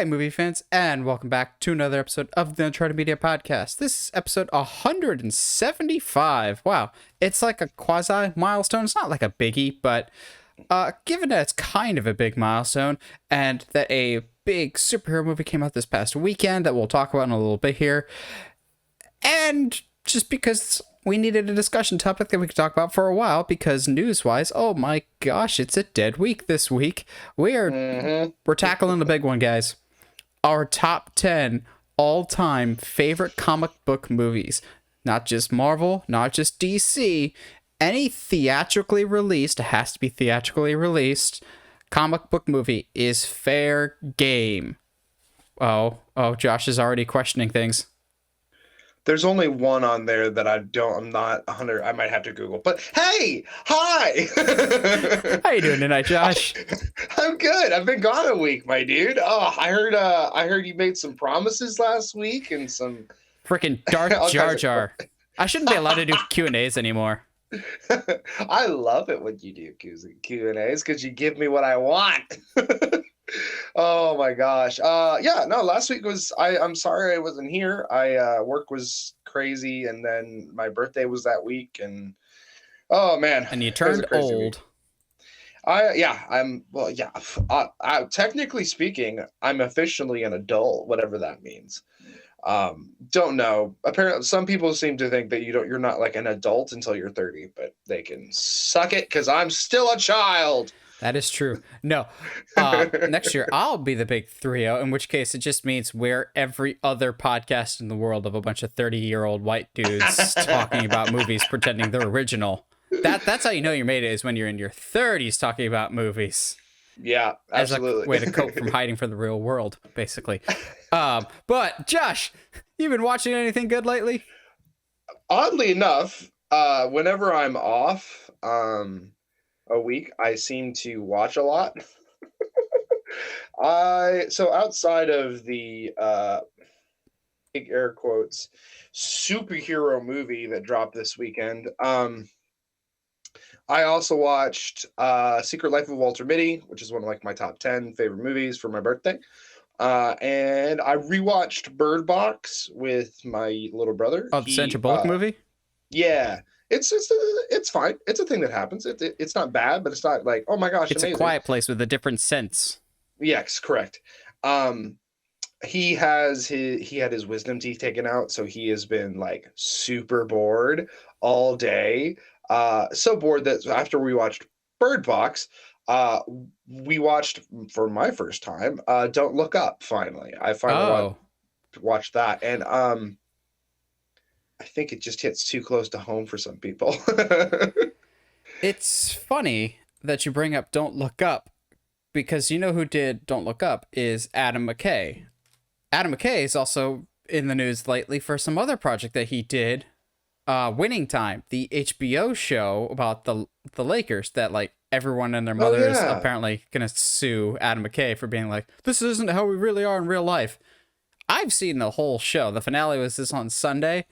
Hey, movie fans, and welcome back to another episode of the Uncharted Media Podcast. This is episode 175. Wow, it's like a quasi milestone. It's not like a biggie, but given that it's kind of a big milestone, and that a big superhero movie came out this past weekend that we'll talk about in a little bit here, and just because we needed a discussion topic that we could talk about for a while, because news-wise, oh my gosh, it's a dead week this week. We're tackling the big one, guys. Our top 10 all-time favorite comic book movies. Not just Marvel, not just DC. Any theatrically released, it has to be theatrically released, comic book movie is fair game. Oh, Josh is already questioning things. There's only one on there that I'm not 100. I might have to Google. But hey, hi. How you doing tonight, Josh? I'm good. I've been gone a week, my dude. Oh, I heard you made some promises last week and some freaking Darth Jar Jar. I shouldn't be allowed to do Q&As anymore. I love it when you do Q&As because you give me what I want. Oh my gosh. Last week I'm sorry I wasn't here. Work was crazy and then my birthday was that week and oh man. And you turned old. Technically speaking, I'm officially an adult, whatever that means. Don't know. Apparently some people seem to think that you're not like an adult until you're 30, but they can suck it because I'm still a child. That is true. No, next year I'll be the big 3-0, in which case it just means we're every other podcast in the world of a bunch of 30-year-old white dudes talking about movies pretending they're original. That's how you know you made it, is when you're in your 30s talking about movies. Yeah, absolutely. As a way to cope from hiding from the real world, basically. But Josh, you been watching anything good lately? Oddly enough, whenever I'm off, a week, I seem to watch a lot. So outside of the big air quotes superhero movie that dropped this weekend, I also watched Secret Life of Walter Mitty, which is one of like my top 10 favorite movies for my birthday. And I rewatched Bird Box with my little brother. Oh, the Sandra Bullock movie? Yeah. It's fine. It's a thing that happens. It's not bad, but it's not like, oh my gosh, it's amazing. A quiet place with a different sense. Yes, correct. He had his wisdom teeth taken out, so he has been like super bored all day. So bored that after we watched Bird Box, we watched for my first time Don't Look Up. Finally, I finally watched that, and I think it just hits too close to home for some people. It's funny that you bring up Don't Look Up, because you know who did Don't Look Up is Adam McKay. Adam McKay is also in the news lately for some other project that he did, Winning Time, the HBO show about the Lakers that like everyone and their mother is apparently going to sue Adam McKay for being like, this isn't how we really are in real life. I've seen the whole show. The finale was this on Sunday.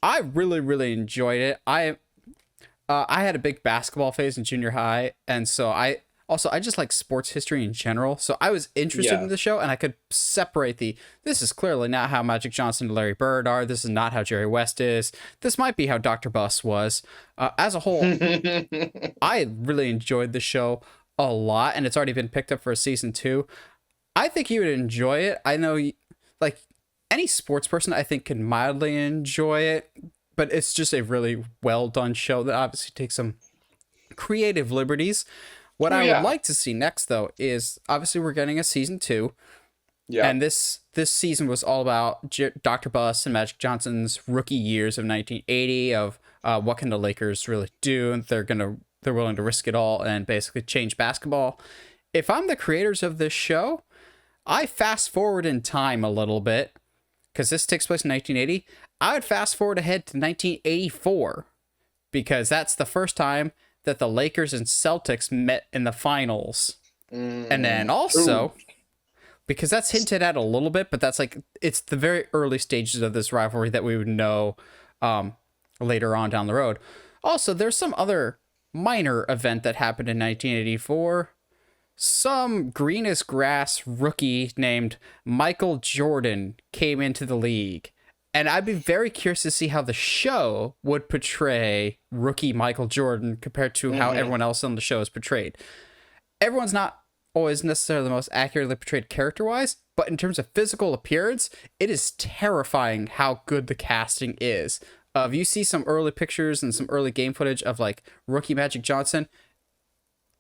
I really, really enjoyed it. I had a big basketball phase in junior high, and so I just like sports history in general. So I was interested in the show, and I could separate this is clearly not how Magic Johnson and Larry Bird are. This is not how Jerry West is. This might be how Dr. Buss was. As a whole, I really enjoyed the show a lot, and it's already been picked up for a season 2. I think you would enjoy it. I know, like, any sports person, I think, can mildly enjoy it, but it's just a really well-done show that obviously takes some creative liberties. What I would like to see next, though, is obviously we're getting a season 2, and this season was all about Dr. Buss and Magic Johnson's rookie years of 1980, of what can the Lakers really do, and they're willing to risk it all and basically change basketball. If I'm the creators of this show, I fast forward in time a little bit, because this takes place in 1980, I would fast forward ahead to 1984, because that's the first time that the Lakers and Celtics met in the finals. And then also, because that's hinted at a little bit, but that's like, it's the very early stages of this rivalry that we would know later on down the road. Also, there's some other minor event that happened in 1984. some green as grass rookie named Michael Jordan came into the league. And I'd be very curious to see how the show would portray rookie Michael Jordan compared to how everyone else on the show is portrayed. Everyone's not always necessarily the most accurately portrayed character-wise, but in terms of physical appearance, it is terrifying how good the casting is. If you see some early pictures and some early game footage of like rookie Magic Johnson,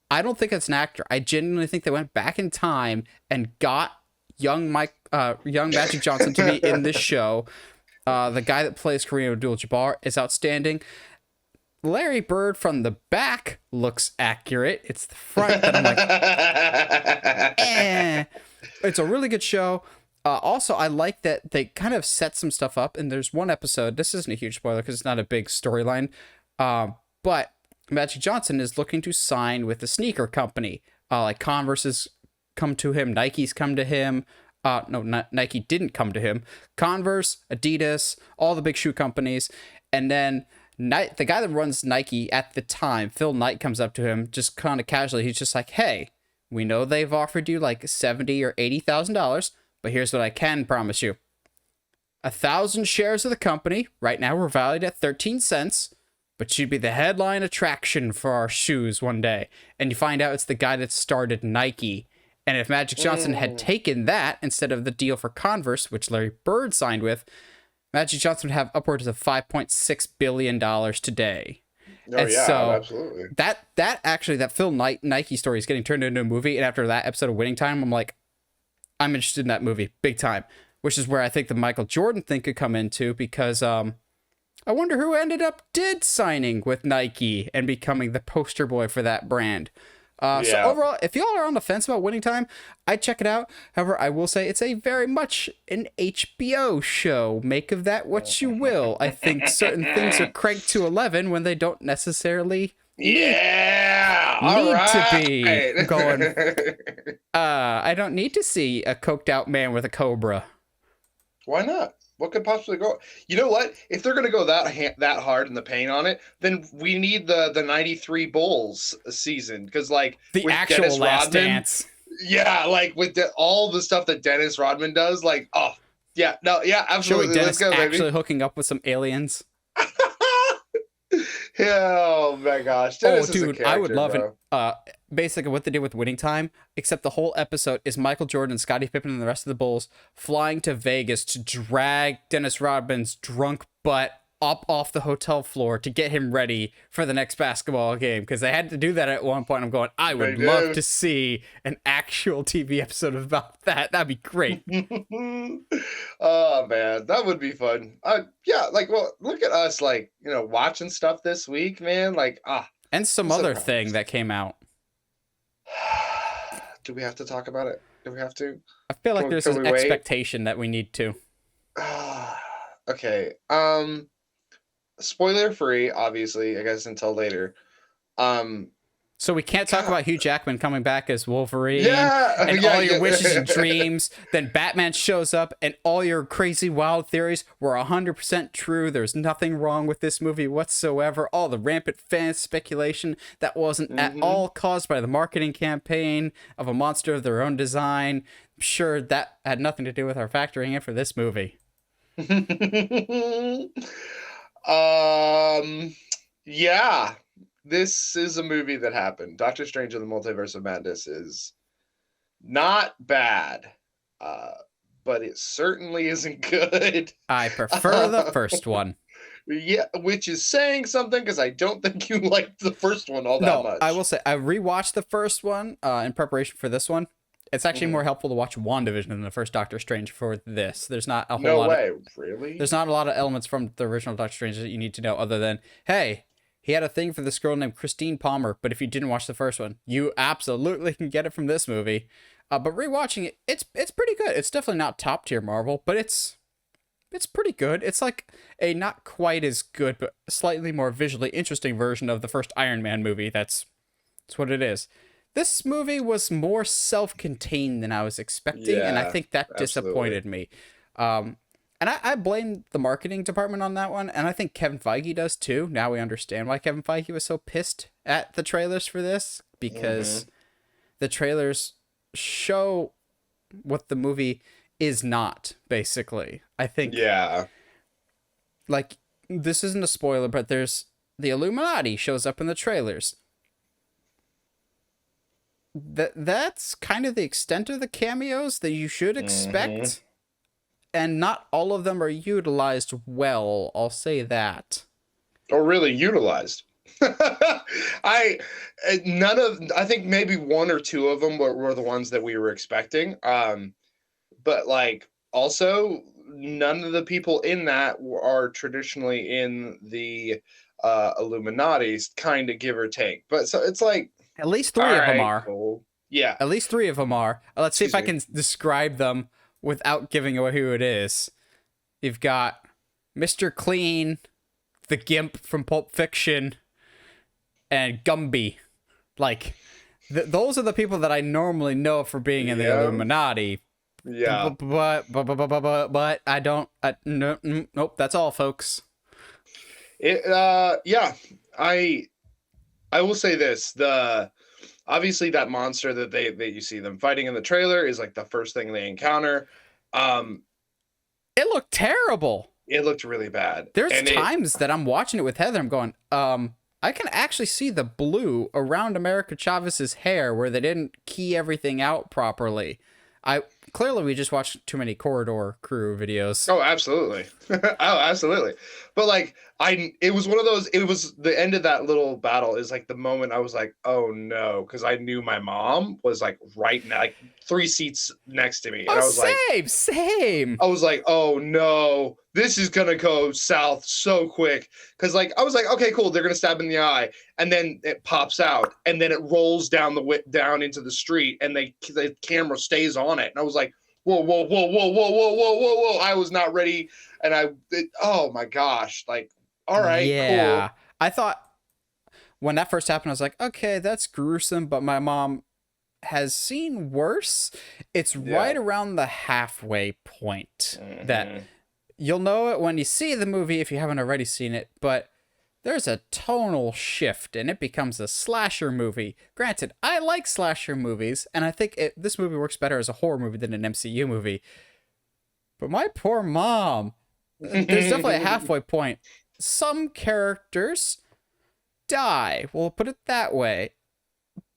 I don't think it's an actor. I genuinely think they went back in time and got young Magic Johnson to be in this show. The guy that plays Kareem Abdul-Jabbar is outstanding. Larry Bird from the back looks accurate. It's the front that I'm like, eh. It's a really good show. Also, I like that they kind of set some stuff up. And there's one episode. This isn't a huge spoiler because it's not a big storyline. But Magic Johnson is looking to sign with a sneaker company. Like Converse has come to him. Nike's come to him. No, Nike didn't come to him. Converse, Adidas, all the big shoe companies. And then the guy that runs Nike at the time, Phil Knight, comes up to him just kind of casually. He's just like, hey, we know they've offered you like $70,000 or $80,000, but here's what I can promise you. 1,000 shares of the company. Right now we're valued at 13 cents, but you'd be the headline attraction for our shoes one day. And you find out it's the guy that started Nike. And if Magic Johnson had taken that instead of the deal for Converse, which Larry Bird signed with, Magic Johnson would have upwards of $5.6 billion today. Oh, and yeah, so absolutely. That Phil Knight Nike story is getting turned into a movie. And after that episode of Winning Time, I'm like, I'm interested in that movie big time, which is where I think the Michael Jordan thing could come into, because I wonder who did signing with Nike and becoming the poster boy for that brand. So overall, if y'all are on the fence about Winning Time, I'd check it out. However, I will say it's a very much an HBO show. Make of that what you will. I think certain things are cranked to 11 when they don't necessarily need to be going. I don't need to see a coked out man with a cobra. Why not? What could possibly go? You know what? If they're going to go that hard in the paint on it, then we need the 93 Bulls season, because like the actual Dennis Last Rodman, Dance. Yeah, like with all the stuff that Dennis Rodman does, like, oh yeah, no, yeah, absolutely. Showing Dennis Let's go, actually hooking up with some aliens. Oh my gosh, Dennis is a character, I would love bro. it. Basically, what they did with Winning Time, except the whole episode is Michael Jordan, Scottie Pippen, and the rest of the Bulls flying to Vegas to drag Dennis Rodman's drunk butt up off the hotel floor to get him ready for the next basketball game, because they had to do that at one point. I'm going, I would love to see an actual TV episode about that. That'd be great. Oh man, that would be fun. Yeah, like, well, look at us, like, you know, watching stuff this week, man. Like, and some other thing that came out. Do we have to talk about it? Do we have to? I feel like there's an expectation that we need to. Okay. Spoiler free, obviously, I guess, until later. So we can't talk about Hugh Jackman coming back as Wolverine and all your wishes and dreams. Then Batman shows up and all your crazy wild theories were 100% true. There's nothing wrong with this movie whatsoever. All the rampant fan speculation that wasn't at all caused by the marketing campaign of a monster of their own design. I'm sure that had nothing to do with our factoring in for this movie. Yeah. This is a movie that happened. Doctor Strange and the Multiverse of Madness is not bad, but it certainly isn't good. I prefer the first one. Yeah, which is saying something, because I don't think you liked the first one all that much. I will say, I rewatched the first one in preparation for this one. It's actually more helpful to watch WandaVision than the first Doctor Strange for this. There's not a whole lot. Really? There's not a lot of elements from the original Doctor Strange that you need to know, other than, hey, he had a thing for this girl named Christine Palmer, but if you didn't watch the first one, you absolutely can get it from this movie. But rewatching it, it's pretty good. It's definitely not top tier Marvel, but it's pretty good. It's like a not quite as good, but slightly more visually interesting version of the first Iron Man movie. That's what it is. This movie was more self-contained than I was expecting, and I think that disappointed me. And I blame the marketing department on that one, and I think Kevin Feige does too. Now we understand why Kevin Feige was so pissed at the trailers for this, because the trailers show what the movie is not, basically. I think, Yeah. like, this isn't a spoiler, but there's the Illuminati shows up in the trailers. That's kind of the extent of the cameos that you should expect, and not all of them are utilized well, I'll say that. Or really utilized. I I think maybe one or two of them were the ones that we were expecting. But like also none of the people in that are traditionally in the Illuminati's, kind of, give or take. But so it's like, At least all three of them right, are. cool. Yeah. At least three of them are. Let's see if I Excuse can describe them without giving away who it is. You've got Mr. Clean, the Gimp from Pulp Fiction, and Gumby. Like, those are the people that I normally know for being in the Illuminati. Yeah. But I don't. Nope. That's all, folks. Yeah. I will say this: obviously that monster that you see them fighting in the trailer is like the first thing they encounter. It looked terrible. It looked really bad. There's times that I'm watching it with Heather. I'm going, I can actually see the blue around America Chavez's hair where they didn't key everything out properly. Clearly we just watched too many Corridor Crew videos. Oh, absolutely. Oh, absolutely. But like, it was one of those, it was the end of that little battle is like the moment I was like, oh no, because I knew my mom was like right now, like 3 seats next to me. And I was same. I was like, oh no, this is gonna go south so quick. Because like I was like, okay, cool, they're gonna stab in the eye, and then it pops out, and then it rolls down down into the street, and the camera stays on it, and I was like, whoa, whoa, whoa, whoa, whoa, whoa, whoa, whoa, whoa! I was not ready, and oh my gosh, like, all right, yeah, cool. I thought when that first happened, I was like, okay, that's gruesome, but my mom has seen worse. It's right around the halfway point that you'll know it when you see the movie if you haven't already seen it, but there's a tonal shift and it becomes a slasher movie. Granted, I like slasher movies, and I think this movie works better as a horror movie than an MCU movie. But my poor mom, there's definitely a halfway point. Some characters die, we'll put it that way.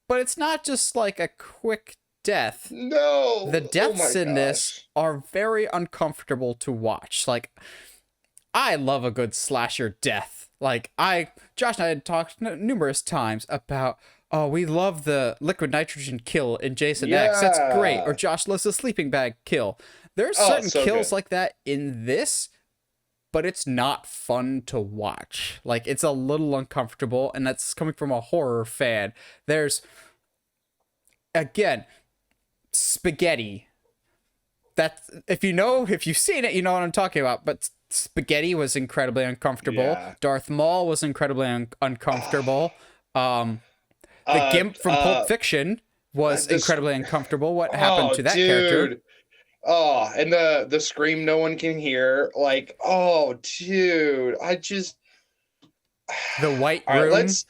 But it's not just like a quick death. No. The deaths in this are very uncomfortable to watch. Like, I love a good slasher death. Like, Josh and I had talked numerous times about, oh, we love the liquid nitrogen kill in Jason X. That's great. Or Josh loves the sleeping bag kill. There's certain kills like that in this, but it's not fun to watch. Like, it's a little uncomfortable, and that's coming from a horror fan. There's, again, spaghetti. That's, if you've seen it, you know what I'm talking about. But spaghetti was incredibly uncomfortable. Yeah. Darth Maul was incredibly uncomfortable. The Gimp from Pulp Fiction was incredibly uncomfortable. What happened to that character? Oh, and the scream no one can hear. Like, oh, dude, I just... The White All Room. Right,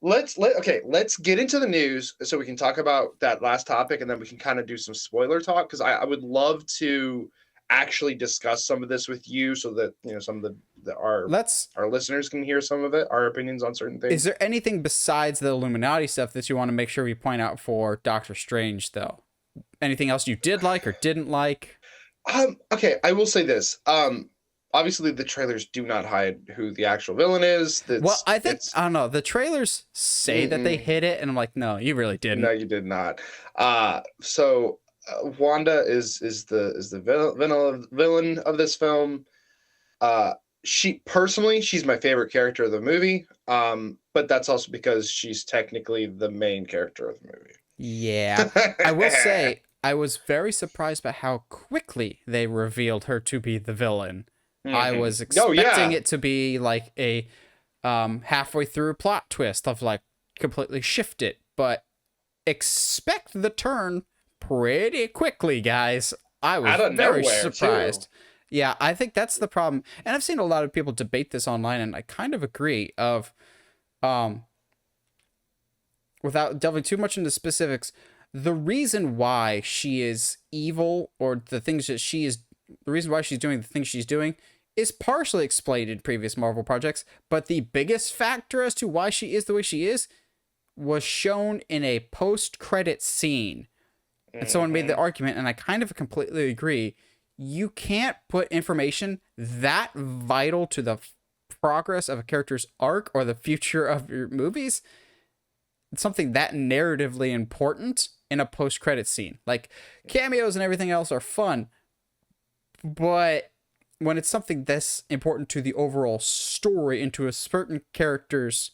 let's get into the news so we can talk about that last topic, and then we can kind of do some spoiler talk, because I would love to actually discuss some of this with you, so that some of our listeners can hear some of it, our opinions on certain things. Is there anything besides the Illuminati stuff that you want to make sure we point out for Doctor Strange, though? Anything else you did like or didn't like? Okay, I will say this. Obviously the trailers do not hide who the actual villain is. Well, I don't know. The trailers say that they hid it, and I'm like, no, you really didn't. No, you did not. So Wanda is the villain of this film. She's my favorite character of the movie. But that's also because she's technically the main character of the movie. Yeah. I will say, I was very surprised by how quickly they revealed her to be the villain. I was expecting it to be like a halfway through plot twist of like completely shift it, but expect the turn pretty quickly, guys. I was very surprised. Too. Yeah, I think that's the problem. And I've seen a lot of people debate this online, and I kind of agree without delving too much into specifics, the reason why she is evil, or the reason why she's doing the things she's doing, is partially explained in previous Marvel projects. But the biggest factor as to why she is the way she is was shown in a post-credit scene. And someone made the Mm-hmm. argument, and I kind of completely agree. You can't put information that vital to the progress of a character's arc or the future of your movies, something that narratively important, in a post-credit scene. Like, cameos and everything else are fun, but when it's something this important to the overall story, into a certain character's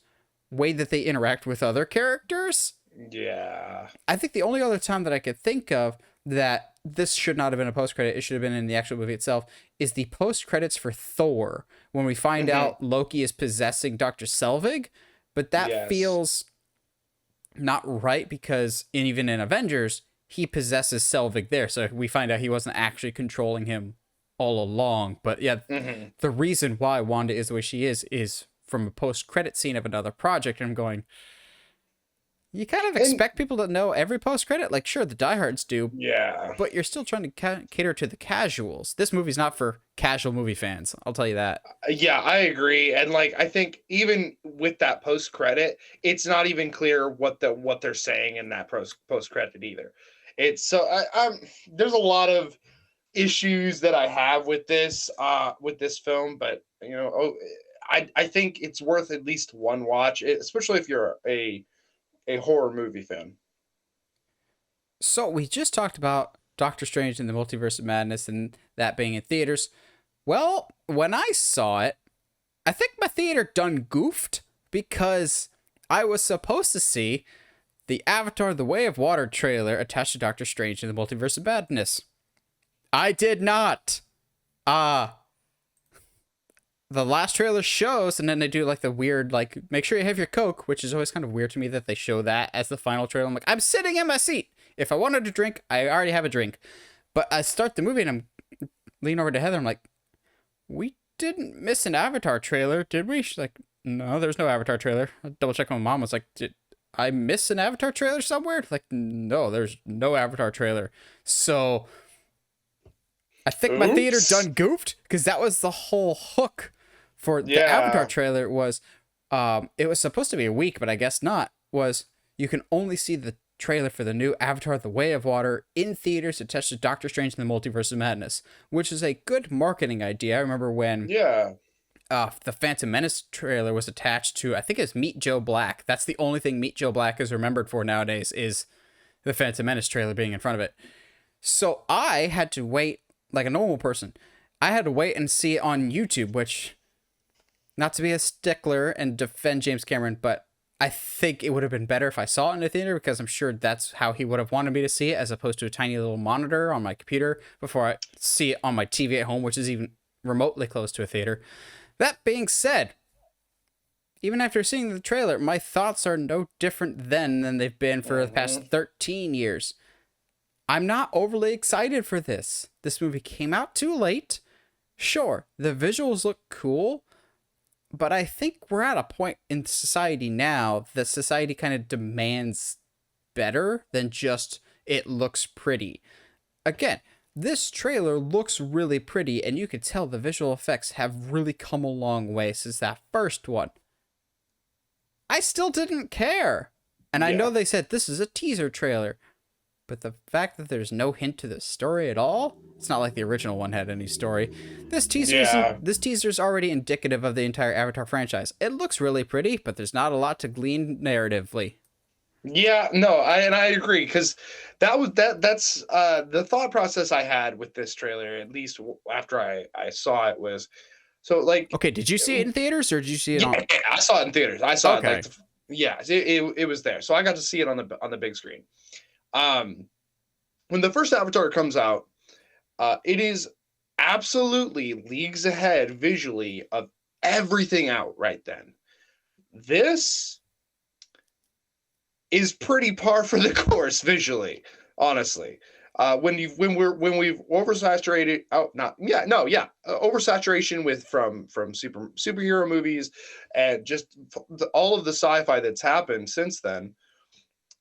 way that they interact with other characters, Yeah. I think the only other time that I could think of that this should not have been a post credit, it should have been in the actual movie itself, is the post credits for Thor, when we find Mm-hmm. out Loki is possessing Dr. Selvig. But that Yes. feels not right, because even in Avengers, he possesses Selvig there. So we find out he wasn't actually controlling him all along. But yeah, Mm-hmm. the reason why Wanda is the way she is from a post credit scene of another project. And I'm going, you kind of And expect people to know every post credit. Like, sure, the diehards do, yeah. but you're still trying to cater to the casuals. This movie's not for casual movie fans. I'll tell you that. Yeah, I agree. And like I think even with that post credit, it's not even clear what they're saying in that post credit either. It's so I'm there's a lot of issues that I have with this film, but I think it's worth at least one watch, especially if you're a horror movie fan. So we just talked about Doctor Strange and the Multiverse of Madness and that being in theaters. Well, when I saw it, I think my theater done goofed, because I was supposed to see the Avatar The Way of Water trailer attached to Doctor Strange and the Multiverse of Madness. I did not. The last trailer shows, and then they do like the weird, like, make sure you have your Coke, which is always kind of weird to me that they show that as the final trailer. I'm like, I'm sitting in my seat. If I wanted to drink, I already have a drink. But I start the movie and I'm leaning over to Heather. I'm like, we didn't miss an Avatar trailer, did we? She's like, no, there's no Avatar trailer. I double checked with my mom. I was like, did I miss an Avatar trailer somewhere? Like, no, there's no Avatar trailer. So I think my theater Oops. done goofed, because that was the whole hook for the Avatar Yeah. trailer. It was supposed to be a week, but I guess not. Was you can only see the trailer for the new Avatar: The Way of Water in theaters attached to Doctor Strange and the Multiverse of Madness, which is a good marketing idea. I remember when Yeah. the Phantom Menace trailer was attached to, I think it's Meet Joe Black. That's the only thing Meet Joe Black is remembered for nowadays, is the Phantom Menace trailer being in front of it. So I had to wait, like a normal person. I had to wait and see it on YouTube, which, not to be a stickler and defend James Cameron, but I think it would have been better if I saw it in the theater, because I'm sure that's how he would have wanted me to see it, as opposed to a tiny little monitor on my computer before I see it on my TV at home, which is even remotely close to a theater. That being said, even after seeing the trailer, my thoughts are no different then than they've been for the past 13 years. I'm not overly excited for this. This movie came out too late. Sure, the visuals look cool, but I think we're at a point in society now that society kind of demands better than just it looks pretty. Again, this trailer looks really pretty, and you could tell the visual effects have really come a long way since that first one. I still didn't care. And I know Yeah. they said this is a teaser trailer, but the fact that there's no hint to the story at all, it's not like the original one had any story. Yeah. This teaser's already indicative of the entire Avatar franchise. It looks really pretty, but there's not a lot to glean narratively. Yeah, no, I agree, because that's the thought process I had with this trailer, at least after I saw it, was so like Okay, did you see it in theaters, or did you see it yeah, on? I saw it in theaters. I saw it Okay. like yeah, it was there. So I got to see it on the big screen. Um when the first Avatar comes out, it is absolutely leagues ahead visually of everything out right then. This is pretty par for the course visually, honestly. When we've oversaturated oversaturation with from superhero movies and just all of the sci-fi that's happened since then.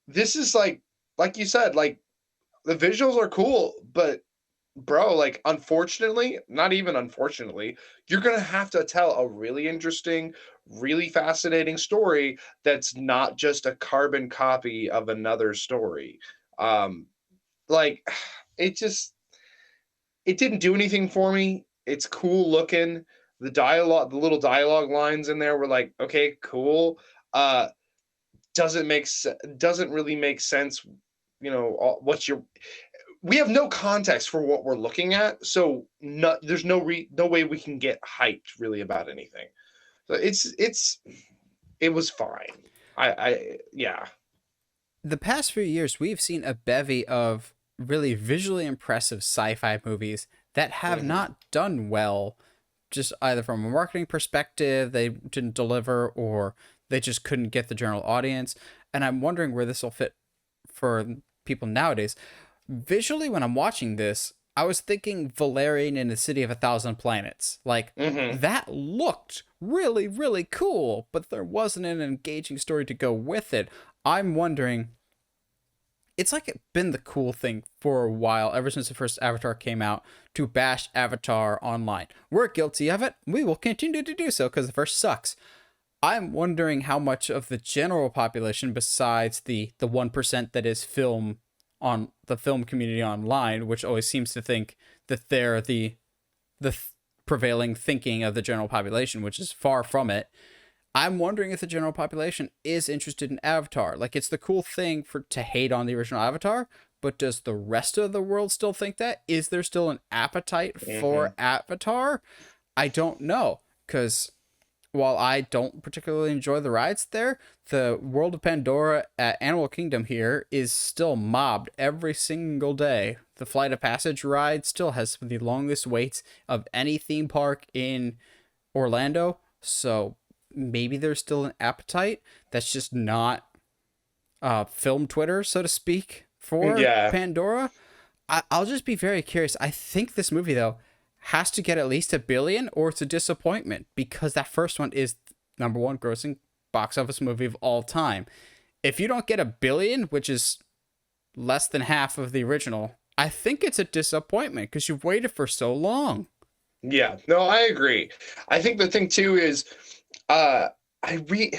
This is like like you said, like the visuals are cool, but bro, like unfortunately, not even unfortunately, you're gonna have to tell a really interesting, really fascinating story that's not just a carbon copy of another story. Um, like it just it didn't do anything for me. It's cool looking. The dialogue, the little dialogue lines in there were like, okay, cool. Uh, doesn't really make sense. You know, what you're we have no context for what we're looking at, so there's no way we can get hyped really about anything. So it was fine. I yeah. The past few years, we've seen a bevy of really visually impressive sci-fi movies that have Hmm. not done well, just either from a marketing perspective, they didn't deliver, or they just couldn't get the general audience. And I'm wondering where this will fit for people nowadays. Visually, when I'm watching this, I was thinking Valerian in the City of a Thousand Planets. Like, Hmm. that looked really, really cool, but there wasn't an engaging story to go with it. I'm wondering, it's like it's been the cool thing for a while, ever since the first Avatar came out, to bash Avatar online. We're guilty of it. We will continue to do so because the first sucks. I'm wondering how much of the general population, besides the 1% that is film on the film community online, which always seems to think that they're the prevailing thinking of the general population, which is far from it. I'm wondering if the general population is interested in Avatar. Like, it's the cool thing for to hate on the original Avatar, but does the rest of the world still think that? Is there still an appetite for Hmm. Avatar? I don't know, because while I don't particularly enjoy the rides there, the World of Pandora at Animal Kingdom here is still mobbed every single day. The Flight of Passage ride still has the longest waits of any theme park in Orlando. So maybe there's still an appetite that's just not film Twitter, so to speak, for Yeah. Pandora. I'll just be very curious. I think this movie, though, has to get at least 1 billion or it's a disappointment because that first one is number one grossing box office movie of all time. If you don't get 1 billion, which is less than half of the original, I think it's a disappointment because you've waited for so long. Yeah. No, I agree. I think the thing too is uh I re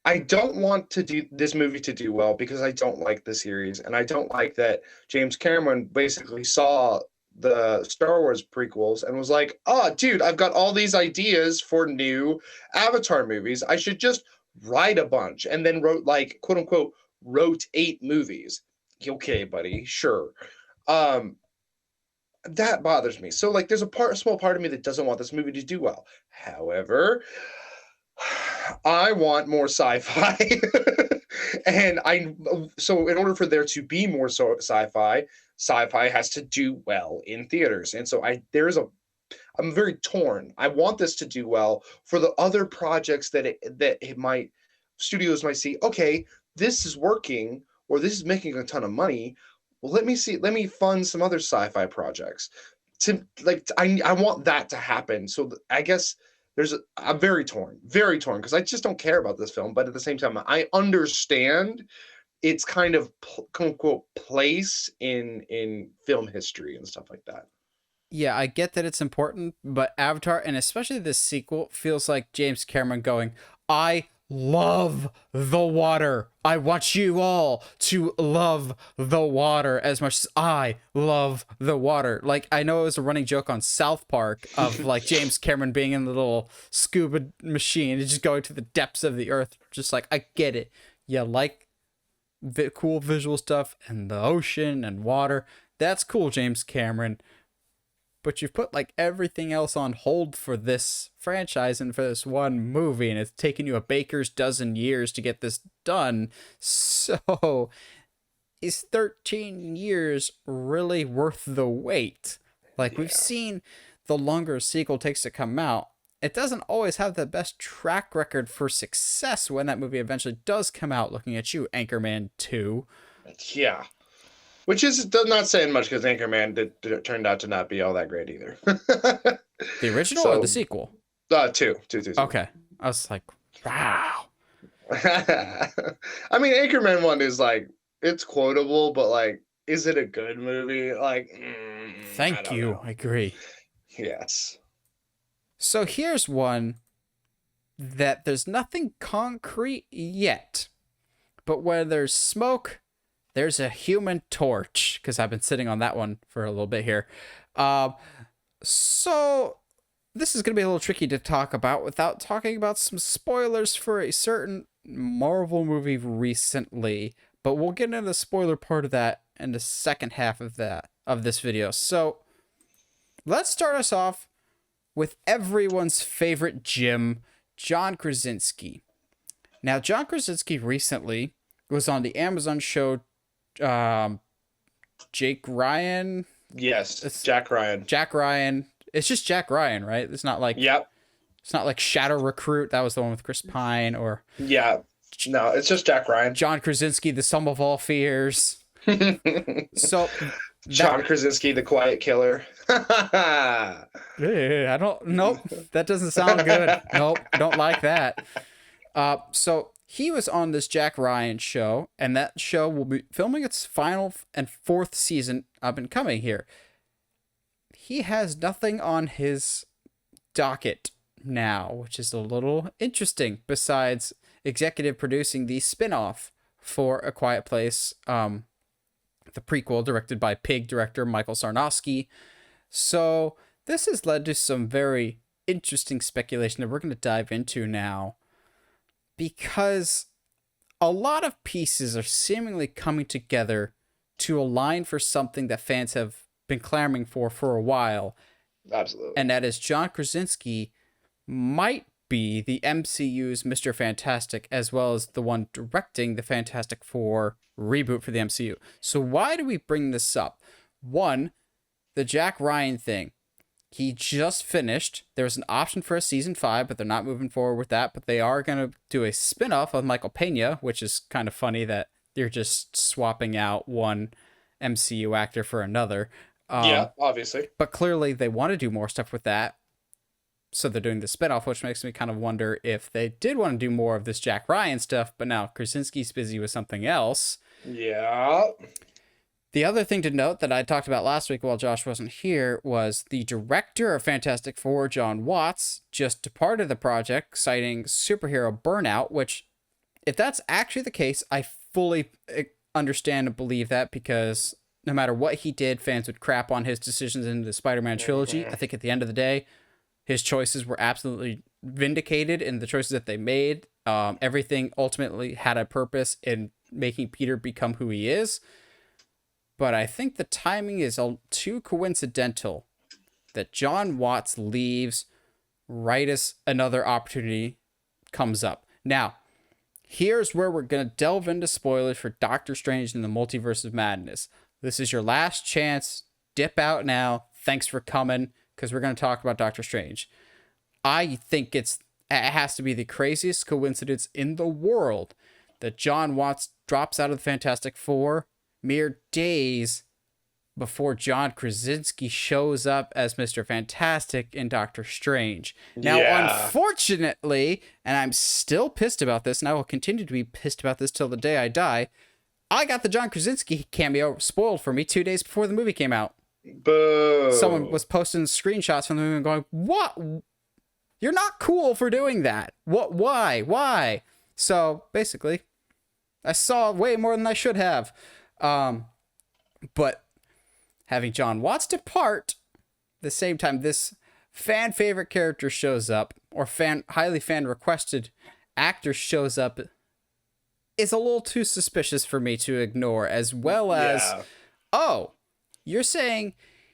I don't want to do this movie to do well because I don't like the series, and I don't like that James Cameron basically saw the Star Wars prequels and was like, "Oh, dude, I've got all these ideas for new Avatar movies. I should just write a bunch." And then wrote like quote unquote wrote 8 movies. Okay, buddy, sure. Um, that bothers me. So like there's a small part of me that doesn't want this movie to do well. However, I want more sci-fi. And I so in order for there to be more sci-fi, sci-fi has to do well in theaters. And so I'm very torn. I want this to do well for the other projects that it might studios might see, okay, this is working or this is making a ton of money. Well, let me fund some other sci-fi projects. To like I want that to happen. So I guess I'm very torn because I just don't care about this film, but at the same time I understand its kind of quote unquote place in film history and stuff like that. Yeah, I get that it's important, but Avatar, and especially this sequel, feels like James Cameron going, I love the water. I want you all to love the water as much as I love the water. Like, I know it was a running joke on South Park of like James Cameron being in the little scuba machine and just going to the depths of the earth. Just like, I get it. You like cool visual stuff and the ocean and water. That's cool, James Cameron, but you've put like everything else on hold for this franchise and for this one movie, and it's taken you a baker's dozen years to get this done. So is 13 years really worth the wait? Like, we've Yeah. seen the longer a sequel takes to come out, it doesn't always have the best track record for success when that movie eventually does come out. Looking at you, Anchorman 2. Yeah. Which is does not saying much because Anchorman turned out to not be all that great either. The original or the So sequel? two. Okay. I was like, wow. I mean, Anchorman one is like it's quotable, but like, is it a good movie? Like, I Thank don't you. know. I agree. Yes. So here's one that there's nothing concrete yet, but where there's smoke, there's a human torch. Because I've been sitting on that one for a little bit here. Um, so this is going to be a little tricky to talk about without talking about some spoilers for a certain Marvel movie recently, but we'll get into the spoiler part of that in the second half of this video. So let's start us off with everyone's favorite Jim, John Krasinski. Now, John Krasinski recently was on the Amazon show um, Jake Ryan. Yes. It's Jack Ryan. Jack Ryan. It's just Jack Ryan, right? Yep. It's not like Shadow Recruit. That was the one with Chris Pine, or Yeah. No, it's just Jack Ryan. John Krasinski, the sum of all fears. So John Krasinski, the Quiet Killer. I don't. Nope, that doesn't sound good. Nope, don't like that. So he was on this Jack Ryan show, and that show will be filming its final and fourth season up and coming here. He has nothing on his docket now, which is a little interesting, besides executive producing the spin-off for A Quiet Place, the prequel directed by Pig director Michael Sarnowski. So this has led to some very interesting speculation that we're going to dive into now, because a lot of pieces are seemingly coming together to align for something that fans have been clamoring for a while. Absolutely. And that is John Krasinski might be the MCU's Mr. Fantastic, as well as the one directing the Fantastic Four reboot for the MCU. So why do we bring this up? One, the Jack Ryan thing. He just finished. There was an option for a season 5, but they're not moving forward with that. But they are going to do a spin-off of Michael Pena, which is kind of funny that they're just swapping out one MCU actor for another. Yeah, obviously. But clearly they want to do more stuff with that. So they're doing the spinoff, which makes me kind of wonder if they did want to do more of this Jack Ryan stuff, but now Krasinski's busy with something else. Yeah. The other thing to note that I talked about last week while Josh wasn't here was the director of Fantastic Four, John Watts, just departed the project, citing superhero burnout, which, if that's actually the case, I fully understand and believe that, because no matter what he did, fans would crap on his decisions in the Spider-Man trilogy. I think at the end of the day, his choices were absolutely vindicated in the choices that they made. Everything ultimately had a purpose in making Peter become who he is. But I think the timing is too coincidental that John Watts leaves right as another opportunity comes up. Now, here's where we're going to delve into spoilers for Doctor Strange and the Multiverse of Madness. This is your last chance. Dip out now. Thanks for coming, because we're going to talk about Doctor Strange. I think it has to be the craziest coincidence in the world that John Watts drops out of the Fantastic Four mere days before John Krasinski shows up as Mr. Fantastic in Doctor Strange. Now, unfortunately, and I'm still pissed about this, and I will continue to be pissed about this till the day I die, I got the John Krasinski cameo spoiled for me 2 days before the movie came out. Boo. Someone was posting screenshots from the movie and going, "What? You're not cool for doing that. What? Why?" So basically, I saw way more than I should have. But having John Watts depart, the same time this fan favorite character shows up, or highly fan requested actor shows up, is a little too suspicious for me to ignore. As well as, oh, you're saying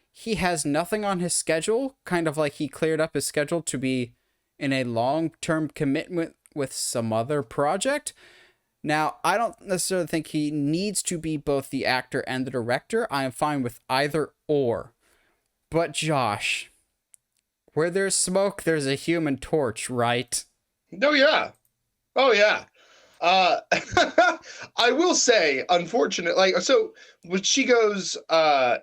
he has nothing on his schedule, kind of like he cleared up his schedule to be in a long-term commitment with some other project? Now, I don't necessarily think he needs to be both the actor and the director. I am fine with either or. But Josh, where there's smoke, there's a human torch, right? Oh, yeah. Oh, yeah. I will say, unfortunately, so when she goes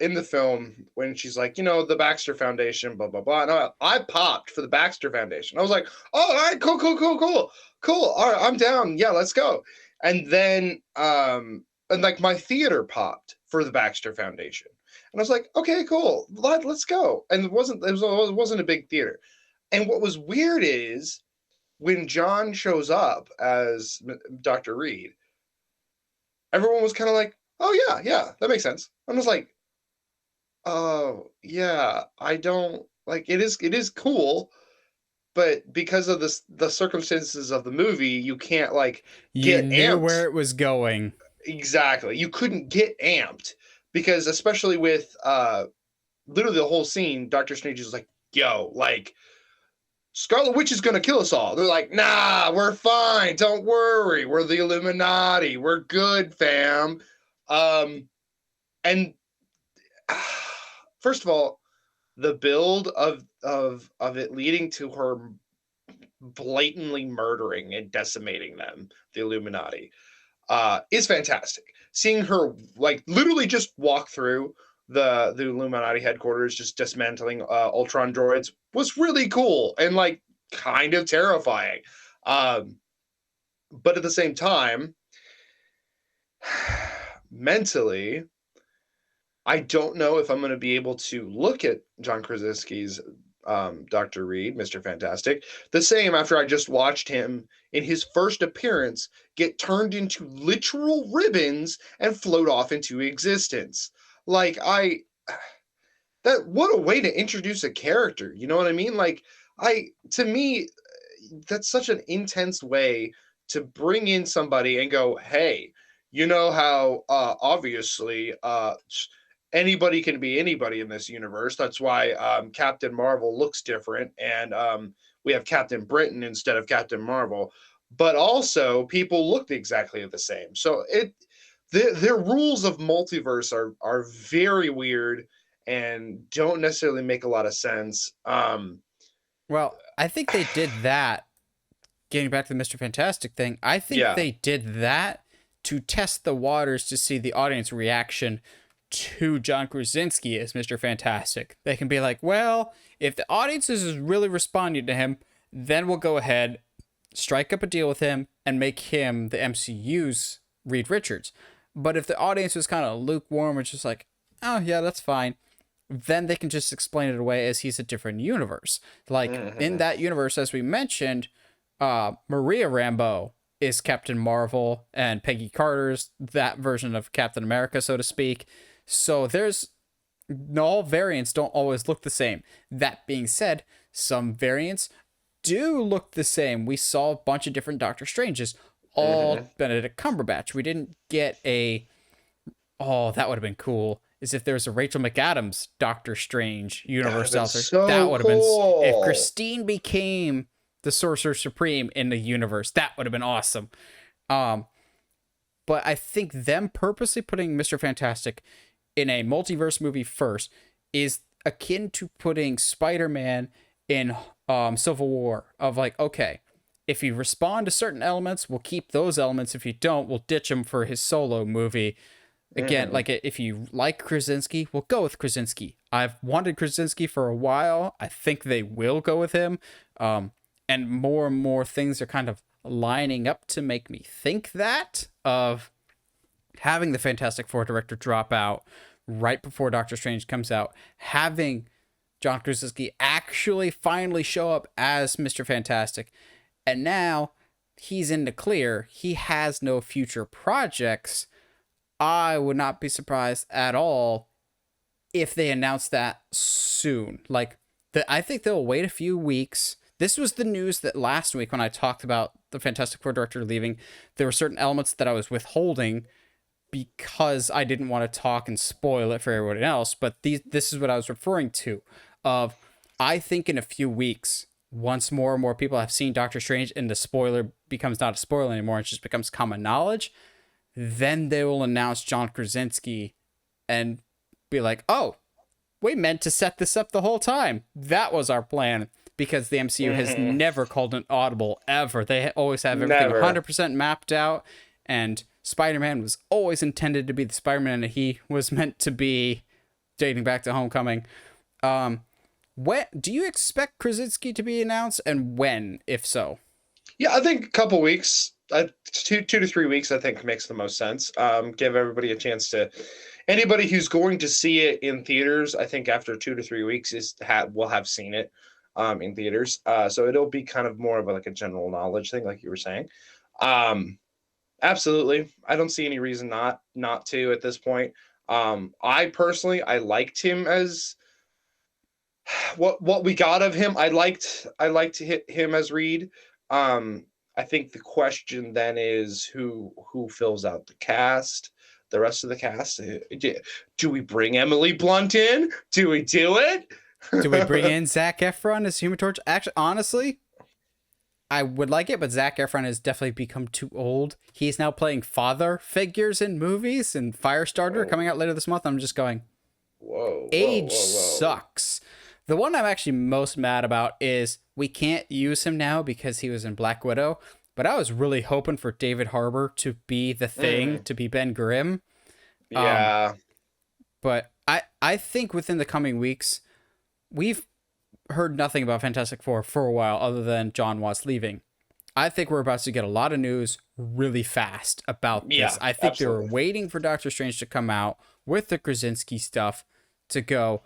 in the film, when she's like, the Baxter Foundation, blah, blah, blah. And I popped for the Baxter Foundation. I was like, oh, all right, cool. All right, I'm down. Yeah, let's go. And then and like my theater popped for the Baxter Foundation, and I was like, okay, cool, let's go. And it wasn't a big theater. And what was weird is when John shows up as Dr. Reed, everyone was kind of like, oh yeah, yeah, that makes sense. I was like, oh yeah, I don't like it is cool, but because of the circumstances of the movie, you can't like You get knew where amped. it was going. Exactly. You couldn't get amped because especially with literally the whole scene, Doctor Strange is like, yo, like Scarlet Witch is gonna kill us all. They're like, nah, we're fine. Don't worry. We're the Illuminati. We're good, fam. Um, and first of all, the build of it leading to her blatantly murdering and decimating them, the Illuminati, is fantastic. Seeing her like literally just walk through the Illuminati headquarters, just dismantling Ultron droids, was really cool and like kind of terrifying. Um, but at the same time, mentally, I don't know if I'm going to be able to look at John Krasinski's Dr. Reed, Mr. Fantastic, the same after I just watched him in his first appearance get turned into literal ribbons and float off into existence. Like, what a way to introduce a character. You know what I mean? Like, to me, that's such an intense way to bring in somebody and go, hey, you know how obviously anybody can be anybody in this universe. That's why Captain Marvel looks different, and we have Captain Britain instead of Captain Marvel. But also, people look exactly the same. So their rules of multiverse are very weird and don't necessarily make a lot of sense. Well, I think they did that. Getting back to the Mr. Fantastic thing, I think Yeah. they did that to test the waters to see the audience reaction to John Krasinski as Mr. Fantastic. They can be like, well, if the audience is really responding to him, then we'll go ahead, strike up a deal with him, and make him the MCU's Reed Richards. But if the audience was kind of lukewarm, or just like, oh yeah, that's fine, then they can just explain it away as he's a different universe. Like in Mhm. that universe, as we mentioned, Maria Rambeau is Captain Marvel, and Peggy Carter's that version of Captain America, so to speak. So there's all variants don't always look the same. That being said, some variants do look the same. We saw a bunch of different Doctor Stranges, all Mhm. Benedict Cumberbatch. We didn't get a oh, that would have been cool. Is if there was a Rachel McAdams Doctor Strange That would have universe been out there. That so would have been if cool. Christine became the Sorcerer Supreme in the universe. That would have been awesome. Um, but I think them purposely putting Mr. Fantastic in a multiverse movie first is akin to putting Spider-Man in Civil War. Of like, okay, if you respond to certain elements, we'll keep those elements. If you don't, we'll ditch them for his solo movie. Again, Mhm. like if you like Krasinski, we'll go with Krasinski. I've wanted Krasinski for a while. I think they will go with him. And more things are kind of lining up to make me think that of having the Fantastic Four director drop out right before Doctor Strange comes out, having John Krasinski actually finally show up as Mr. Fantastic, and now he's in the clear. He has no future projects. I would not be surprised at all if they announce that soon. Like, I think they'll wait a few weeks. This was the news that last week when I talked about the Fantastic Four director leaving, there were certain elements that I was withholding because I didn't want to talk and spoil it for everyone else. But this is what I was referring to. Of I think in a few weeks, once more and more people have seen Doctor Strange, and the spoiler becomes not a spoiler anymore, it just becomes common knowledge. Then they will announce John Krasinski and be like, "Oh, we meant to set this up the whole time. That was our plan." Because the MCU has Mhm. never called an audible ever. They always have everything Never. 100% mapped out, and Spider-Man was always intended to be the Spider-Man that he was meant to be, dating back to Homecoming. When do you expect Krasinski to be announced, and when, if so? Yeah, I think a couple weeks. two to 3 weeks, I think, makes the most sense. Give everybody a chance to. Anybody who's going to see it in theaters, I think after 2 to 3 weeks will have seen it in theaters. So it'll be kind of more of like a general knowledge thing, like you were saying. Absolutely, I don't see any reason not to at this point. I personally, I liked him as what we got of him. I liked to hit him as Reed. I think the question then is who fills out the cast, the rest of the cast. Do we bring Emily Blunt in? Do we do it? Do we bring in Zac Efron as Human Torch? Actually, honestly, I would like it, but Zac Efron has definitely become too old. He's now playing father figures in movies, and Firestarter coming out later this month. I'm just going, age sucks. The one I'm actually most mad about is we can't use him now because he was in Black Widow, but I was really hoping for David Harbour to be the Thing, to be Ben Grimm. Yeah. But I think within the coming weeks, we've heard nothing about Fantastic Four for a while other than John Watts leaving. I think we're about to get a lot of news really fast about this. Yeah, I think absolutely. they were waiting for Doctor Strange to come out with the Krasinski stuff to go,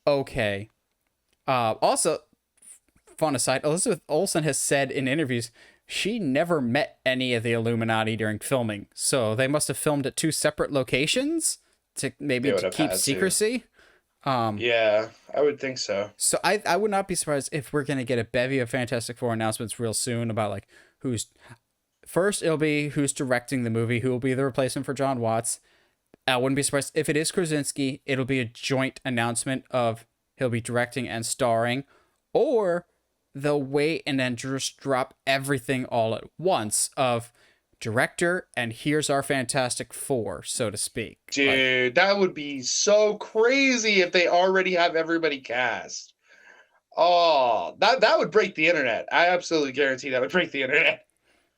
okay. Also, fun aside, Elizabeth Olsen has said in interviews she never met any of the Illuminati during filming. So they must have filmed at 2 separate locations to keep secrecy. Yeah, I would think so. So I would not be surprised if we're going to get a bevy of Fantastic Four announcements real soon about like it'll be who's directing the movie, who will be the replacement for John Watts. I wouldn't be surprised if it is Krasinski. It'll be a joint announcement of he'll be directing and starring, or they'll wait and then just drop everything all at once of director and here's our Fantastic Four, so to speak. Dude, that would be so crazy if they already have everybody cast. Oh, that would break the internet. I absolutely guarantee that would break the internet.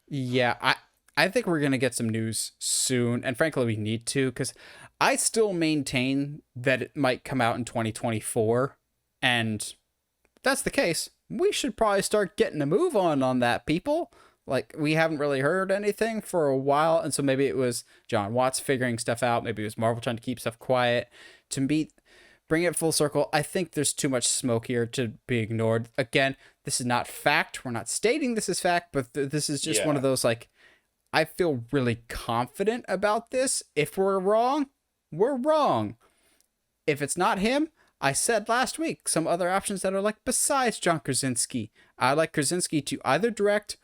Yeah, I think we're going to get some news soon, and frankly we need to, because I still maintain that it might come out in 2024, and if that's the case, we should probably start getting a move on that, people. Like, we haven't really heard anything for a while, and so maybe it was John Watts figuring stuff out, maybe it was Marvel trying to keep stuff quiet. Bring it full circle, I think there's too much smoke here to be ignored. Again, this is not fact, we're not stating this is fact, but this is just one of those, like, I feel really confident about this. If we're wrong, we're wrong. If it's not him, I said last week some other options that are like besides John Krasinski. I'd like Krasinski to either direct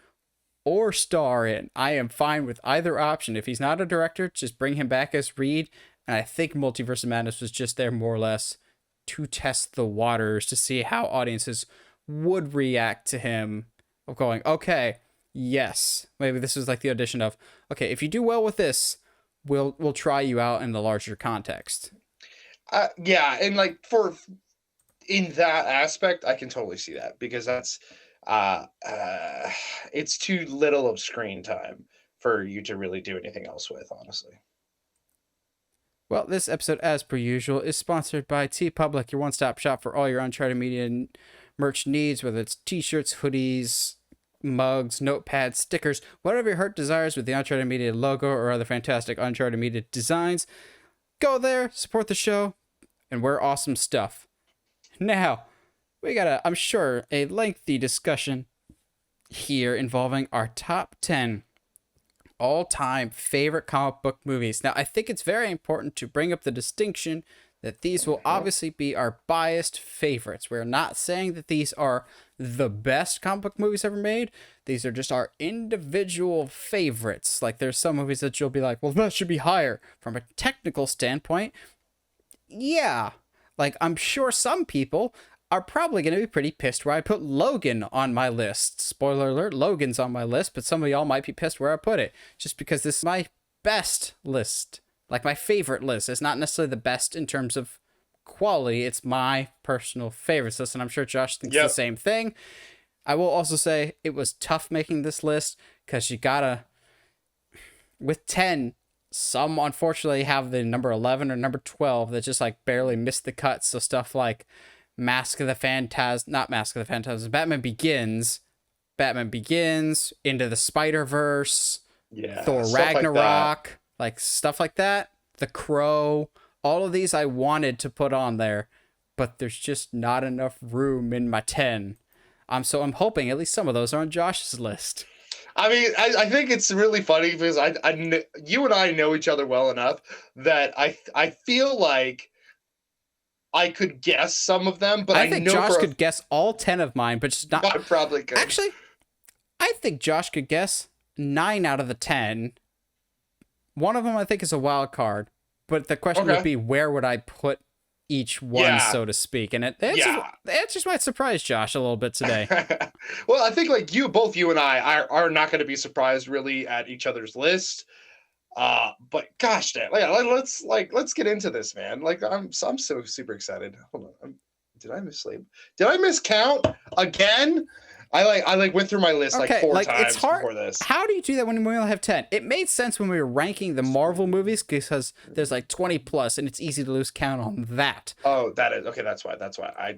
or star in. I am fine with either option. If he's not a director, just bring him back as Reed. And I think Multiverse of Madness was just there more or less to test the waters, to see how audiences would react to him. Of going, okay, yes, maybe this is like the audition of, okay, if you do well with this, we'll try you out in the larger context. Yeah, and like in that aspect, I can totally see that, because that's it's too little of screen time for you to really do anything else with, honestly. Well, this episode, as per usual, is sponsored by TeePublic, your one-stop shop for all your Uncharted Media merch needs, whether it's t-shirts, hoodies, mugs, notepads, stickers, whatever your heart desires with the Uncharted Media logo or other fantastic Uncharted Media designs. Go there, support the show, and wear awesome stuff. Now, we got I'm sure, a lengthy discussion here involving our top 10 all-time favorite comic book movies. Now, I think it's very important to bring up the distinction that these will obviously be our biased favorites. We're not saying that these are the best comic book movies ever made. These are just our individual favorites. Like, there's some movies that you'll be like, well, that should be higher. From a technical standpoint, yeah. Like, I'm sure some people are probably going to be pretty pissed where I put Logan on my list. Spoiler alert, Logan's on my list, but some of y'all might be pissed where I put it. Just because this is my best list. Like, my favorite list. It's not necessarily the best in terms of quality. It's my personal favorites list, and I'm sure Josh thinks the same thing. I will also say it was tough making this list, because you gotta... With 10, some unfortunately have the number 11 or number 12 that just, like, barely missed the cut. So stuff like Batman Begins Batman Begins, Into the Spider-Verse, Yeah, Thor stuff like that. Ragnarok, like stuff like that. The Crow, all of these I wanted to put on there, but there's just not enough room in my 10. I'm hoping at least some of those are on Josh's list. I mean, I think it's really funny because you and I know each other well enough that I feel like I could guess some of them, but I I think know Josh could guess all 10 of mine, but just not. I probably could. Actually, I think Josh could guess 9 out of the 10. One of them I think is a wild card, but the question would be where would I put each one, so to speak? And the answers might surprise Josh a little bit today. Well, I think like both you and I are not going to be surprised really at each other's list. But gosh, damn, let's get into this, man. Like I'm so super excited. Hold on, did I mislead? Did I miscount again? I went through my list like 4 times it's hard. before this. How do you do that when we only have 10? It made sense when we were ranking the Marvel movies because there's like 20 plus, and it's easy to lose count on that. Oh, that is okay. That's why. I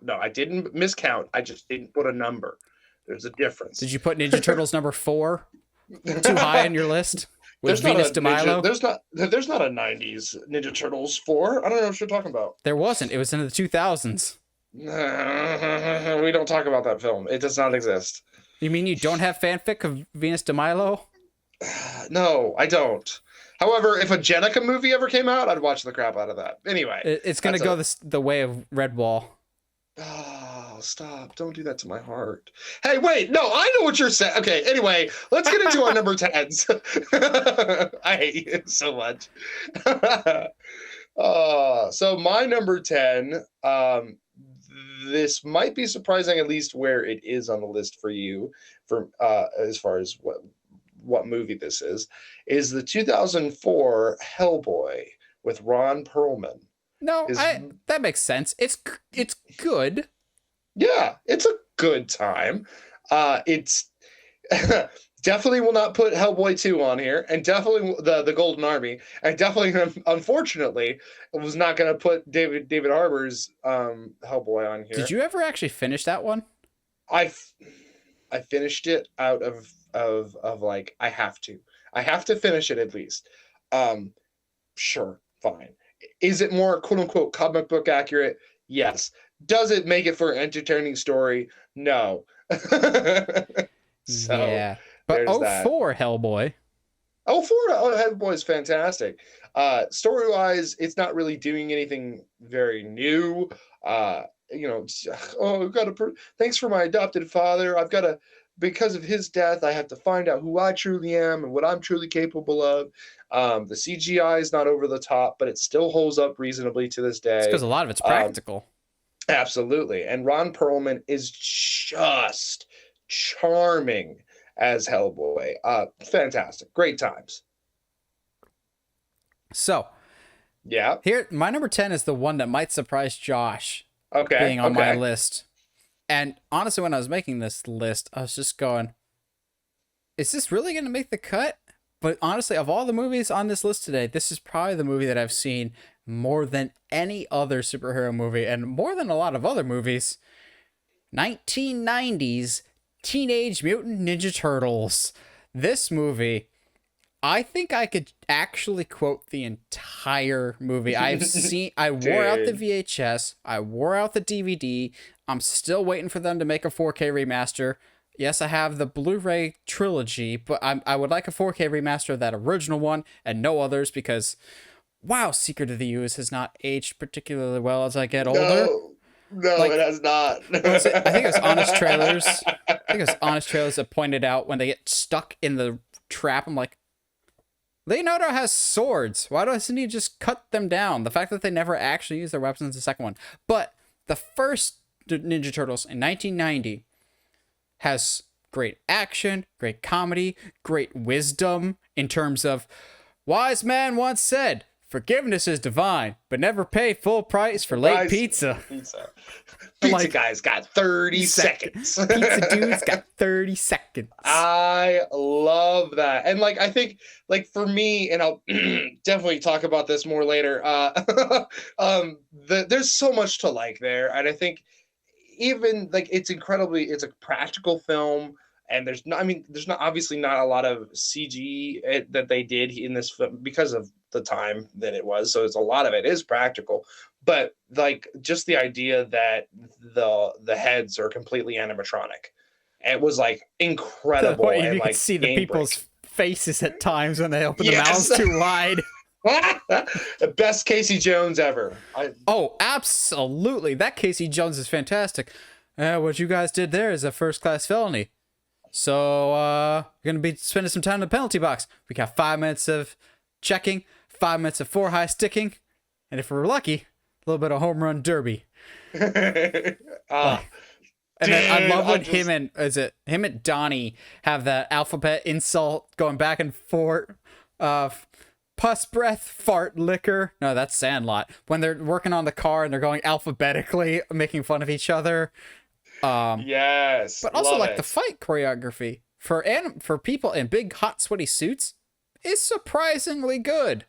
I didn't miscount. I just didn't put a number. There's a difference. Did you put Ninja Turtles number 4 too high on your list? With Venus de Milo? There's not a 90s Ninja Turtles 4. I don't know what you're talking about. There wasn't. It was in the 2000s. We don't talk about that film. It does not exist. You mean you don't have fanfic of Venus de Milo? No, I don't. However, if a Jenica movie ever came out, I'd watch the crap out of that. Anyway. It's going to go the way of Redwall. Oh, stop. Don't do that to my heart. Hey, wait. No, I know what you're saying. Okay, anyway, let's get into our number 10s. I hate you so much. So my number 10, this might be surprising, at least where it is on the list for you, for as far as what movie this is the 2004 Hellboy with Ron Perlman. No, that makes sense. It's good. Yeah, it's a good time. It's definitely will not put Hellboy 2 on here, and definitely the Golden Army, and definitely, unfortunately, was not going to put David Harbour's Hellboy on here. Did you ever actually finish that one? I finished it out of like I have to finish it at least. Sure, fine. Is it more quote unquote comic book accurate? Yes. Does it make it for an entertaining story? No. So, yeah. But 04 Hellboy. 04 Hellboy is fantastic. Story wise, it's not really doing anything very new. Thanks for my adopted father. Because of his death, I have to find out who I truly am and what I'm truly capable of. The CGI is not over the top, but it still holds up reasonably to this day. It's because a lot of it's practical. Absolutely. And Ron Perlman is just charming as Hellboy. Fantastic. Great times. So, yeah. Here, my number 10 is the one that might surprise Josh being on my list. And honestly, when I was making this list, I was just going, is this really going to make the cut? But honestly, of all the movies on this list today, this is probably the movie that I've seen more than any other superhero movie and more than a lot of other movies. 1990s Teenage Mutant Ninja Turtles. This movie, I think I could actually quote the entire movie. I wore out the VHS. I wore out the DVD. I'm still waiting for them to make a 4K remaster. Yes, I have the Blu-ray trilogy, but I would like a 4K remaster of that original one and no others because, wow, Secret of the Ooze has not aged particularly well as I get older. No, it has not. I think it was Honest Trailers. I think it was Honest Trailers that pointed out when they get stuck in the trap. I'm like, Leonardo has swords. Why doesn't he just cut them down? The fact that they never actually use their weapons is the second one. But the first Ninja Turtles in 1990 has great action, great comedy, great wisdom in terms of wise man once said, forgiveness is divine, but never pay full price for late pizza. Pizza guy's got 30 seconds. Pizza dude's got 30 seconds. I love that. And I think for me, and I'll definitely talk about this more later, there's so much to like there. And I think even it's a practical film. and there's not obviously not a lot of CG that they did in this film because of the time that it was. So it's a lot of it is practical, but like just the idea that the heads are completely animatronic, it was like To the point incredible and you could like see the game people's faces at times when they open the Yes. mouths too wide. The best Casey Jones ever. Oh, absolutely. That Casey Jones is fantastic. What you guys did there is a first-class felony. So, you're going to be spending some time in the penalty box. We got 5 minutes of checking, 5 minutes of four-high sticking, and if we're lucky, a little bit of home run derby. And then I love when him and Donnie have that alphabet insult going back and forth. Puss, breath, fart, liquor. No, that's Sandlot. When they're working on the car and they're going alphabetically, making fun of each other. Yes, but also like it. the fight choreography for people in big, hot, sweaty suits is surprisingly good.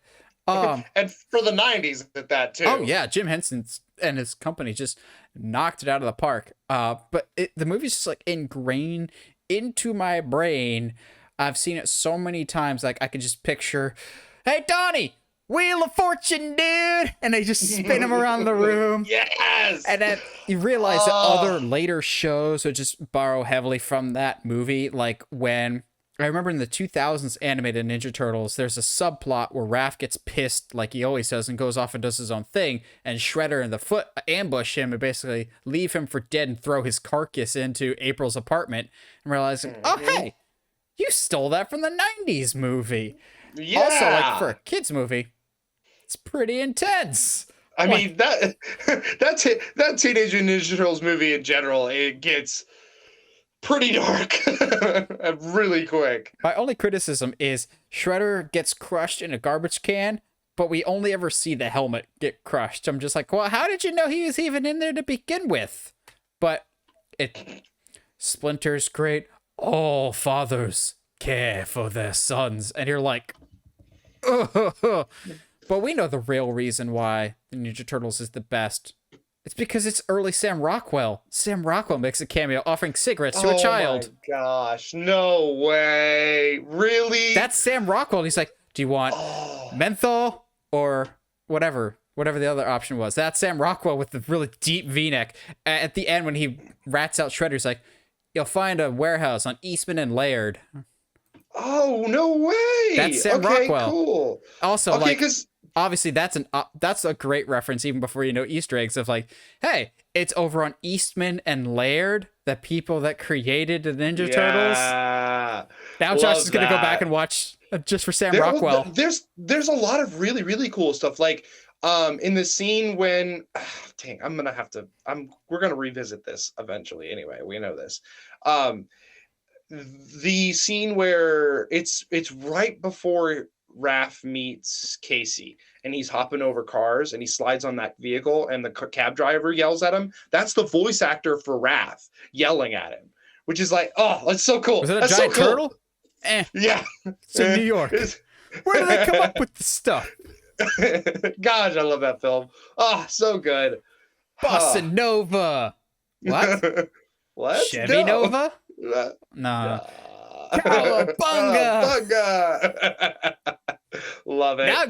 And for the 90s at that too. Oh yeah, Jim Henson and his company just knocked it out of the park. But the movie's just like ingrained into my brain. I've seen it so many times, like I could just picture, hey Donnie, Wheel of Fortune, dude, and they just spin him around the room. Yes. And then you realize that other later shows would just borrow heavily from that movie, like when I remember in the 2000s animated Ninja Turtles, there's a subplot where Raph gets pissed like he always does and goes off and does his own thing, and Shredder and the Foot ambush him and basically leave him for dead and throw his carcass into April's apartment and realizing, oh, hey, you stole that from the 90s movie. Yeah. Also, like for a kid's movie, it's pretty intense. I mean, that Teenage Mutant Ninja Turtles movie in general, it gets pretty dark really quick. My only criticism is Shredder gets crushed in a garbage can, but we only ever see the helmet get crushed. I'm just like, well, how did you know he was even in there to begin with? But Splinter's great. All fathers care for their sons. And you're like, ugh. But we know the real reason why the Ninja Turtles is the best. It's because it's early Sam Rockwell. Sam Rockwell makes a cameo offering cigarettes to a child. Oh my gosh, no way. Really? That's Sam Rockwell. And he's like, do you want menthol or whatever the other option was? That's Sam Rockwell with the really deep V-neck. At the end when he rats out Shredder, he's like, you'll find a warehouse on Eastman and Laird. Oh, no way. That's Sam Rockwell. Cool. Also, like, obviously that's a great reference even before you know Easter eggs of like, hey, it's over on Eastman and Laird, the people that created the Ninja Turtles. Now Josh is going to go back and watch just for Sam Rockwell. There's a lot of really, really cool stuff. Like in the scene when we're going to revisit this eventually. Anyway, we know this. The scene where it's right before Raph meets Casey and he's hopping over cars and he slides on that vehicle and the cab driver yells at him. That's the voice actor for Raph yelling at him, which is like, oh, that's so cool. Was it a that's giant so cool. turtle? Yeah. It's in New York. Where do they come up with the stuff? Gosh, I love that film. Oh, so good. Bossa Nova. What? What? Chevy Nova? No. Cowabunga! Love it. Now,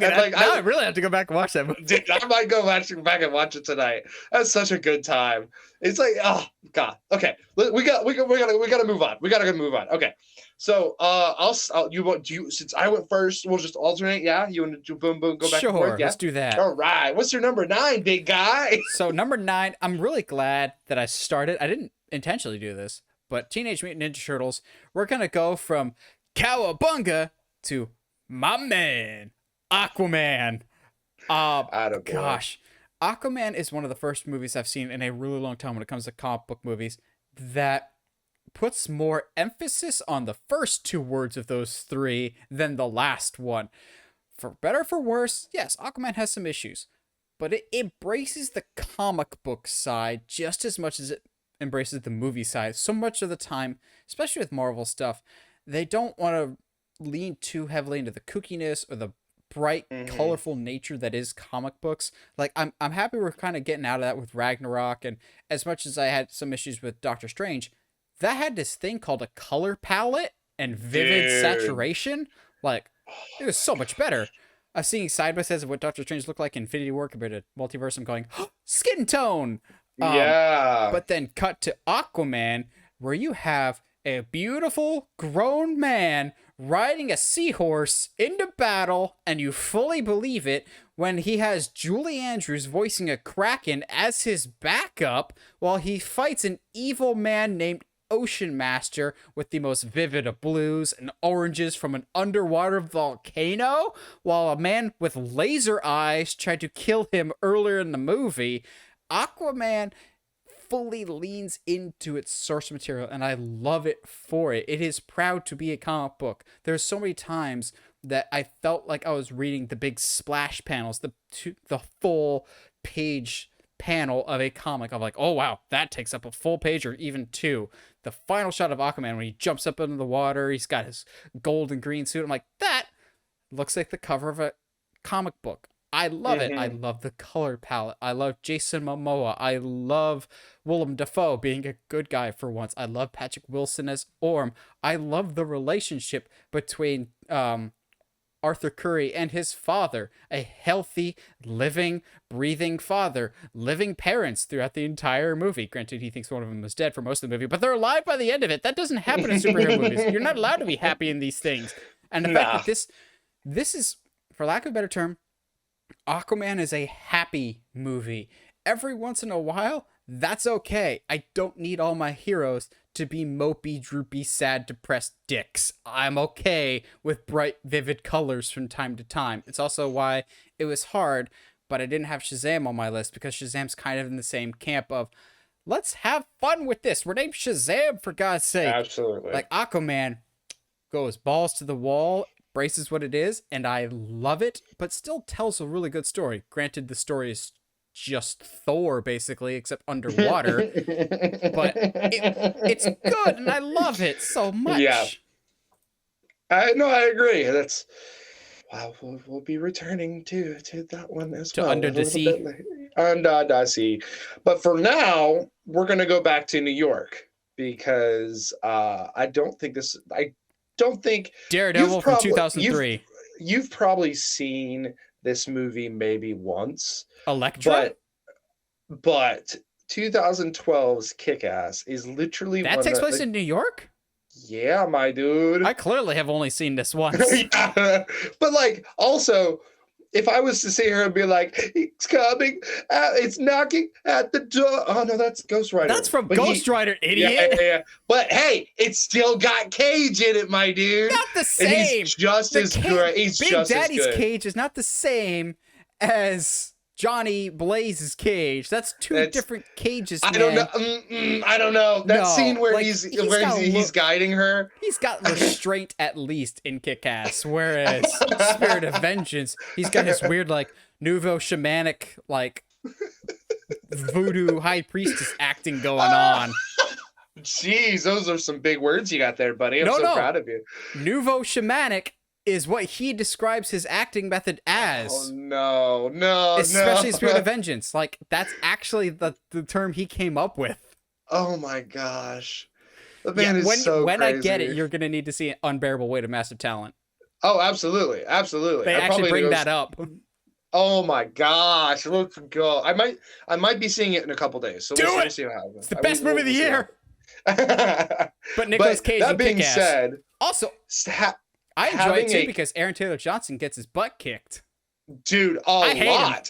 I really have to go back and watch that movie. Dude, I might go back and watch it tonight. That's such a good time. It's like, oh god. Okay, we gotta move on. We gotta move on. Okay, so since I went first, we'll just alternate. Yeah, you want to do boom go back and forth? Yeah? Let's do that. All right. What's your number 9, big guy? So number 9, I'm really glad that I started. I didn't intentionally do this, but Teenage Mutant Ninja Turtles. We're gonna go from Cowabunga to my man, Aquaman. Gosh, Aquaman is one of the first movies I've seen in a really long time when it comes to comic book movies that puts more emphasis on the first 2 words of those 3 than the last one. For better or for worse, yes, Aquaman has some issues, but it embraces the comic book side just as much as it embraces the movie side. So much of the time, especially with Marvel stuff, they don't want to lean too heavily into the kookiness or the bright, colorful nature that is comic books. Like, I'm happy we're kind of getting out of that with Ragnarok, and as much as I had some issues with Doctor Strange, that had this thing called a color palette and vivid Dude. saturation. Like, it was so much better. Seeing side by sides of what Doctor Strange looked like in Infinity War compared to Multiverse, I'm going, skin tone. Yeah. But then cut to Aquaman, where you have a beautiful grown man riding a seahorse into battle, and you fully believe it when he has Julie Andrews voicing a kraken as his backup while he fights an evil man named Ocean Master with the most vivid of blues and oranges from an underwater volcano, while a man with laser eyes tried to kill him earlier in the movie. Aquaman fully leans into its source material, and I love it for it. It is proud to be a comic book. There's so many times that I felt like I was reading the big splash panels, the full page panel of a comic. I'm like, oh wow, that takes up a full page or even two. The final shot of Aquaman when he jumps up into the water, he's got his gold and green suit. I'm like, that looks like the cover of a comic book. I love it. I love the color palette. I love Jason Momoa. I love Willem Dafoe being a good guy for once. I love Patrick Wilson as Orm. I love the relationship between Arthur Curry and his father, a healthy, living, breathing father, living parents throughout the entire movie. Granted, he thinks one of them was dead for most of the movie, but they're alive by the end of it. That doesn't happen in superhero movies. You're not allowed to be happy in these things. And the fact that this is, for lack of a better term, Aquaman is a happy movie. Every once in a while, that's okay. I don't need all my heroes to be mopey, droopy, sad, depressed dicks. I'm okay with bright, vivid colors from time to time. It's also why it was hard, but I didn't have Shazam on my list, because Shazam's kind of in the same camp of, let's have fun with this. We're named Shazam, for God's sake. Absolutely. Like, Aquaman goes balls to the wall, braces what it is, and I love it, but still tells a really good story. Granted, the story is just Thor, basically, except underwater. But it's good, and I love it so much. Yeah. I agree. That's we'll be returning to that one as well. Under the Sea. Under the Sea. But for now, we're gonna go back to New York, because I don't think Daredevil from 2003. You've probably seen this movie maybe once. Elektra? But 2012's Kick-Ass is literally that takes place in New York? Yeah, my dude. I clearly have only seen this once. Yeah. But like, also, if I was to sit here and be like, it's coming, it's knocking at the door. Oh no, that's Ghost Rider. That's from Ghost Rider, idiot. Yeah. But hey, it's still got Cage in it, my dude. Not the same. And he's just as good. He's Big just Daddy's as good. Cage is not the same as Johnny Blaze's cage. That's two different cages, man. I don't know. I don't know. That scene where like, he's guiding her. He's got restraint at least in Kick-Ass, whereas Spirit of Vengeance, he's got his weird like nouveau shamanic like voodoo high priestess acting going on. Jeez, those are some big words you got there, buddy. I'm so proud of you. Nouveau shamanic is what he describes his acting method as. Oh no, especially Spirit of Vengeance. Like, that's actually the term he came up with. Oh my gosh. The man is so when crazy. I get it, you're gonna need to see an Unbearable Weight of Massive Talent. Oh, absolutely. They actually bring that up. Oh my gosh, let's go. I might be seeing it in a couple days. So we'll see what happens. It's the best movie of the year. But Nicolas Cage and Kick-Ass. That being said, also I enjoy it too because Aaron Taylor Johnson gets his butt kicked. Dude, a lot.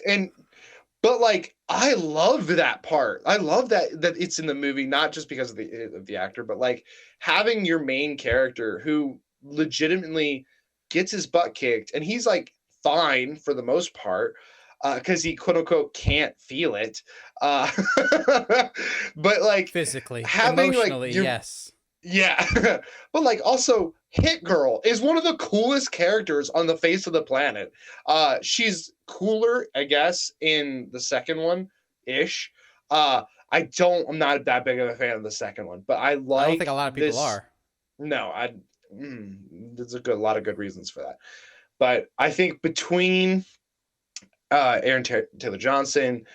But like, I love that part. I love that it's in the movie, not just because of the actor, but like having your main character who legitimately gets his butt kicked, and he's like fine for the most part, because he quote unquote can't feel it. But like physically, having emotionally, like yes. Yeah. But like also Hit Girl is one of the coolest characters on the face of the planet. She's cooler, I guess, in the second one ish. I'm not that big of a fan of the second one, but I don't think a lot of people are. No, there's a lot of good reasons for that. But I think between Aaron Taylor Johnson,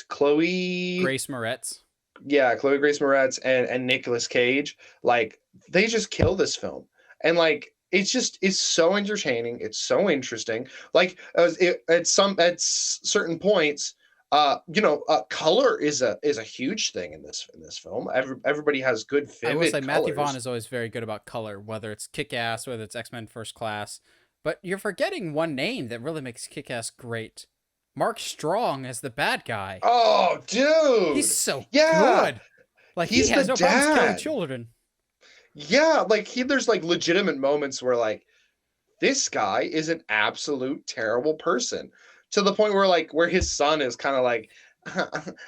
Chloe Grace Moretz. Chloe Grace Moretz and Nicolas Cage, like they just kill this film, and like it's so entertaining, it's so interesting. Like at certain points, color is a huge thing in this film. Everybody has good I will say vivid Matthew Vaughn colors. is always very good about color, whether it's Kick-Ass, whether it's X-Men First Class. But you're forgetting one name that really makes Kick-Ass great. Mark Strong as the bad guy. Oh, He's dude, so yeah, good. Like he he's the has no problems killing dad. children. Yeah, like there's like legitimate moments where like this guy is an absolute terrible person, to the point where like where his son is kind of like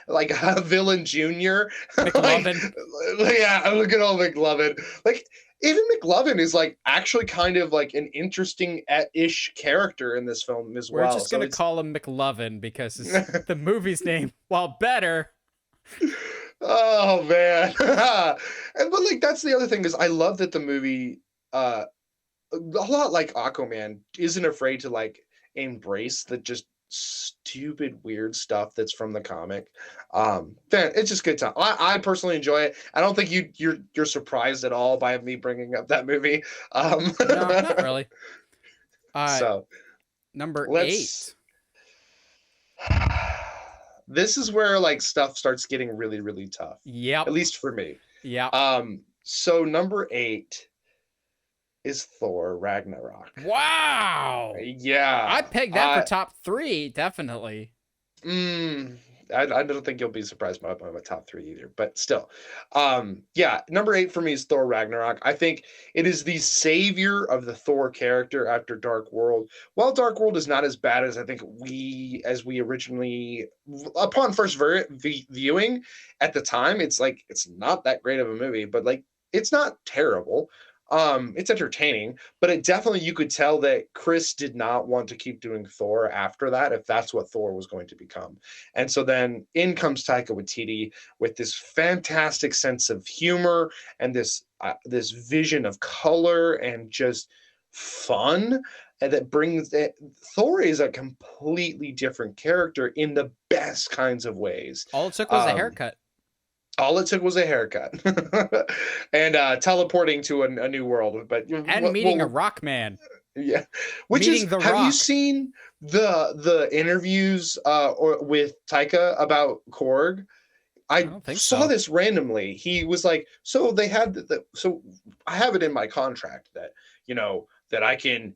like a villain junior. like McLovin. yeah, look at old McLovin. Like even McLovin is like actually kind of like an interesting ish character in this film as We're well. just So gonna it's call him McLovin because the movie's name, while better. oh man. And but like that's the other thing is I love that the movie a lot like Aquaman isn't afraid to like embrace the just stupid weird stuff that's from the comic. Man, it's just good time. I personally enjoy it. I don't think you're surprised at all by me bringing up that movie. No, not really. Uh, So Number let's 8. this is where like stuff starts getting really really tough, at Yep. least for me. Yep. So number 8 is Thor Ragnarok. Wow. Yeah. I pegged that for top 3, definitely. Mm, I don't think you'll be surprised by my top 3 either, but still. Yeah, number 8 for me is Thor Ragnarok. I think it is the savior of the Thor character after Dark World. While Dark World is not as bad as I think we originally, upon first viewing at the time, it's like it's not that great of a movie, but like it's not terrible. It's entertaining, but it definitely you could tell that Chris did not want to keep doing Thor after that, if that's what Thor was going to become. And so then in comes Taika Waititi with this fantastic sense of humor and this vision of color and just fun, and that brings it. Thor is a completely different character in the best kinds of ways. All it took was a Um, haircut. all it took was a haircut and teleporting to a new world. But And meeting a rock man. yeah, which Meeting is The have you Rock. seen the interviews or with Taika about Korg? I I don't think saw so. this randomly. He was like, so they had so I have it in my contract that that I can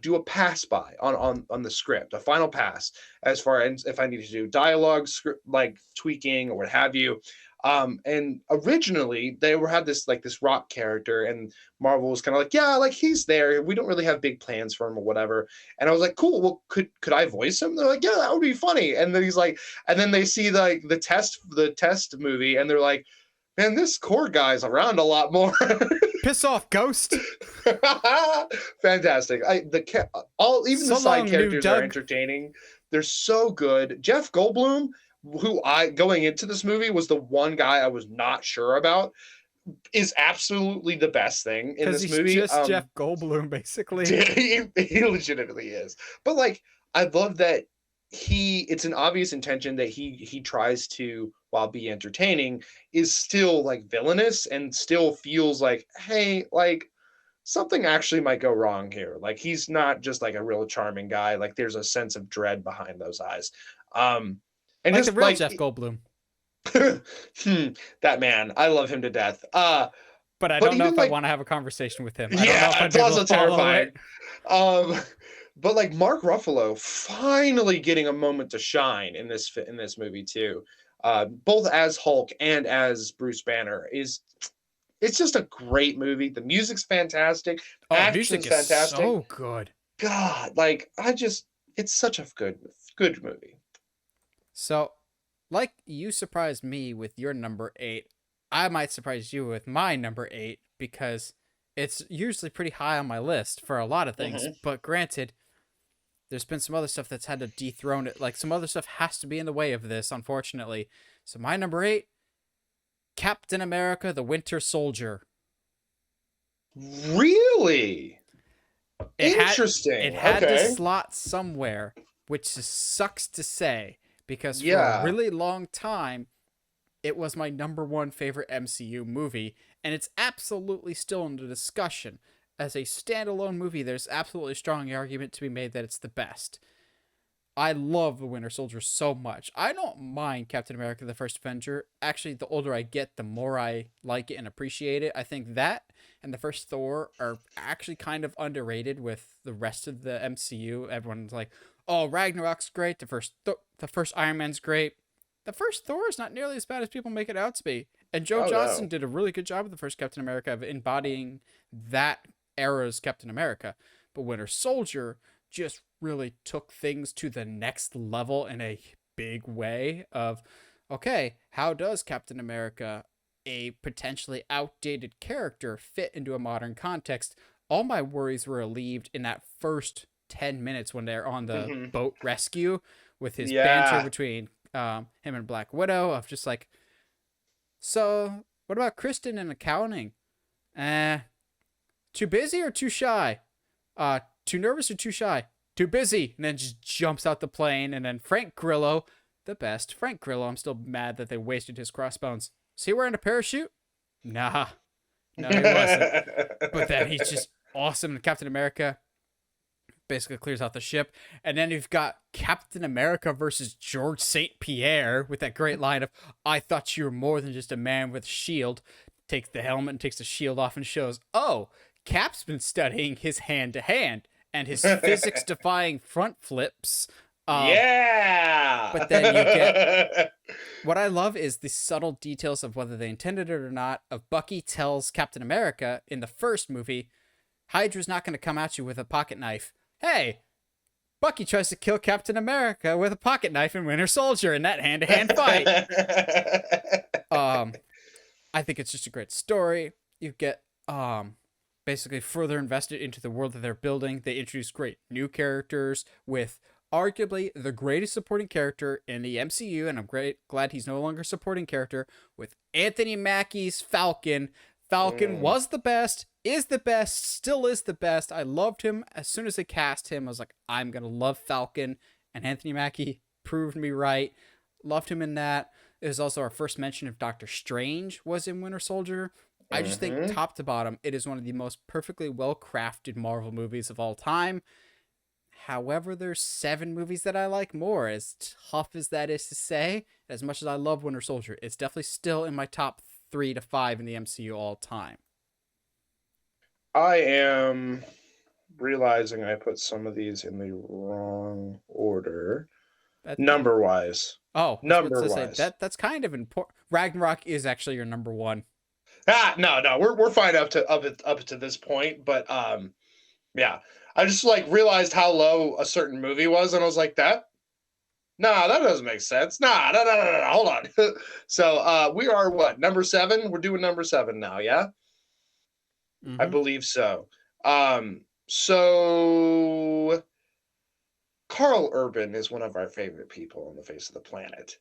do a pass by on the script, a final pass, as far as if I need to do dialogue script like tweaking or what have you. And originally they had this rock character, and Marvel was kind of like, yeah, like he's there. We don't really have big plans for him or whatever. And I was like, cool. Well, could I voice him? They're like, yeah, that would be funny. And then he's like, and then they see like the test movie, and they're like, man, this core guy's around a lot more. Piss off, Ghost. Fantastic. Even So the side long, new characters are Doug. entertaining. They're so good. Jeff Goldblum, who I going into this movie was the one guy I was not sure about, is absolutely the best thing in Because this he's movie. just Jeff Goldblum, basically. He legitimately is. But like I love that it's an obvious intention that he tries to, while be entertaining, is still like villainous and still feels like, hey, like something actually might go wrong here. Like he's not just like a real charming guy. Like there's a sense of dread behind those eyes. And Like the just real like Jeff Goldblum. that man, I love him to death. But I But don't know even if I like want to have a conversation with him. I don't know if yeah, I'd it's be able also to follow terrifying. it. Um, but like Mark Ruffalo finally getting a moment to shine in this movie too, both as Hulk and as Bruce Banner it's just a great movie. The music's fantastic, Oh, the action's music is fantastic. so good. God, like it's such a good movie. So, like you surprised me with your number 8, I might surprise you with my number 8 because it's usually pretty high on my list for a lot of things. Mhm. But granted, there's been some other stuff that's had to dethrone it. Like some other stuff has to be in the way of this, unfortunately. So my number 8, Captain America: The Winter Soldier. Really It interesting. had to Okay. slot somewhere, which sucks to say because for a Yeah. really long time it was my number one favorite MCU movie, and it's absolutely still under discussion. As a standalone movie, there's absolutely a strong argument to be made that it's the best. I love the Winter Soldier so much. I don't mind Captain America the First Avenger. Actually, the older I get, the more I like it and appreciate it. I think that and the first Thor are actually kind of underrated with the rest of the MCU. Everyone's like, "Oh, Ragnarok's great. The first Iron Man's great." The first Thor is not nearly as bad as people make it out to be. And Joe Oh Johnston no. did a really good job with the first Captain America of embodying that era's Captain America. But Winter Soldier just really took things to the next level in a big way of, okay, how does Captain America, a potentially outdated character, fit into a modern context? All my worries were relieved in that first 10 minutes when they're on the Hmm. boat rescue with his banter Yeah. between him and Black Widow of just like, so what about Kristen in accounting? Eh, too busy or too shy? Too nervous or too shy? Too busy. And then just jumps out the plane. And then Frank Grillo, the best. Frank Grillo, I'm still mad that they wasted his crossbones. Is he wearing a parachute? Nah. No, he wasn't. But then he's just awesome. Captain America basically clears out the ship. And then you've got Captain America versus George St. Pierre with that great line of, I thought you were more than just a man with a shield. Takes the helmet and takes the shield off and shows, oh, Cap's been studying his hand to hand and his physics defying front flips. But then you get Yeah. what I love is the subtle details of whether they intended it or not. Of Bucky tells Captain America in the first movie, Hydra's not going to come at you with a pocket knife. Hey, Bucky tries to kill Captain America with a pocket knife in Winter Soldier in that hand to hand fight. I think it's just a great story. You get basically further invested into the world that they're building. They introduce great new characters with arguably the greatest supporting character in the MCU, and I'm glad he's no longer supporting character with Anthony Mackie's Falcon. Falcon Mm. was the best, is the best, still is the best. I loved him as soon as they cast him. I was like, I'm gonna love Falcon, and Anthony Mackie proved me right. Loved him in that. It was also our first mention of Doctor Strange was in Winter Soldier. I just think Mhm. top to bottom, it is one of the most perfectly well crafted Marvel movies of all time. However, there's 7 movies that I like more. As tough as that is to say, as much as I love Winter Soldier, it's definitely still in my top 3 to 5 in the MCU all time. I am realizing I put some of these in the wrong order. That, Number wise. oh, I was about Number to say wise. that's kind of important. Ragnarok is actually your number 1. No, we're fine up to this point, but yeah. I just like realized how low a certain movie was, and I was like, that nah, that doesn't make sense. Nah, hold on. So we are what, number 7? We're doing number 7 now, yeah? I Mm-hmm. believe so. So Carl Urban is one of our favorite people on the face of the planet.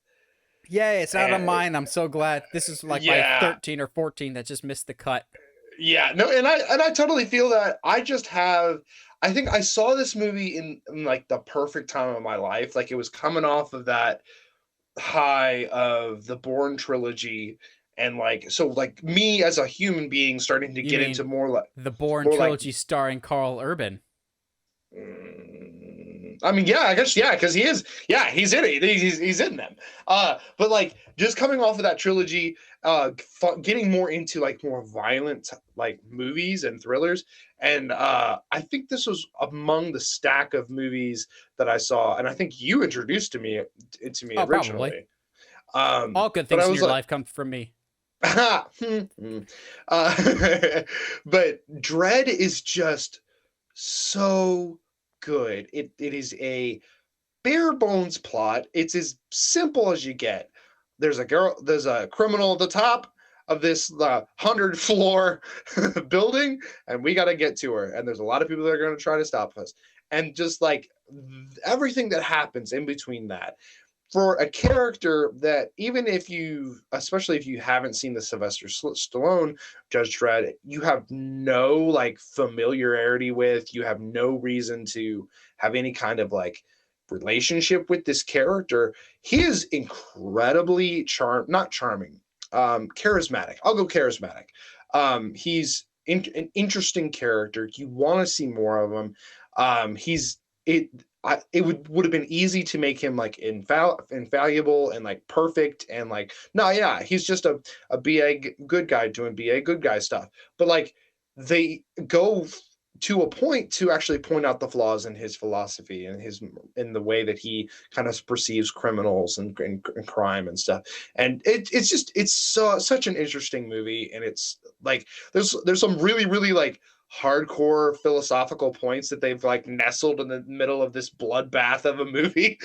Yay, it's not on And mine. I'm so glad. This is like my yeah, 13 or 14 that just missed the cut. yeah, no, and I totally feel that. I think I saw this movie in like the perfect time of my life. Like it was coming off of that high of the Bourne trilogy, and like so like me as a human being starting to You get into mean the Bourne more like trilogy starring Carl Urban? I mean, yeah, I guess, yeah, because he is, yeah, he's in it. He's in them. But like just coming off of that trilogy, getting more into like more violent like movies and thrillers, and I think this was among the stack of movies that I saw, and I think you introduced to me Oh, probably. originally. All good But I things in was your like, life come from me. uh, but Dread is just so good. It is a bare bones plot. It's as simple as you get. There's a criminal at the top of this 100 floor building, and we got to get to her. And there's a lot of people that are going to try to stop us. And just like everything that happens in between that, for a character that even if you, especially if you haven't seen the Sylvester Stallone Judge Dredd, you have no like familiarity with, you have no reason to have any kind of like relationship with this character. He is incredibly not charming, charismatic. I'll go charismatic. He's an interesting character. You want to see more of him. He's it. It would have been easy to make him like infallible and like perfect and like no, yeah, he's just a BA good guy doing BA good guy stuff. But like they go to a point to actually point out the flaws in his philosophy and in the way that he kind of perceives criminals and crime and stuff. And it's such an interesting movie, and it's like there's some really like hardcore philosophical points that they've like nestled in the middle of this bloodbath of a movie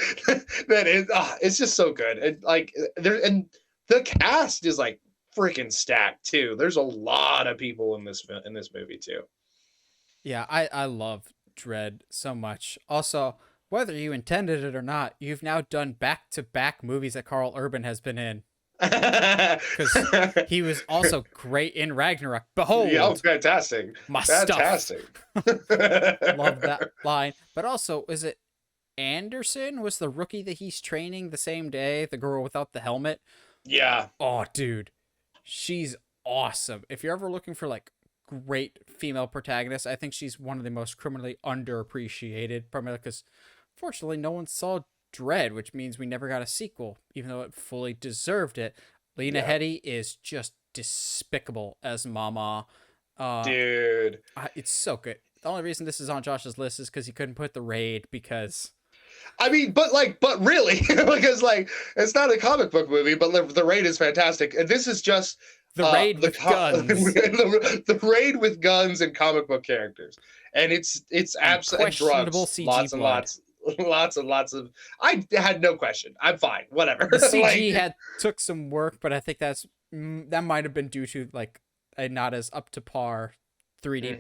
that is it's just so good. And like and the cast is like freaking stacked too. There's a lot of people in this movie too. Yeah, I love Dread so much. Also, whether you intended it or not, you've now done back-to-back movies that Carl Urban has been in. Because he was also great in Ragnarok. Behold, yeah, fantastic, my fantastic. Love that line. But also, is it Anderson was the rookie that he's training the same day? The girl without the helmet. Yeah. Oh, dude, she's awesome. If you're ever looking for like great female protagonists, I think she's one of the most criminally underappreciated. Primarily because, fortunately, no one saw Dread, which means we never got a sequel, even though it fully deserved it. Lena Headey is just despicable as Mama. Dude. It's so good. The only reason this is on Josh's list is because he couldn't put The Raid because... I mean, but really, because like, it's not a comic book movie, but The Raid is fantastic. And this is just... The Raid with guns. The Raid with guns and comic book characters. And it's absolutely drugs. CG lots blood. and lots of I had no question. I'm fine. Whatever. The CG took some work, but I think that might have been due to like a not as up to par 3D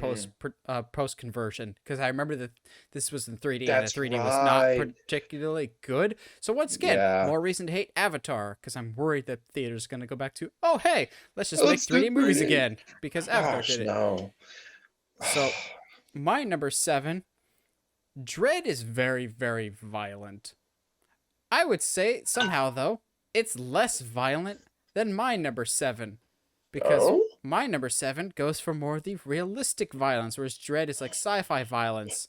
post conversion, because I remember that this was in 3D and the 3D was not particularly good. So once again, more reason to hate Avatar, because I'm worried that theater's going to go back to, oh hey, let's just make 3D movies again because Avatar did it. No. So my number 7, Dread is very, very violent. I would say somehow though it's less violent than my number 7. Because my number 7 goes for more of the realistic violence, whereas Dread is like sci-fi violence.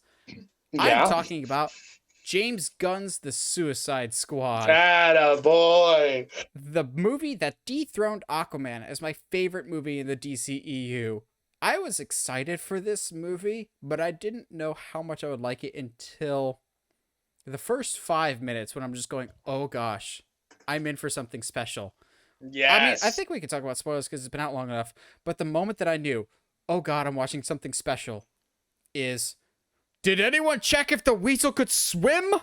Yeah. I'm talking about James Gunn's The Suicide Squad. Attaboy! The movie that dethroned Aquaman as my favorite movie in the DCEU. I was excited for this movie, but I didn't know how much I would like it until the first 5 minutes when I'm just going, oh gosh, I'm in for something special. Yes. I mean, I think we can talk about spoilers because it's been out long enough, but the moment that I knew, oh god, I'm watching something special, is, did anyone check if the weasel could swim?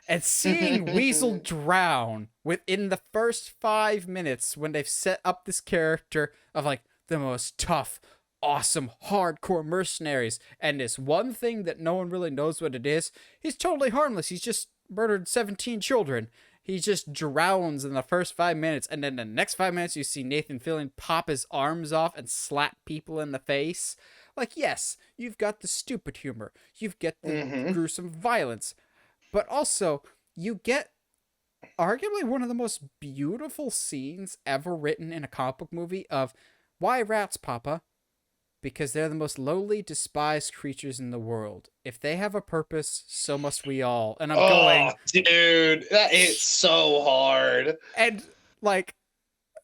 And seeing Weasel drown within the first 5 minutes when they've set up this character of like the most tough, awesome, hardcore mercenaries, and this one thing that no one really knows what it is, he's totally harmless. He's just murdered 17 children. He just drowns in the first 5 minutes, and then the next 5 minutes you see Nathan Fillion pop his arms off and slap people in the face. Like, yes, you've got the stupid humor. You've got the gruesome violence. But also, you get arguably one of the most beautiful scenes ever written in a comic book movie of, why rats, Papa? Because they're the most lowly, despised creatures in the world. If they have a purpose, so must we all. And I'm going... dude, that is so hard. And, like,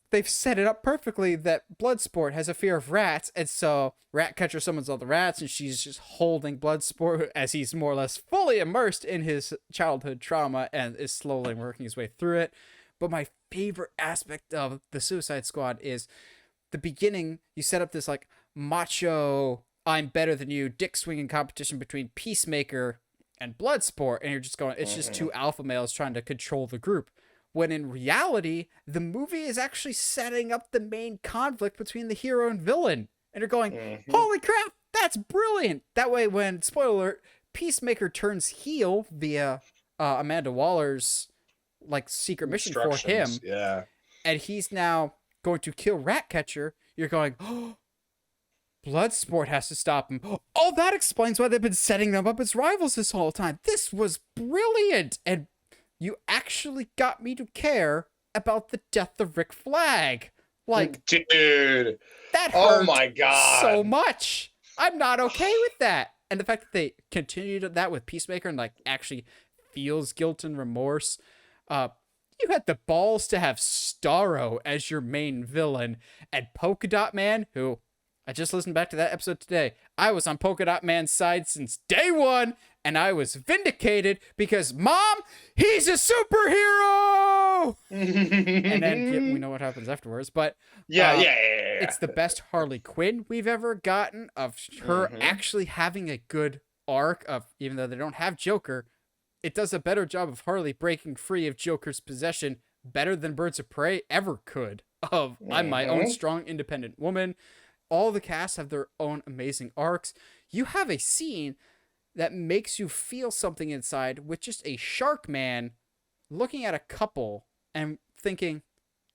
they've set it up perfectly that Bloodsport has a fear of rats, and so Ratcatcher summons all the rats, and she's just holding Bloodsport as he's more or less fully immersed in his childhood trauma and is slowly working his way through it. But my favorite aspect of the Suicide Squad is the beginning. You set up this, like, macho, I'm better than you, dick swinging competition between Peacemaker and Bloodsport, and you're just going, it's just two alpha males trying to control the group. When in reality, the movie is actually setting up the main conflict between the hero and villain. And you're going, holy crap, that's brilliant. That way, when, spoiler alert, Peacemaker turns heel via Amanda Waller's like secret mission for him, and he's now going to kill Ratcatcher, you're going, oh, Bloodsport has to stop him. Oh, that explains why they've been setting them up as rivals this whole time. This was brilliant. And you actually got me to care about the death of Rick Flag. Like, dude, that oh hurt my God. so much. I'm not okay with that. And the fact that they continued that with Peacemaker and like actually feels guilt and remorse. You had the balls to have Starro as your main villain, and Polka Dot Man, who I just listened back to that episode today. I was on Polka Dot Man's side since day one, and I was vindicated because, Mom, he's a superhero! And then we know what happens afterwards, but yeah. It's the best Harley Quinn we've ever gotten, of her actually having a good arc of, even though they don't have Joker, it does a better job of Harley breaking free of Joker's possession better than Birds of Prey ever could. I'm my own strong, independent woman. All the cast have their own amazing arcs. You have a scene that makes you feel something inside with just a shark man looking at a couple and thinking,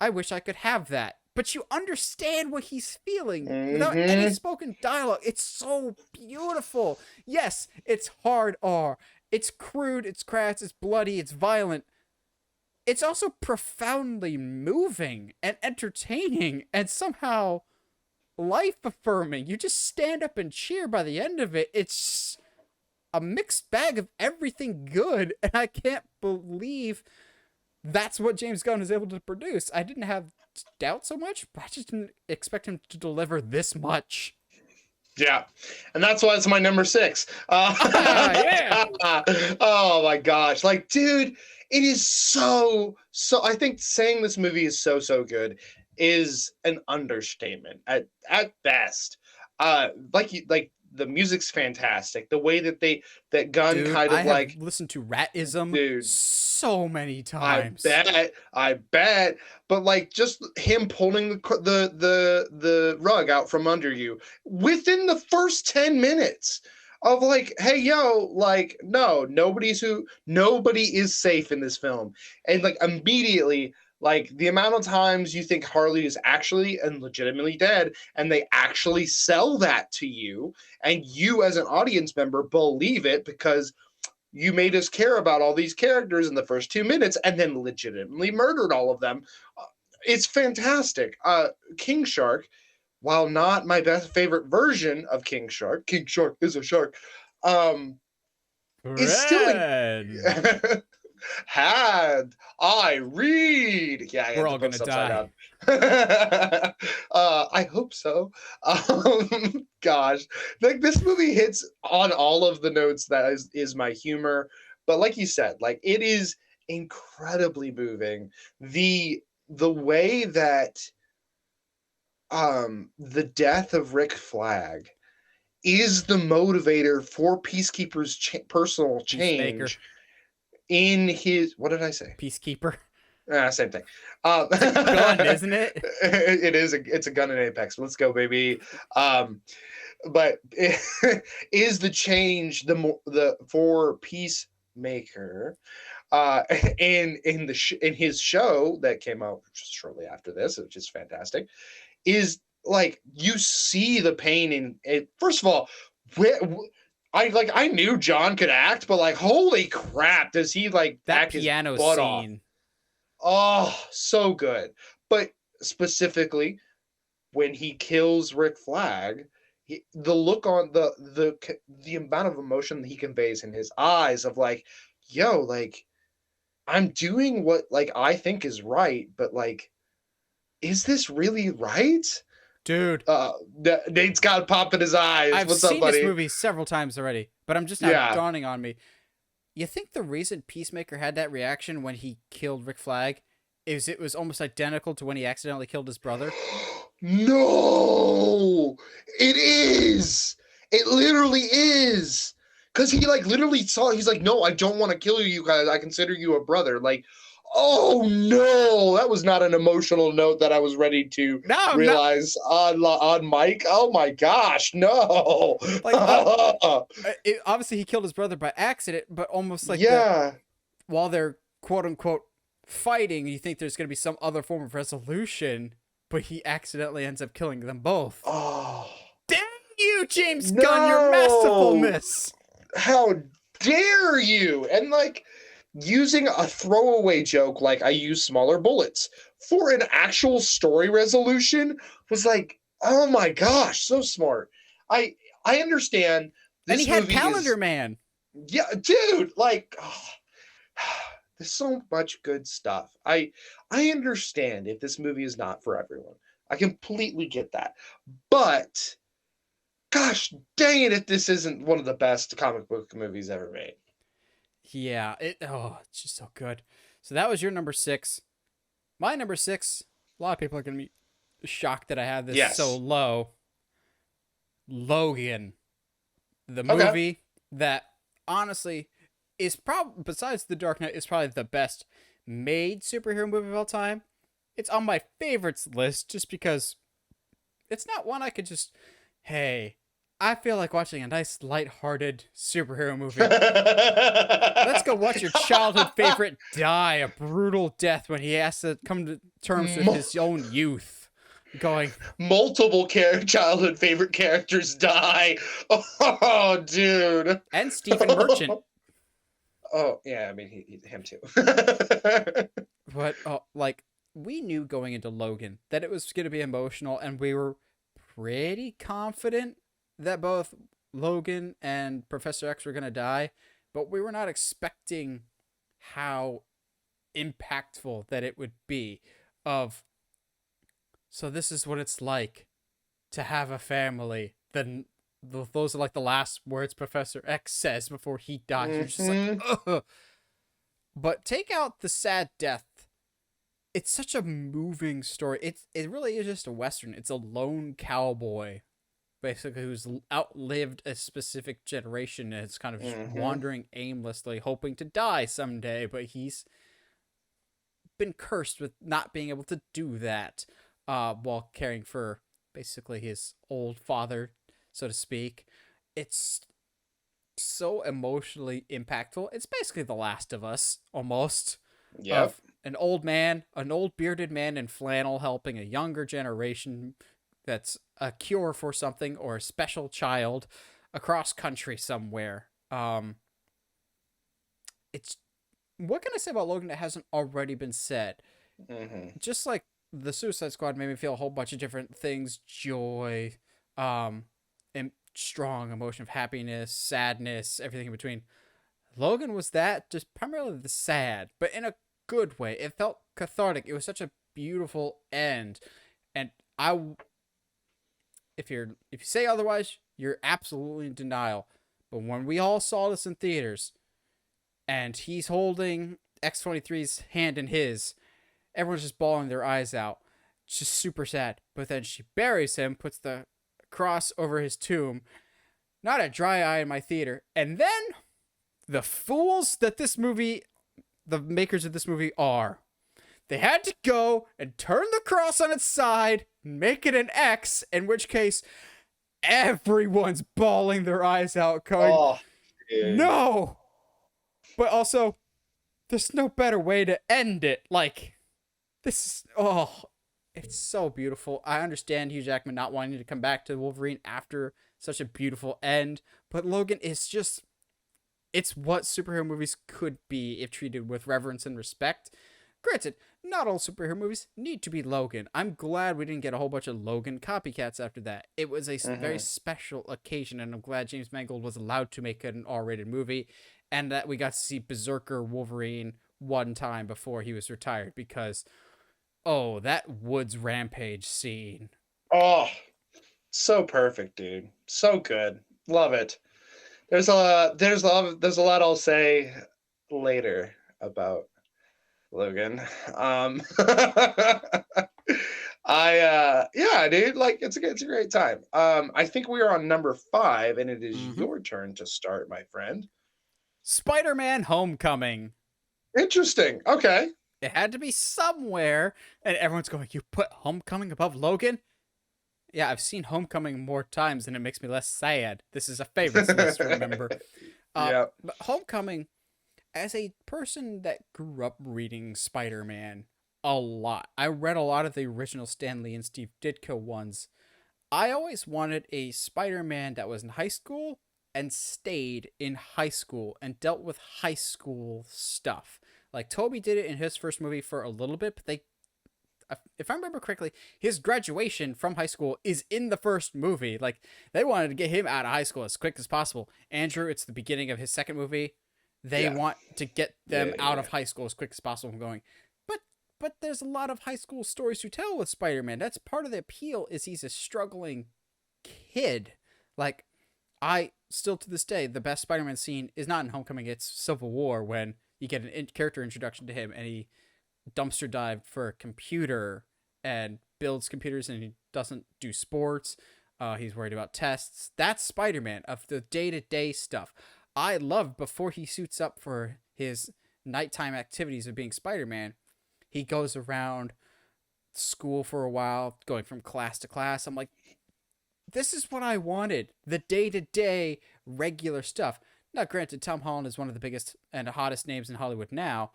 I wish I could have that. But you understand what he's feeling without any spoken dialogue. It's so beautiful. Yes, it's hard R. It's crude, it's crass, it's bloody, it's violent. It's also profoundly moving and entertaining and somehow life-affirming. You just stand up and cheer by the end of it. It's a mixed bag of everything good, and I can't believe that's what James Gunn is able to produce. I didn't have doubt so much, but I just didn't expect him to deliver this much. Yeah, and that's why it's my number 6. Yeah. Oh my gosh, like, dude, it is so. I think saying this movie is so good is an understatement at best. Like the music's fantastic. The way that Gunn, dude, kind of I like have listened to Ratism, dude, so many times. I bet. But like just him pulling the rug out from under you within the first 10 minutes of like, hey yo, like, no, nobody is safe in this film. And like immediately, like the amount of times you think Harley is actually and legitimately dead, and they actually sell that to you, and you as an audience member believe it because you made us care about all these characters in the first 2 minutes and then legitimately murdered all of them. It's fantastic. King Shark, while not my favorite version of King Shark is a shark, is still had I read. Yeah, we're all gonna die. I hope so. Gosh, like this movie hits on all of the notes that is my humor. But like you said, like it is incredibly moving. The way that the death of Rick Flag is the motivator for Peacekeeper's personal change. Peacemaker. In his, what did I say? Peacekeeper. Same thing. It's a gun, isn't it? It is. It's a gun in Apex. Let's go, baby. But is the change the for Peacemaker? In his show that came out shortly after this, which is fantastic, is like you see the pain in it. First of all, I knew John could act, but like, holy crap, does he like that piano scene? Oh, so good. But specifically, when he kills Rick Flag, the look on the amount of emotion that he conveys in his eyes of like, yo, like, I'm doing what like I think is right, but like, is this really right? Dude, Nate's got pop in his eyes. I've What's up, seen buddy? this movie several times already, but I'm just now dawning on me. You think the reason Peacemaker had that reaction when he killed Rick Flag is it was almost identical to when he accidentally killed his brother? No, it is. It literally is. Because he like literally he's like, no, I don't want to kill you guys. I consider you a brother. Like, oh no, that was not an emotional note that I was ready to realize on Mike. Oh my gosh, no. Like, obviously he killed his brother by accident, but almost like while they're quote unquote fighting, you think there's going to be some other form of resolution, but he accidentally ends up killing them both. Oh, dang you, James Gunn, your No! masterfulness. How dare you? And like using a throwaway joke like I use smaller bullets for an actual story resolution was like, oh my gosh, so smart. I I understand And he this had movie Calendar is, Man. yeah, dude, like there's so much good stuff. I understand if this movie is not for everyone. I completely get that. But gosh dang it if this isn't one of the best comic book movies ever made. Yeah, it's just so good. So that was your number 6. My number 6, a lot of people are going to be shocked that I have this so Yes. low. Logan, the Okay. movie that honestly is probably, besides The Dark Knight, is probably the best made superhero movie of all time. It's on my favorites list just because it's not one I could just, hey, I feel like watching a nice light-hearted superhero movie. Let's go watch your childhood favorite die a brutal death when he has to come to terms with Mul- his own youth. Going, Multiple childhood favorite characters die. Oh, dude. and Stephen Merchant. Oh, yeah, I mean, him too. But like we knew going into Logan that it was going to be emotional, and we were pretty confident that both Logan and Professor X were going to die, but we were not expecting how impactful that it would be. Of so this is what it's like to have a family. Then those are like the last words Professor X says before he dies. You're just like, Hmm. ugh. But take out the sad death. It's such a moving story. It really is just a western. It's a lone cowboy, basically, who's outlived a specific generation and is kind of just Hmm. wandering aimlessly, hoping to die someday. But he's been cursed with not being able to do that, while caring for basically his old father, so to speak. It's so emotionally impactful. It's basically The Last of Us, almost, Yep. of an old man, an old bearded man in flannel helping a younger generation that's a cure for something or a special child across country somewhere. It's what can I say about Logan that hasn't already been said? Hmm. Just like the Suicide Squad made me feel a whole bunch of different things: joy, um, and strong emotion of happiness, sadness, everything in between. Logan was that, just primarily the sad, but in a good way. It felt cathartic. It was such a beautiful end, and I, if you say otherwise, you're absolutely in denial. But when we all saw this in theaters, and he's holding X-23's hand in his, everyone's just bawling their eyes out. It's just super sad. But then she buries him, puts the cross over his tomb. Not a dry eye in my theater. And then the fools that this movie, the makers of this movie, are. They had to go and turn the cross on its side, make it an X, in which case everyone's bawling their eyes out, going, Oh, dude. no! But also, there's no better way to end it. Like, this is, it's so beautiful. I understand Hugh Jackman not wanting to come back to Wolverine after such a beautiful end, but Logan is just, it's what superhero movies could be if treated with reverence and respect. Granted, not all superhero movies need to be Logan. I'm glad we didn't get a whole bunch of Logan copycats after that. It was a very Hmm. special occasion, and I'm glad James Mangold was allowed to make an R-rated movie, and that we got to see Berserker Wolverine one time before he was retired, because, oh, that Woods Rampage scene. Oh, so perfect, dude. So good. Love it. There's a lot I'll say later about Logan. Yeah, dude, like it's a great time. I think we are on number 5 and it is Mm-hmm. your turn to start, my friend. Spider-Man Homecoming. Interesting. Okay. It had to be somewhere, and everyone's going, you put Homecoming above Logan? Yeah, I've seen Homecoming more times and it makes me less sad. This is a favorites list, remember? Uh, Yep. but Homecoming, as a person that grew up reading Spider-Man a lot, I read a lot of the original Stan Lee and Steve Ditko ones. I always wanted a Spider-Man that was in high school and stayed in high school and dealt with high school stuff. Like Toby did it in his first movie for a little bit, but they, if I remember correctly, his graduation from high school is in the first movie. Like they wanted to get him out of high school as quick as possible. Andrew, it's the beginning of his second movie. They Yeah. want to get them Yeah. out of high school as quick as possible from going. But but there's a lot of high school stories to tell with Spider-Man. That's part of the appeal is he's a struggling kid. Like I still to this day, the best Spider-Man scene is not in Homecoming, it's Civil War when you get an character introduction to him and he dumpster dived for a computer and builds computers and he doesn't do sports. He's worried about tests. That's Spider-Man of the day-to-day stuff. I love before he suits up for his nighttime activities of being Spider-Man. He goes around school for a while, going from class to class. I'm like, this is what I wanted. The day-to-day regular stuff. Now, granted, Tom Holland is one of the biggest and hottest names in Hollywood now,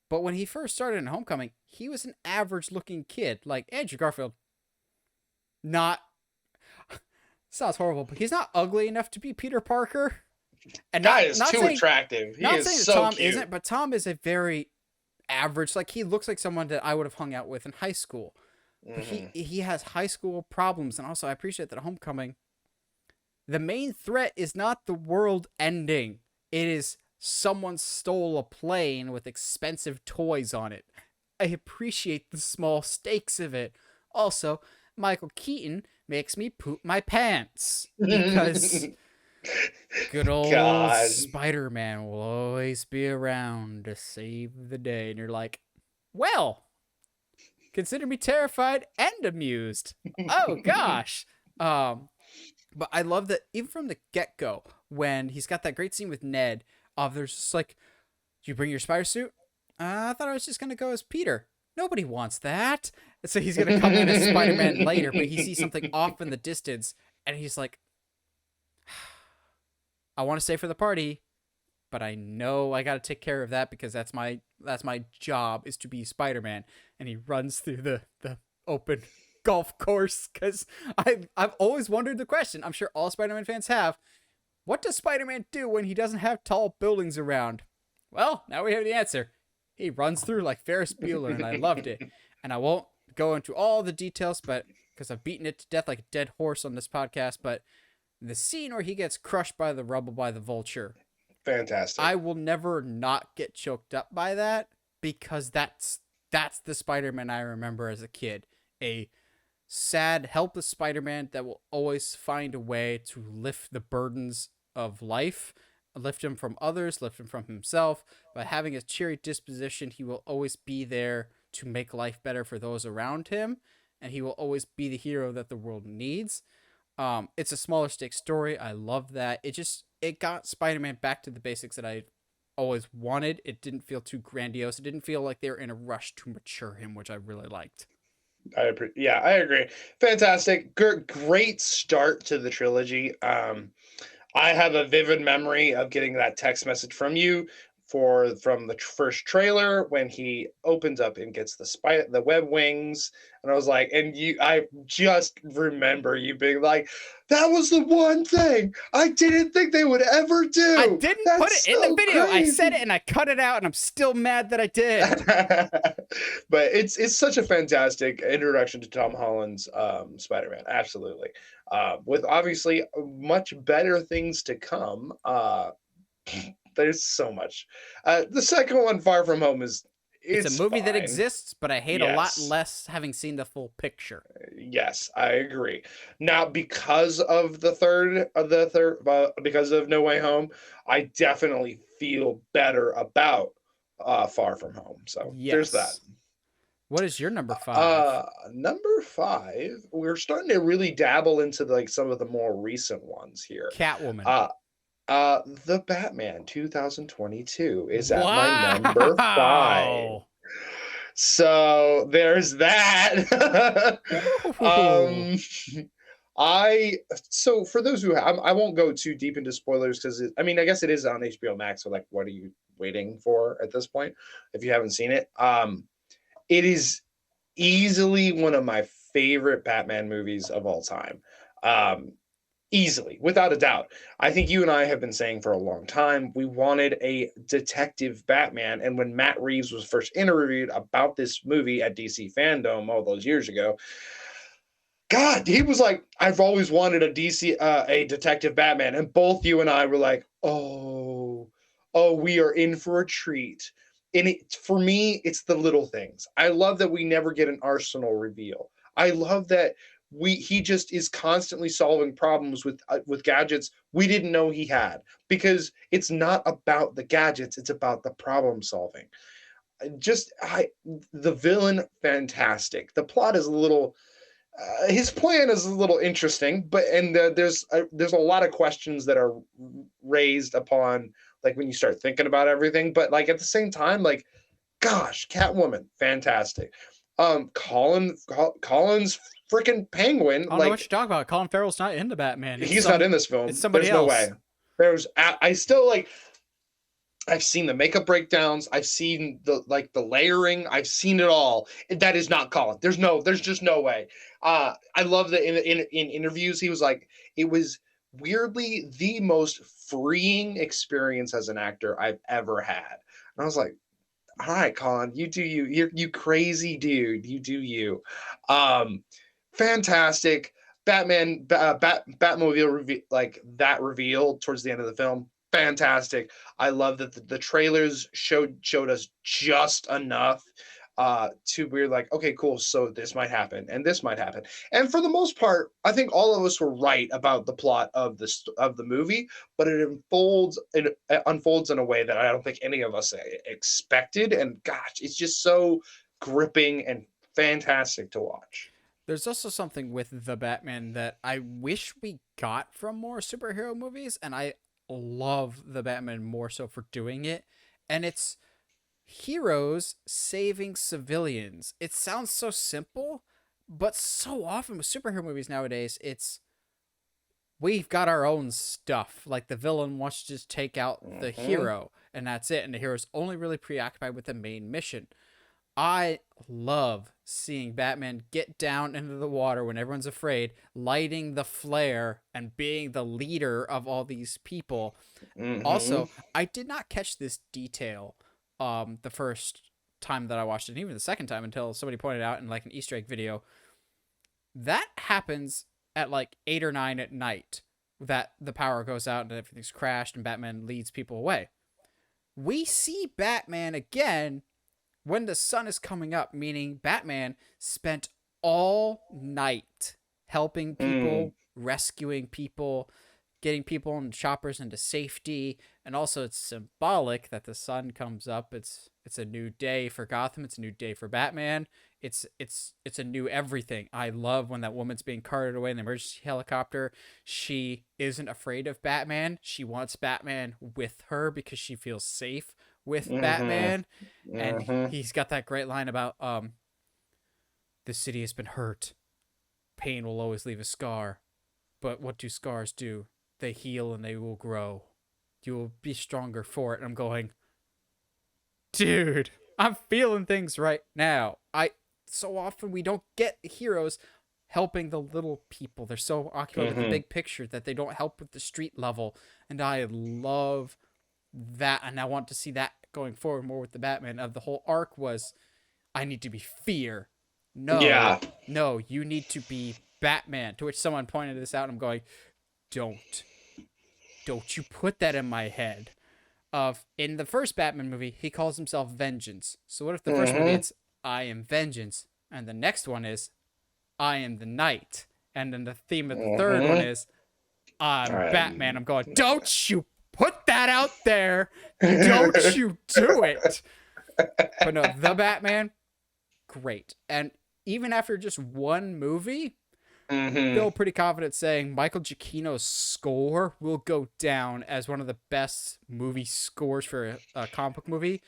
but when he first started in Homecoming, he was an average-looking kid. Like Andrew Garfield, not sounds horrible, but he's not ugly enough to be Peter Parker. And Guy is too attractive. He not is saying that so Tom cute. isn't, but Tom is a very average. Like he looks like someone that I would have hung out with in high school. But he has high school problems, and also I appreciate that Homecoming. The main threat is not the world ending. It is someone stole a plane with expensive toys on it. I appreciate the small stakes of it. Also, Michael Keaton makes me poop my pants because good old God. Spider-Man will always be around to save the day. And you're like, well, consider me terrified and amused. Oh gosh. But I love that even from the get-go, when he's got that great scene with Ned, there's just like, do you bring your spider suit? I thought I was just gonna go as Peter. Nobody wants that. And so he's gonna come in as Spider-Man later, but he sees something off in the distance, and he's like, I want to stay for the party, but I know I gotta take care of that because that's my job is to be Spider-Man. And he runs through the open golf course because I've always wondered the question. I'm sure all Spider-Man fans have. What does Spider-Man do when he doesn't have tall buildings around? Well, now we have the answer. He runs through like Ferris Bueller, and I loved it. And I won't go into all the details, but because I've beaten it to death like a dead horse on this podcast, but the scene where he gets crushed by the rubble by the vulture. Fantastic. I will never not get choked up by that because that's the Spider-Man I remember as a kid. A sad, helpless Spider-Man that will always find a way to lift the burdens of life, lift him from others, lift him from himself. By having a cheery disposition, he will always be there to make life better for those around him, and he will always be the hero that the world needs. It's a smaller stake story. I love that. It got Spider-Man back to the basics that I always wanted. It didn't feel too grandiose. It didn't feel like they were in a rush to mature him, which I really liked. I agree. Fantastic. Great start to the trilogy. I have a vivid memory of getting that text message from you from the first trailer when he opens up and gets the web wings, and I was like, I just remember you being like, that was the one thing I didn't think they would ever do. I didn't put it in the video. Crazy. I said it and I cut it out, and I'm still mad that I did. But it's such a fantastic introduction to Tom Holland's Spider-Man. Absolutely. With obviously much better things to come. There's so much. The second one, Far From Home, it's a movie fine. That exists, but I hate a lot less having seen the full picture. Yes, I agree. Now, because of because of No Way Home, I definitely feel better about Far From Home. So there's that. What is your number 5? Number 5, we're starting to really dabble into like some of the more recent ones here. Catwoman. The Batman 2022 is at my number 5. So there's that. So for those who I won't go too deep into spoilers because I guess it is on HBO Max. So like, what are you waiting for at this point if you haven't seen it? It is easily one of my favorite Batman movies of all time. Um, Easily, without a doubt. I think you and I have been saying for a long time we wanted a detective Batman. And when Matt Reeves was first interviewed about this movie at DC Fandom all those years ago, God, he was like, "I've always wanted a detective Batman," and both you and I were like, "Oh, we are in for a treat." And for me, it's the little things. I love that we never get an Arsenal reveal. I love that he just is constantly solving problems with gadgets we didn't know he had, because it's not about the gadgets; it's about the problem solving. Just the villain, fantastic. The plot is a little his plan is a little interesting, but there's a lot of questions that are raised upon, like, when you start thinking about everything. But like at the same time, like, gosh, Catwoman, fantastic. Colin's freaking Penguin, I don't know what like, you're talking about. Colin Farrell's not in the Batman. he's not in this It's film. somebody There's no else. way. I still like. I've seen the makeup breakdowns. I've seen the layering. I've seen it all. That is not Colin. There's just no way. I love that in interviews he was like, it was weirdly the most freeing experience as an actor I've ever had. And I was like, all right, Colin, you do you. You crazy dude. You do you. Um, Fantastic. Batmobile like that reveal towards the end of the film, fantastic. I love that the trailers showed us just enough to we're like, okay, cool, so this might happen and this might happen. And for the most part, I think all of us were right about the plot of the movie, but it unfolds in a way that I don't think any of us expected. And gosh, it's just so gripping and fantastic to watch. There's also something with the Batman that I wish we got from more superhero movies, and I love the Batman more so for doing it. And it's heroes saving civilians. It sounds so simple, but so often with superhero movies nowadays, it's we've got our own stuff. Like the villain wants to just take out the Mm-hmm. hero, and that's it. And the hero's only really preoccupied with the main mission. I love seeing Batman get down into the water when everyone's afraid, lighting the flare and being the leader of all these people. Mm-hmm. Also, I did not catch this detail the first time that I watched it, and even the second time until somebody pointed out in like an Easter egg video. That happens at like 8 or 9 at night, that the power goes out and everything's crashed and Batman leads people away. We see Batman again when the sun is coming up, meaning Batman spent all night helping Mm. people, rescuing people, getting people in choppers into safety, and also it's symbolic that the sun comes up. It's a new day for Gotham. It's a new day for Batman. It's a new everything. I love when that woman's being carted away in the emergency helicopter. She isn't afraid of Batman. She wants Batman with her because she feels safe with Mm-hmm. Batman. And Mm-hmm. he's got that great line about the city has been hurt. Pain will always leave a scar. But what do scars do? They heal and they will grow. You will be stronger for it. And I'm going, dude, I'm feeling things right now. I so often we don't get heroes helping the little people. They're so occupied with the Mm-hmm. big picture that they don't help with the street level. And I love that, and I want to see that going forward more with the Batman. Of the whole arc was, I need to be fear. No, Yeah. no, you need to be Batman. To which someone pointed this out, and I'm going, don't, don't you put that in my head. Of in the first Batman movie, he calls himself Vengeance. So what if the first movie Mm-hmm. it's I am Vengeance, and the next one is I am the Night, and then the theme of the third one Mm-hmm. is I'm Batman. I'm... I'm going, don't you put that out there. Don't you do it. But no, the Batman, great. And even after just one movie, mm-hmm. feel pretty confident saying Michael Giacchino's score will go down as one of the best movie scores for a comic book movie.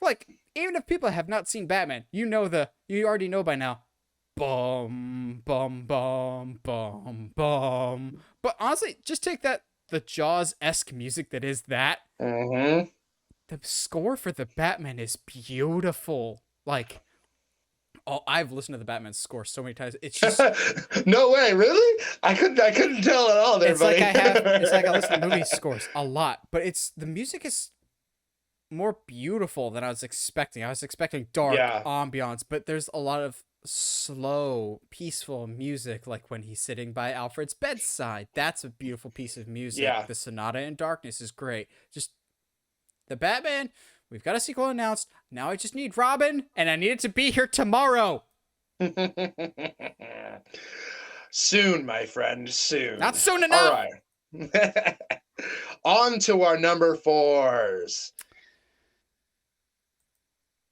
Like, even if people have not seen Batman, you already know by now. Bum, bum, bum, bum, bum. But honestly, just take the Jaws-esque music that is that. The score for the Batman is beautiful. Like, Oh, I've listened to the Batman score so many times. It's just No way, really? I couldn't tell at all there, it's like buddy. I listen to movie scores a lot, but it's the music is more beautiful than I was expecting. I was expecting dark Yeah, ambiance, but there's a lot of slow, peaceful music, like when he's sitting by Alfred's bedside. That's a beautiful piece of music. yeah. The Sonata in Darkness is great. Just the Batman, we've got a sequel announced. Now I just need Robin, and I need it to be here tomorrow. Soon, my friend, soon. Not soon All enough. right. On to our number fours.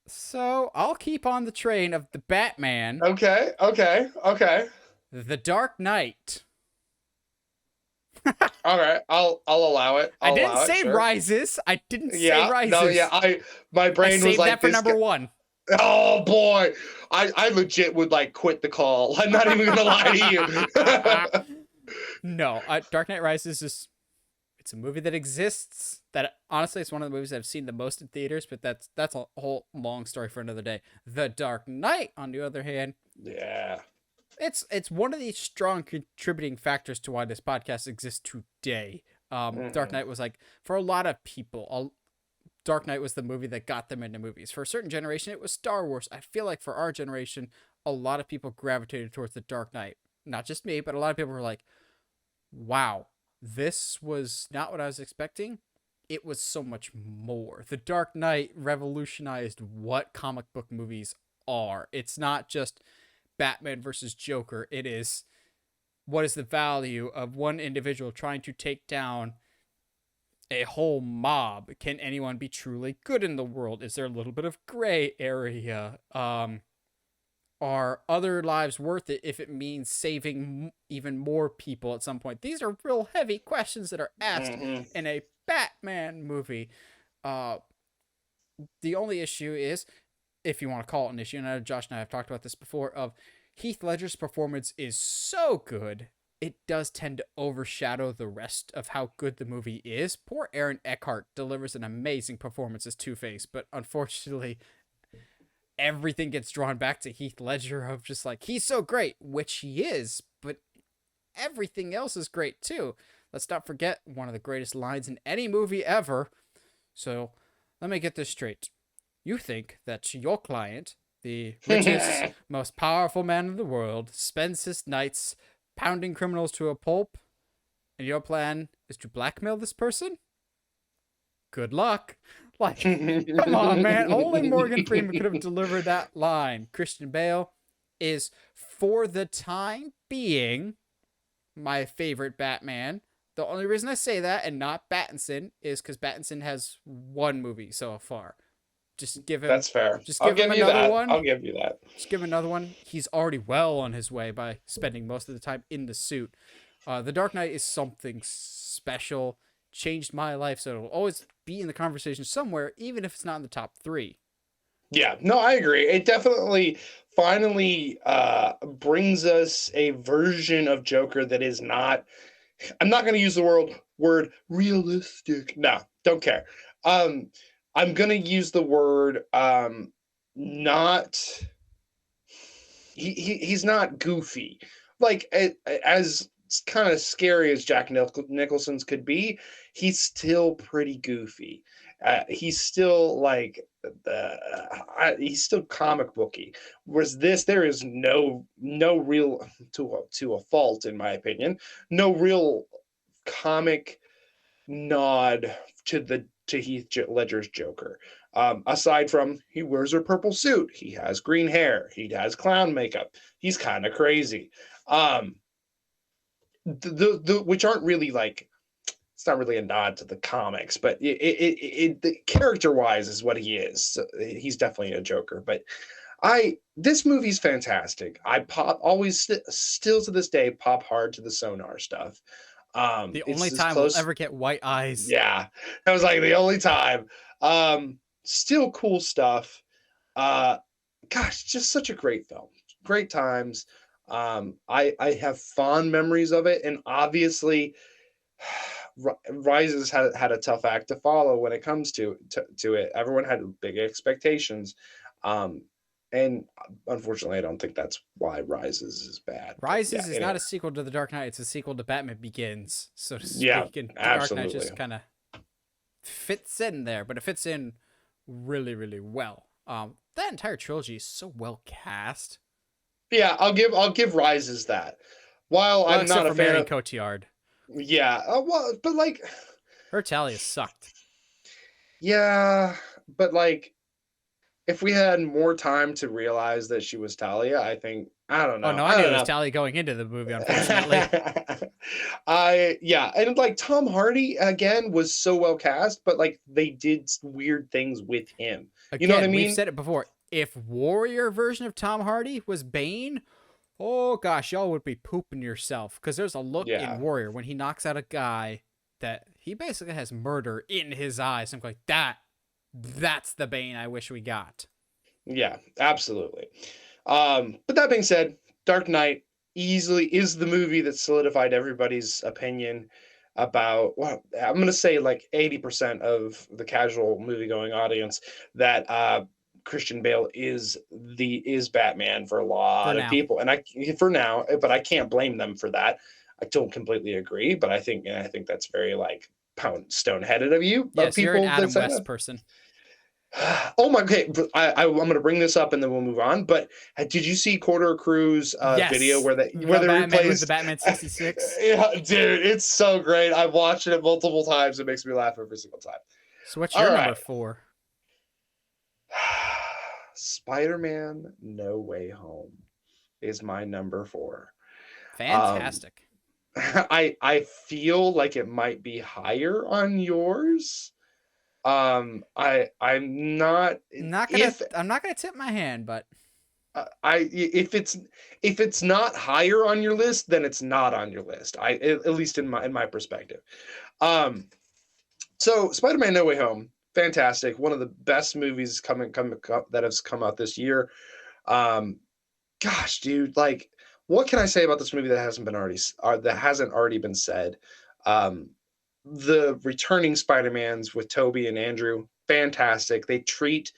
So I'll keep on the train of the Batman, Okay, okay, okay. The Dark Knight. All right, I'll allow it. I I'll didn't allow it, say sure. Rises. I didn't say Yeah, Rises. no, yeah. My I brain was saved like that for this number guy- one. Oh boy, I legit would like quit the call. I'm not even gonna lie to you. No, Dark Knight Rises is it's a movie that exists. That honestly, it's one of the movies I've seen the most in theaters. But that's a whole long story for another day. The Dark Knight, on the other hand, Yeah. it's one of the strong contributing factors to why this podcast exists today. Dark Knight was like for a lot of people, Dark Knight was the movie that got them into movies. For a certain generation, it was Star Wars. I feel like for our generation, a lot of people gravitated towards the Dark Knight. Not just me, but a lot of people were like, "Wow, this was not what I was expecting." It was so much more. The Dark Knight revolutionized what comic book movies are. It's not just Batman versus Joker. It is what is the value of one individual trying to take down a whole mob? Can anyone be truly good in the world? Is there a little bit of gray area? Are other lives worth it if it means saving even more people at some point? These are real heavy questions that are asked in a Batman movie. The only issue is, if you want to call it an issue, and I know Josh and I have talked about this before, of Heath Ledger's performance is so good, it does tend to overshadow the rest of how good the movie is. Poor Aaron Eckhart delivers an amazing performance as Two-Face, but unfortunately, everything gets drawn back to Heath Ledger of just like, he's so great, which he is, but everything else is great too. Let's not forget one of the greatest lines in any movie ever. So let me get this straight. You think that your client, the richest, most powerful man in the world, spends his nights pounding criminals to a pulp, and your plan is to blackmail this person? Good luck. Like, come on, man. Only Morgan Freeman could have delivered that line. Christian Bale is, for the time being, my favorite Batman. The only reason I say that and not Pattinson is because Pattinson has one movie so far. Just give him. That's fair. Just I'll give him give you another that. one. I'll give you that. Just give him another one. He's already well on his way by spending most of the time in the suit. The Dark Knight is something special. Changed my life, so it'll always be in the conversation somewhere, even if it's not in the top 3. Yeah, no, I agree. It definitely finally brings us a version of Joker that is not. I'm not going to use the word realistic. No, don't care. I'm going to use the word not. He's not goofy. Like as kind of scary as Jack Nicholson's could be, he's still pretty goofy. He's still like he's still comic booky. Whereas there is no real, to a fault in my opinion, no real comic nod to Heath Ledger's Joker. Aside from he wears a purple suit, he has green hair, he has clown makeup, he's kind of crazy. Which aren't really like, it's not really a nod to the comics, but the character wise is what he is. So he's definitely a Joker. But this movie's fantastic. I always still to this day pop hard to the Sonar stuff. The only time we'll ever get white eyes. Yeah, that was like the only time. Still cool stuff. Gosh, just such a great film. Great times. I have fond memories of it, and obviously Rises had a tough act to follow when it comes to it. Everyone had big expectations. And unfortunately, I don't think that's why Rises is bad. But yeah, Rises is not anyway. a sequel to The Dark Knight. It's a sequel to Batman Begins, so to Yeah, speak. And Dark Knight absolutely. just kind of fits in there, but it fits in really, really well. That entire trilogy is so well cast. Yeah, I'll give Rises that. While Well, I'm not except a for fan Marion of, Cotillard. yeah, well, but like, Her Talia sucked. yeah, but like, if we had more time to realize that she was Talia, I think I don't Oh know. no, I I knew don't it was know. Talia going into the movie. Unfortunately, Yeah, and like Tom Hardy again was so well cast, but like they did weird things with him. You know what I again, we've mean? said it before. If Warrior version of Tom Hardy was Bane, oh gosh, y'all would be pooping yourself. Because there's a look in Yeah, Warrior when he knocks out a guy that he basically has murder in his eyes. I'm like, that's the Bane I wish we got. yeah, absolutely. But that being said, Dark Knight easily is the movie that solidified everybody's opinion about, well, I'm going to say like 80% of the casual movie going audience that Christian Bale is Batman for a For lot of now. people. And I for now, but I can't blame them for that. I don't completely agree, but I think that's very like pound stone headed of you of Yes, you're an people that Adam say West that. person. Oh my, okay. I'm going to bring this up and then we'll move on. But did you see Corridor Crew's video Yes, where the they Batman with the replaced? Batman 66. Yeah, dude, it's so great. I've watched it multiple times. It makes me laugh every single time. So what's All your right, number 4? Spider-Man: No Way Home is my number 4. Um, Fantastic. I feel like it might be higher on yours. I'm not Not gonna. if I'm not gonna tip my hand, but I if it's not higher on your list, then it's not on your list. At least in my perspective. Um, so Spider-Man: No Way Home, fantastic, one of the best movies that has come out this year. Um, Gosh, dude, like, what can I say about this movie that hasn't already been said? Um, the returning Spider-Mans with Toby and Andrew, fantastic. They treat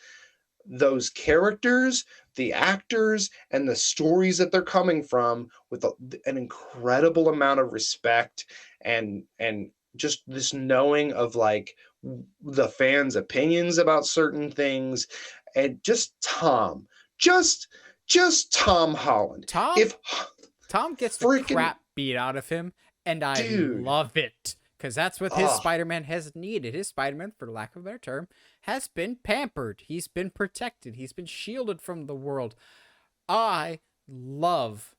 those characters, the actors, and the stories that they're coming from with an incredible amount of respect and just this knowing of like the fans' opinions about certain things, and just just Tom Holland. Tom If Tom gets the freaking crap beat out of him, and I dude, love it because that's what his oh, Spider-Man has needed. His Spider-Man, for lack of a better term, has been pampered. He's been protected. He's been shielded from the world. I love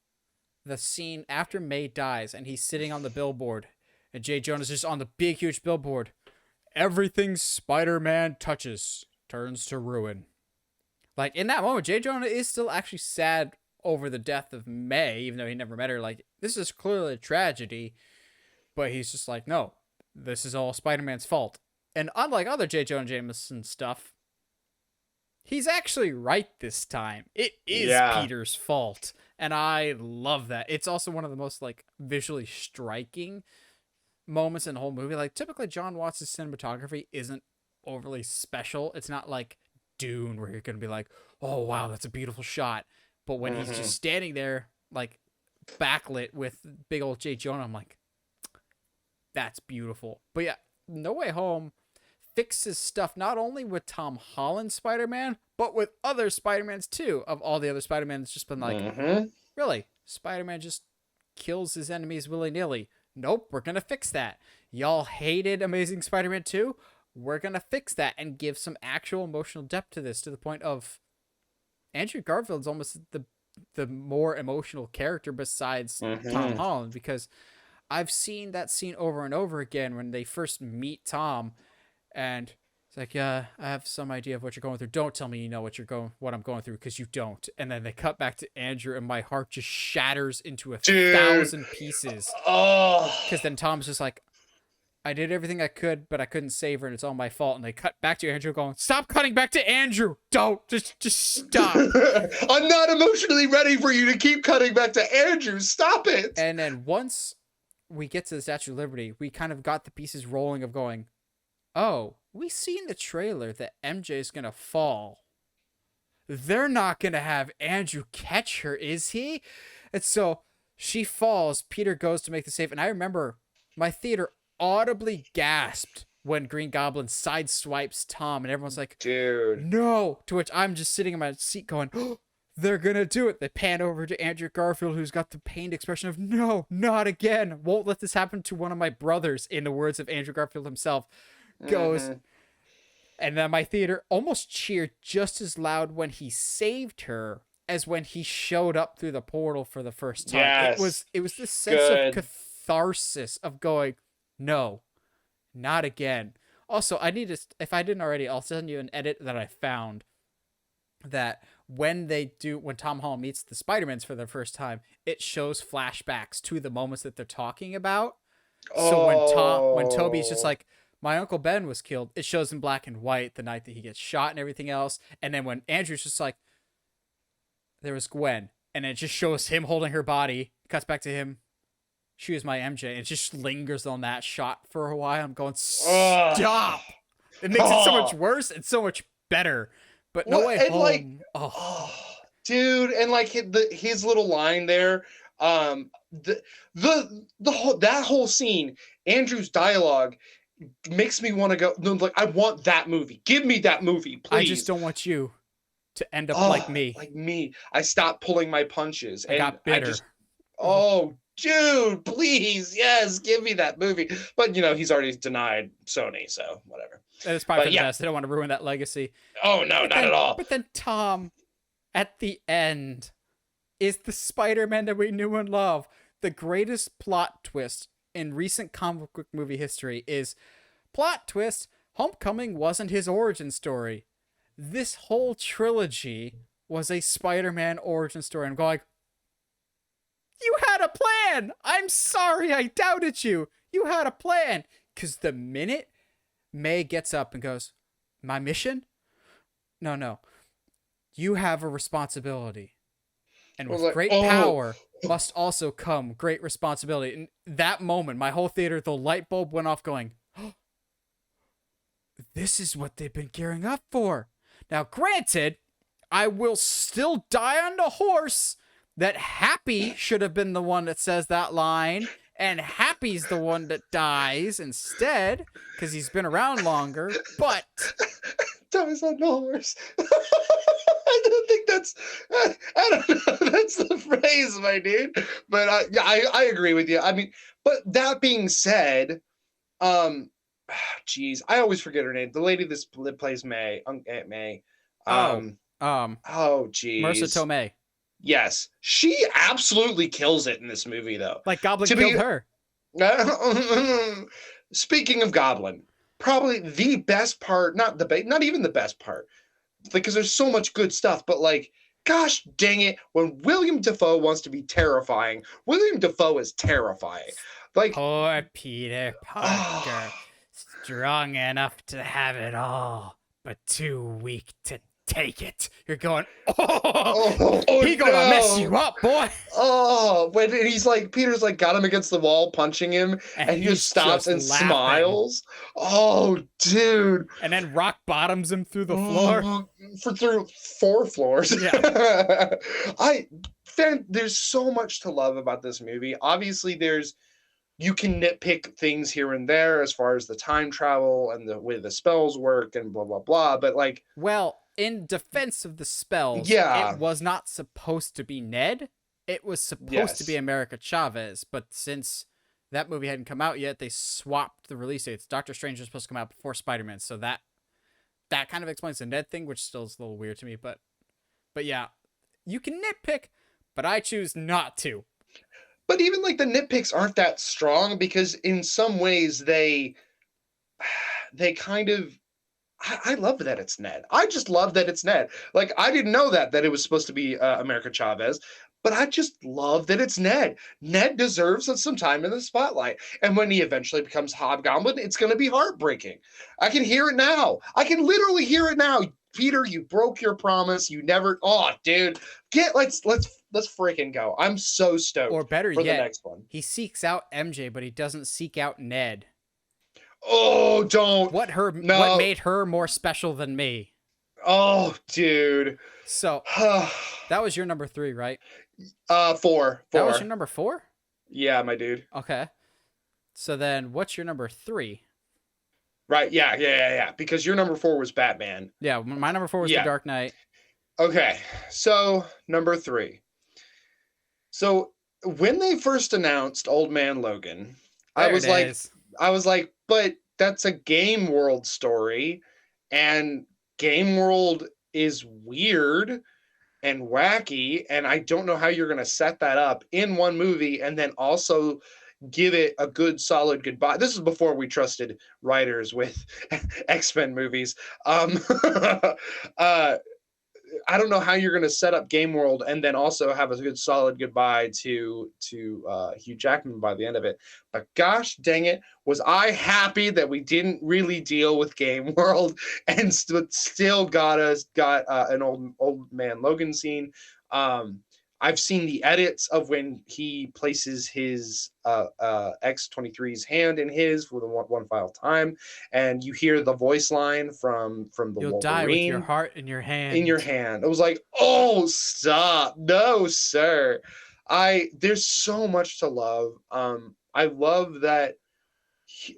the scene after May dies and he's sitting on the billboard, and Jay Jonah is just on the big, huge billboard. Everything Spider-Man touches turns to ruin. Like in that moment, Jay Jonah is still actually sad over the death of May, even though he never met her. Like, this is clearly a tragedy, but he's just like, no, this is all Spider-Man's fault. And unlike other J. Jonah Jameson stuff, he's actually right this time. It is yeah, Peter's fault. And I love that. It's also one of the most like visually striking moments in the whole movie. Like typically John Watts' cinematography isn't overly special. It's not like Dune where you're gonna be like, oh wow, that's a beautiful shot. But when he's hmm just standing there, like backlit with big old Jay Jonah, I'm like, that's beautiful. But yeah, No Way Home fixes stuff not only with Tom Holland's Spider-Man, but with other Spider-Mans too. Of all the other Spider-Man, it's just been like, hmm really, Spider-Man just kills his enemies willy-nilly. Nope, we're gonna fix that. Y'all hated Amazing Spider-Man 2? We're gonna fix that and give some actual emotional depth to this, to the point of Andrew Garfield's almost the more emotional character besides Tom hmm Holland, because I've seen that scene over and over again when they first meet Tom, and it's like, yeah, I have some idea of what you're going through. Don't tell me you know what I'm going through, because you don't. And then they cut back to Andrew, and my heart just shatters into a dude, thousand pieces. oh. Because then Tom's just like, I did everything I could, but I couldn't save her, and it's all my fault. And they cut back to Andrew, going, "Stop cutting back to Andrew! Don't just stop." I'm not emotionally ready for you to keep cutting back to Andrew. Stop it. And then once we get to the Statue of Liberty, we kind of got the pieces rolling of going, oh, we see in the trailer that MJ is gonna fall. they're not going to have Andrew catch her, is he? And so she falls. Peter goes to make the save. And I remember my theater audibly gasped when Green Goblin sideswipes Tom. And everyone's like, Dude. no. To which I'm just sitting in my seat going, oh, they're going to do it. They pan over to Andrew Garfield, who's got the pained expression of, no, not again. Won't let this happen to one of my brothers, in the words of Andrew Garfield himself. Goes, and then my theater almost cheered just as loud when he saved her as when he showed up through the portal for the first time. Yes. It was this sense of catharsis of going, no, not again. Also, I need to, if I didn't already, I'll send you an edit that I found that when Tom Holland meets the Spider-Mans for the first time, it shows flashbacks to the moments that they're talking about. So when Toby's just like, my Uncle Ben was killed, it shows in black and white the night that he gets shot and everything else. And then when Andrew's just like, there was Gwen, and it just shows him holding her body, cuts back to him, she was my MJ, and it just lingers on that shot for a while. I'm going, stop! It makes it so much worse and so much better. But No Way Home. Like, dude, and like his little line there, that whole scene, Andrew's dialogue makes me want to go. No, like I want that movie. Give me that movie, please. I just don't want you to end up like me. Like me. I stopped pulling my punches. I got bitter. Dude, please, yes, give me that movie. But he's already denied Sony, so whatever. That is probably for the best. I don't want to ruin that legacy. Oh no, not at all. But then Tom, at the end, is the Spider-Man that we knew and love. The greatest plot twist in recent comic book movie history is, plot twist, Homecoming wasn't his origin story. This whole trilogy was a Spider-Man origin story. I'm going, you had a plan! I'm sorry I doubted you! You had a plan! Because the minute May gets up and goes, my mission? No. You have a responsibility. And with great power must also come great responsibility. And that moment, my whole theater, the light bulb went off going, oh, this is what they've been gearing up for. Now, granted, I will still die on the horse that Happy should have been the one that says that line, and Happy's the one that dies instead, because he's been around longer, but... Dies on the horse. I don't think that's... I don't know. That's the phrase, my dude. But I agree with you. I mean, but that being said, geez, I always forget her name. The lady that plays May, Aunt May. Geez. Marissa Tomei. Yes, she absolutely kills it in this movie, though. Like Goblin killed her. Speaking of Goblin, probably the best part, not even the best part, because there's so much good stuff, but like, gosh dang it, when William Dafoe wants to be terrifying, William Dafoe is terrifying. Like, poor Peter Parker, strong enough to have it all, but too weak to take it. You're going, he gonna mess you up, boy. When he's like, Peter's like got him against the wall, punching him, and he just stops and smiles. Oh, dude. And then rock bottoms him through the floor. Through 4 floors. Yeah. There's so much to love about this movie. Obviously, you can nitpick things here and there as far as the time travel and the way the spells work and blah, blah, blah. But like, well, in defense of the spells, it was not supposed to be Ned. It was supposed to be America Chavez. But since that movie hadn't come out yet, they swapped the release dates. Doctor Strange was supposed to come out before Spider-Man. So that kind of explains the Ned thing, which still is a little weird to me. But yeah, you can nitpick, but I choose not to. But even like the nitpicks aren't that strong, because in some ways they kind of, I love that it's Ned. I just love that it's Ned. Like, I didn't know that it was supposed to be America Chavez, but I just love that it's Ned. Ned deserves some time in the spotlight. And when he eventually becomes Hobgoblin, it's going to be heartbreaking. I can hear it now. I can literally hear it now. Peter, you broke your promise. You never. Oh, dude, let's freaking go. I'm so stoked. Or better for yet, the next one. He seeks out MJ, but he doesn't seek out Ned. Oh, don't. What made her more special than me? Oh, dude. So that was your number 3, right? Four, That was your four. number 4? Yeah, my dude. Okay. So then what's your number 3? Right. Yeah, yeah, yeah, yeah. Because your number four was Batman. Yeah, my number 4 was The Yeah. Dark Knight. Okay. So number three. So when they first announced Old Man Logan, I There it was like, is. but that's a Game World story, and Game World is weird and wacky, and I don't know how you're going to set that up in one movie and then also give it a good solid goodbye. This is before we trusted writers with X-Men movies. uh I don't know how you're going to set up Game World and then also have a good solid goodbye to Hugh Jackman by the end of it. But gosh dang it, was I happy that we didn't really deal with Game World and still got an old man Logan scene. Um, I've seen the edits of when he places his X-23's hand in his for the one final time, and you hear the voice line from the You'll die with your Wolverine heart in your in your hand. hand. I was like, oh, stop. No, sir. There's so much to love. I love that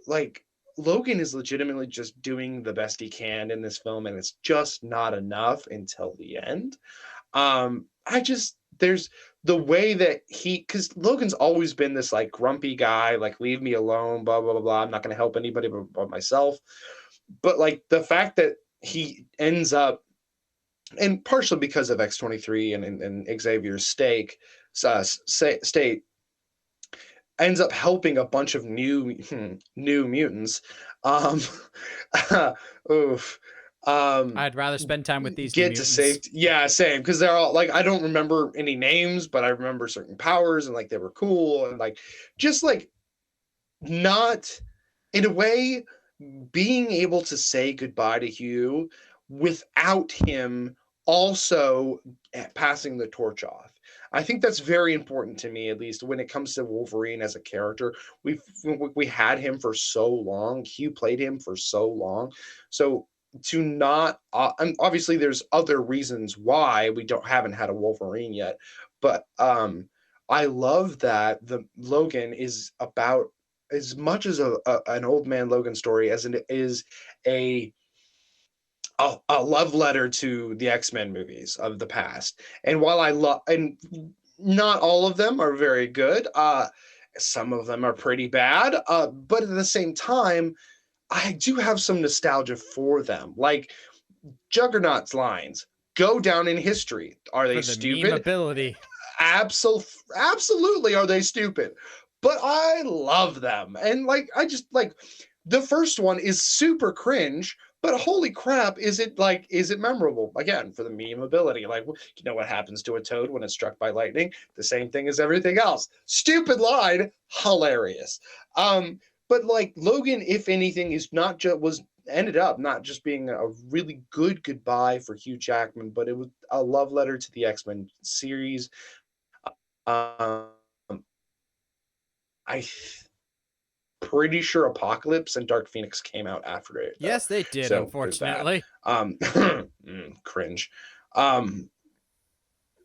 like Logan is legitimately just doing the best he can in this film, and it's just not enough until the end. I just there's the way that because Logan's always been this like grumpy guy, like leave me alone, blah blah blah blah. I'm not gonna help anybody but myself. But like the fact that he ends up, and partially because of X-23 and Xavier's state, ends up helping a bunch of new mutants. Um, oof. I'd rather spend time with these New Get to Mutants. safety. Yeah, same. Because they're all like, I don't remember any names, but I remember certain powers and like they were cool and like just like not in a way being able to say goodbye to Hugh without him also passing the torch off. I think that's very important to me, at least when it comes to Wolverine as a character. We had him for so long. Hugh played him for so long. So to not, and obviously there's other reasons why we haven't had a Wolverine yet, but I love that the Logan is about as much as an old man Logan story as it is a a love letter to the X-Men movies of the past. And while I love, and not all of them are very good, some of them are pretty bad, but at the same time, I do have some nostalgia for them. Like Juggernaut's lines go down in history. Are For they the meme stupid? ability. Absolutely are they stupid, but I love them. And like I just like the first one is super cringe, but holy crap, is it memorable? Again, for the meme ability. Like, you know what happens to a toad when it's struck by lightning? The same thing as everything else. Stupid line, hilarious. But like Logan, if anything, is not just was ended up not just being a really good goodbye for Hugh Jackman, but it was a love letter to the X-Men series. um, I pretty sure Apocalypse and Dark Phoenix came out after it though. Yes, they did, So there's that. unfortunately. Cringe.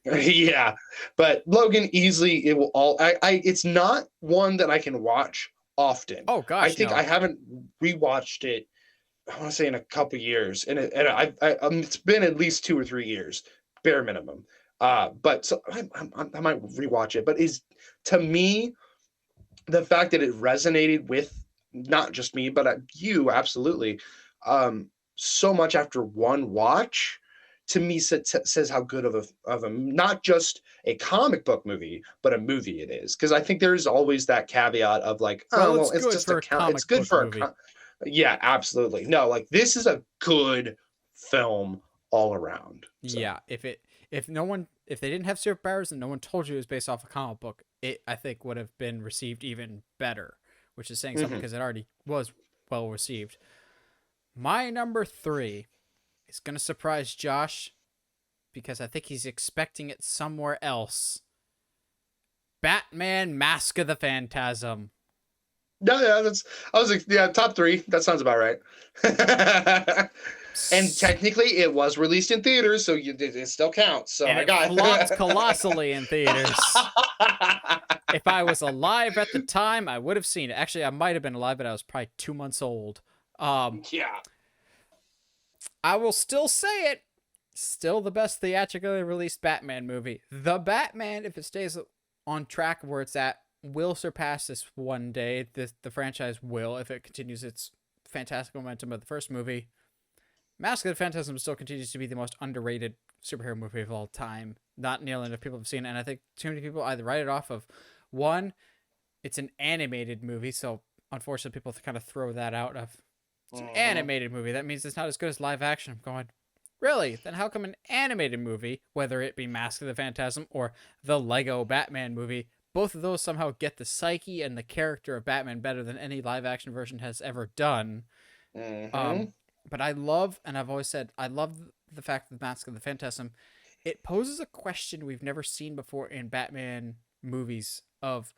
Yeah, but Logan easily it will all I it's not one that I can watch often. Oh I gosh, think I no. haven't rewatched it. I want to say in a couple years, and it's been at least 2 or 3 years, bare minimum. But so I might rewatch it. But is to me the fact that it resonated with not just me, but you absolutely so much after one watch to me says how good of a not just a comic book movie but a movie it is, because I think there's always that caveat of like, oh Well, well, it's it's good just a for a count, it's comic good book for movie. yeah, absolutely. No, like this is a good film all around. So Yeah, if they didn't have superpowers and no one told you it was based off a comic book, it I think would have been received even better, which is saying something mhm. because it already was well received. My number 3 is gonna surprise Josh because I think he's expecting it somewhere else. Batman: Mask of the Phantasm. No, yeah, that's I was like, yeah, top three. That sounds about right. And technically, it was released in theaters, so it still counts. So And I it got. flopped colossally in theaters. If I was alive at the time, I would have seen it. Actually, I might have been alive, but I was probably 2 months old. Um, Yeah. I will still say it. Still the best theatrically released Batman movie. The Batman, if it stays on track where it's at, will surpass this one day. The franchise will, if it continues its fantastic momentum of the first movie. Mask of the Phantasm still continues to be the most underrated superhero movie of all time. Not nearly enough people have seen it, and I think too many people either write it off of one, it's an animated movie, so unfortunately people kind of throw that out of it's an Mm-hmm. animated movie. That means it's not as good as live action. I'm going, really? Then how come an animated movie, whether it be Mask of the Phantasm or the Lego Batman movie, both of those somehow get the psyche and the character of Batman better than any live action version has ever done? Mm-hmm. Um, but I love, and I've always said, I love the fact that Mask of the Phantasm, it poses a question we've never seen before in Batman movies of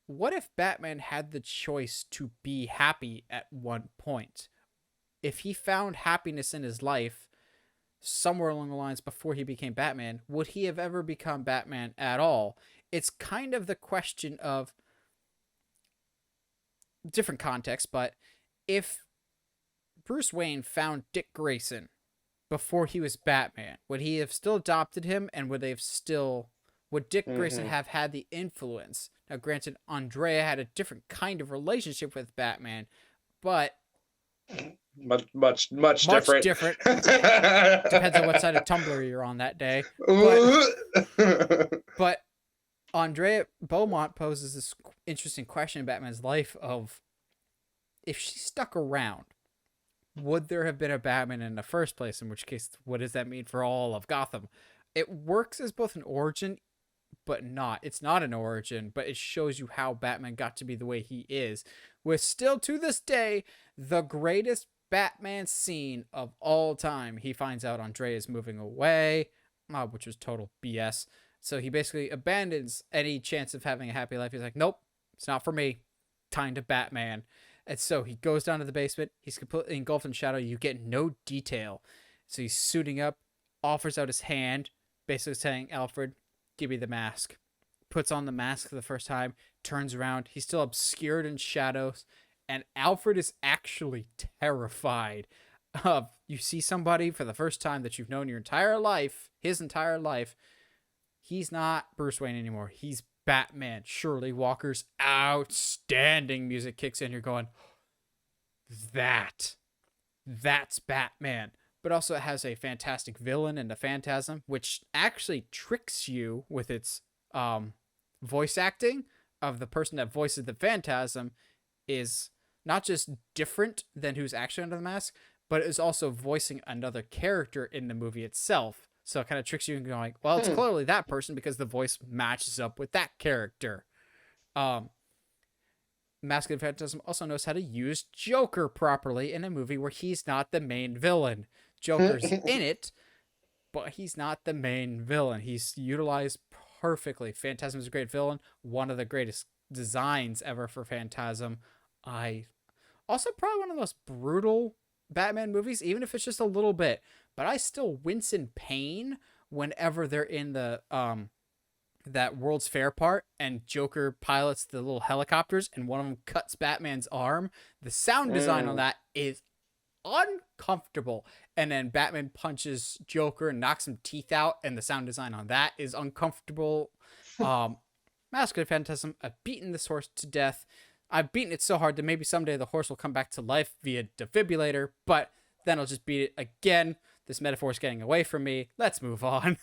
what if Batman had the choice to be happy at one point? If he found happiness in his life somewhere along the lines before he became Batman, would he have ever become Batman at all? It's kind of the question of different context, but if Bruce Wayne found Dick Grayson before he was Batman, would he have still adopted him, and would Dick Grayson Mm-hmm. have had the influence? Now, granted, Andrea had a different kind of relationship with Batman, but Much much different. different. Depends on what side of Tumblr you're on that day. But Andrea Beaumont poses this interesting question in Batman's life of if she stuck around, would there have been a Batman in the first place? In which case, what does that mean for all of Gotham? It works as both an origin, but not. It's not an origin, but it shows you how Batman got to be the way he is. With still to this day, the greatest Batman scene of all time. He finds out Andrea is moving away, which was total BS. So he basically abandons any chance of having a happy life. He's like, nope, it's not for me. Time to Batman. And so he goes down to the basement. He's completely engulfed in shadow. You get no detail. So he's suiting up, offers out his hand, basically saying, Alfred, give me the mask. Puts on the mask for the first time, turns around. He's still obscured in shadows. And Alfred is actually terrified of you see somebody for the first time that you've known your entire life, his entire life. He's not Bruce Wayne anymore. He's Batman. Shirley Walker's outstanding music kicks in. You're going, that's Batman. But also it has a fantastic villain in the Phantasm, which actually tricks you with its voice acting of the person that voices the Phantasm is not just different than who's actually under the mask, but is also voicing another character in the movie itself. So it kind of tricks you and going, well, it's Hmm. clearly that person because the voice matches up with that character. Um, Mask of the Phantasm also knows how to use Joker properly in a movie where he's not the main villain. Joker's in it, but he's not the main villain. He's utilized perfectly. Phantasm is a great villain, one of the greatest designs ever for Phantasm. I also probably one of the most brutal Batman movies, even if it's just a little bit. But I still wince in pain whenever they're in the that World's Fair part and Joker pilots the little helicopters and one of them cuts Batman's arm. The sound design on Mm. that is uncomfortable. And then Batman punches Joker and knocks some teeth out, and the sound design on that is uncomfortable. Mask of the Phantasm, I've beaten this horse to death. I've beaten it so hard that maybe someday the horse will come back to life via defibrillator, but then I'll just beat it again. This metaphor is getting away from me. Let's move on.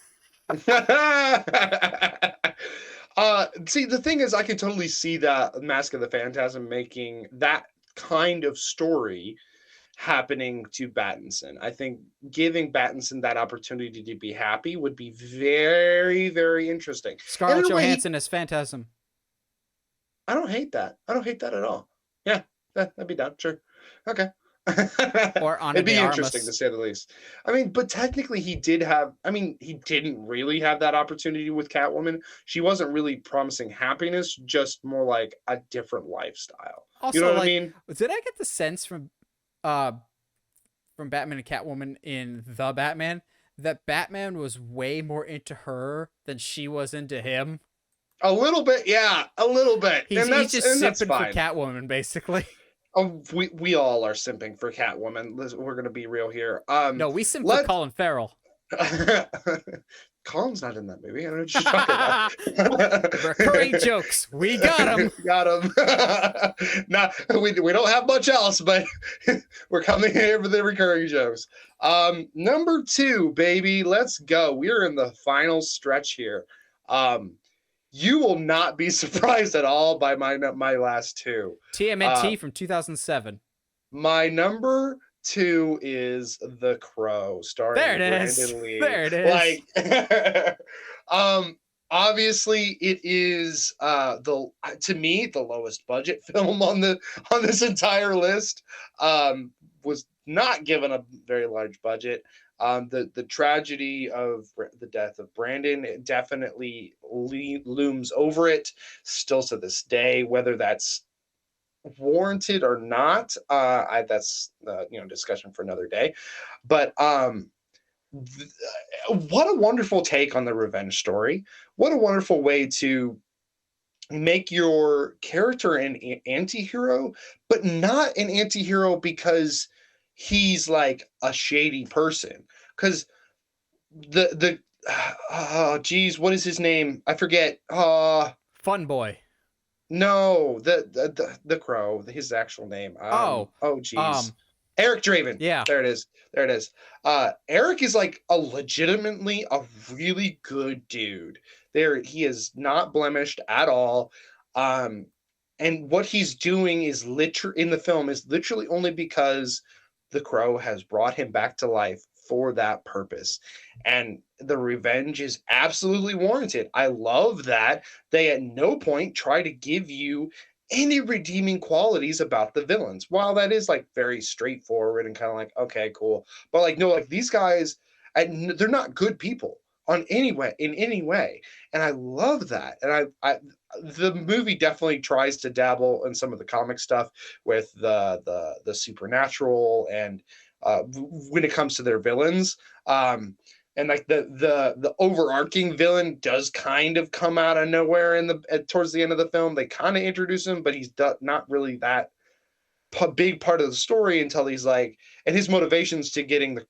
See, the thing is, I can totally see that Mask of the Phantasm making that kind of story happening to Battinson. I think giving Battinson that opportunity to be happy would be very, very interesting. And in Scarlett a way, Johansson as Phantasm. I don't hate that. I don't hate that at all. Yeah, that'd be done. Sure. Okay. or Ana It'd de be interesting to Armas. say the least. I mean, but technically he did have, I mean, he didn't really have that opportunity with Catwoman. She wasn't really promising happiness, just more like a different lifestyle. You know Also, what I like, mean? did I get the sense uh from Batman and Catwoman in The Batman that Batman was way more into her than she was into him? A little bit, yeah, a little bit. He's And he's that's just and that's sipping for fine. Catwoman, basically. We all are simping for Catwoman. We're gonna be real here. No, we simp for Let Colin Farrell. Colin's not in that movie. I don't know what you're talking Recurring about. jokes. We got him. Got him. Not we don't have much else, but we're coming here for the recurring jokes. Number 2, baby. Let's go. We're in the final stretch here. You will not be surprised at all by my last 2. TMNT from 2007. My number 2 is The Crow, starring There it is. Brandon Lee. There it is. Like, obviously, it is to me the lowest budget film on this entire list. Was not given a very large budget. The tragedy of the death of Brandon definitely looms over it still to this day. Whether that's warranted or not, that's discussion for another day. But what a wonderful take on the revenge story. What a wonderful way to make your character an anti-hero, but not an anti-hero because he's like a shady person. Because the oh geez, what is his name? I forget. Fun boy. No, the Crow, his actual name. Oh geez. Eric Draven. Yeah. There it is. There it is. Eric is like legitimately a really good dude. He is not blemished at all. And what he's doing is in the film is literally only because the Crow has brought him back to life for that purpose. And the revenge is absolutely warranted. I love that they at no point try to give you any redeeming qualities about the villains. While that is like very straightforward and kind of like, okay, cool. But like, no, like these guys, they're not good people in any way. And I love that. And the movie definitely tries to dabble in some of the comic stuff with the supernatural and when it comes to their villains. And like the overarching villain does kind of come out of nowhere towards the end of the film. They kind of introduce him, but he's not really that big part of the story until he's like, and his motivations to getting the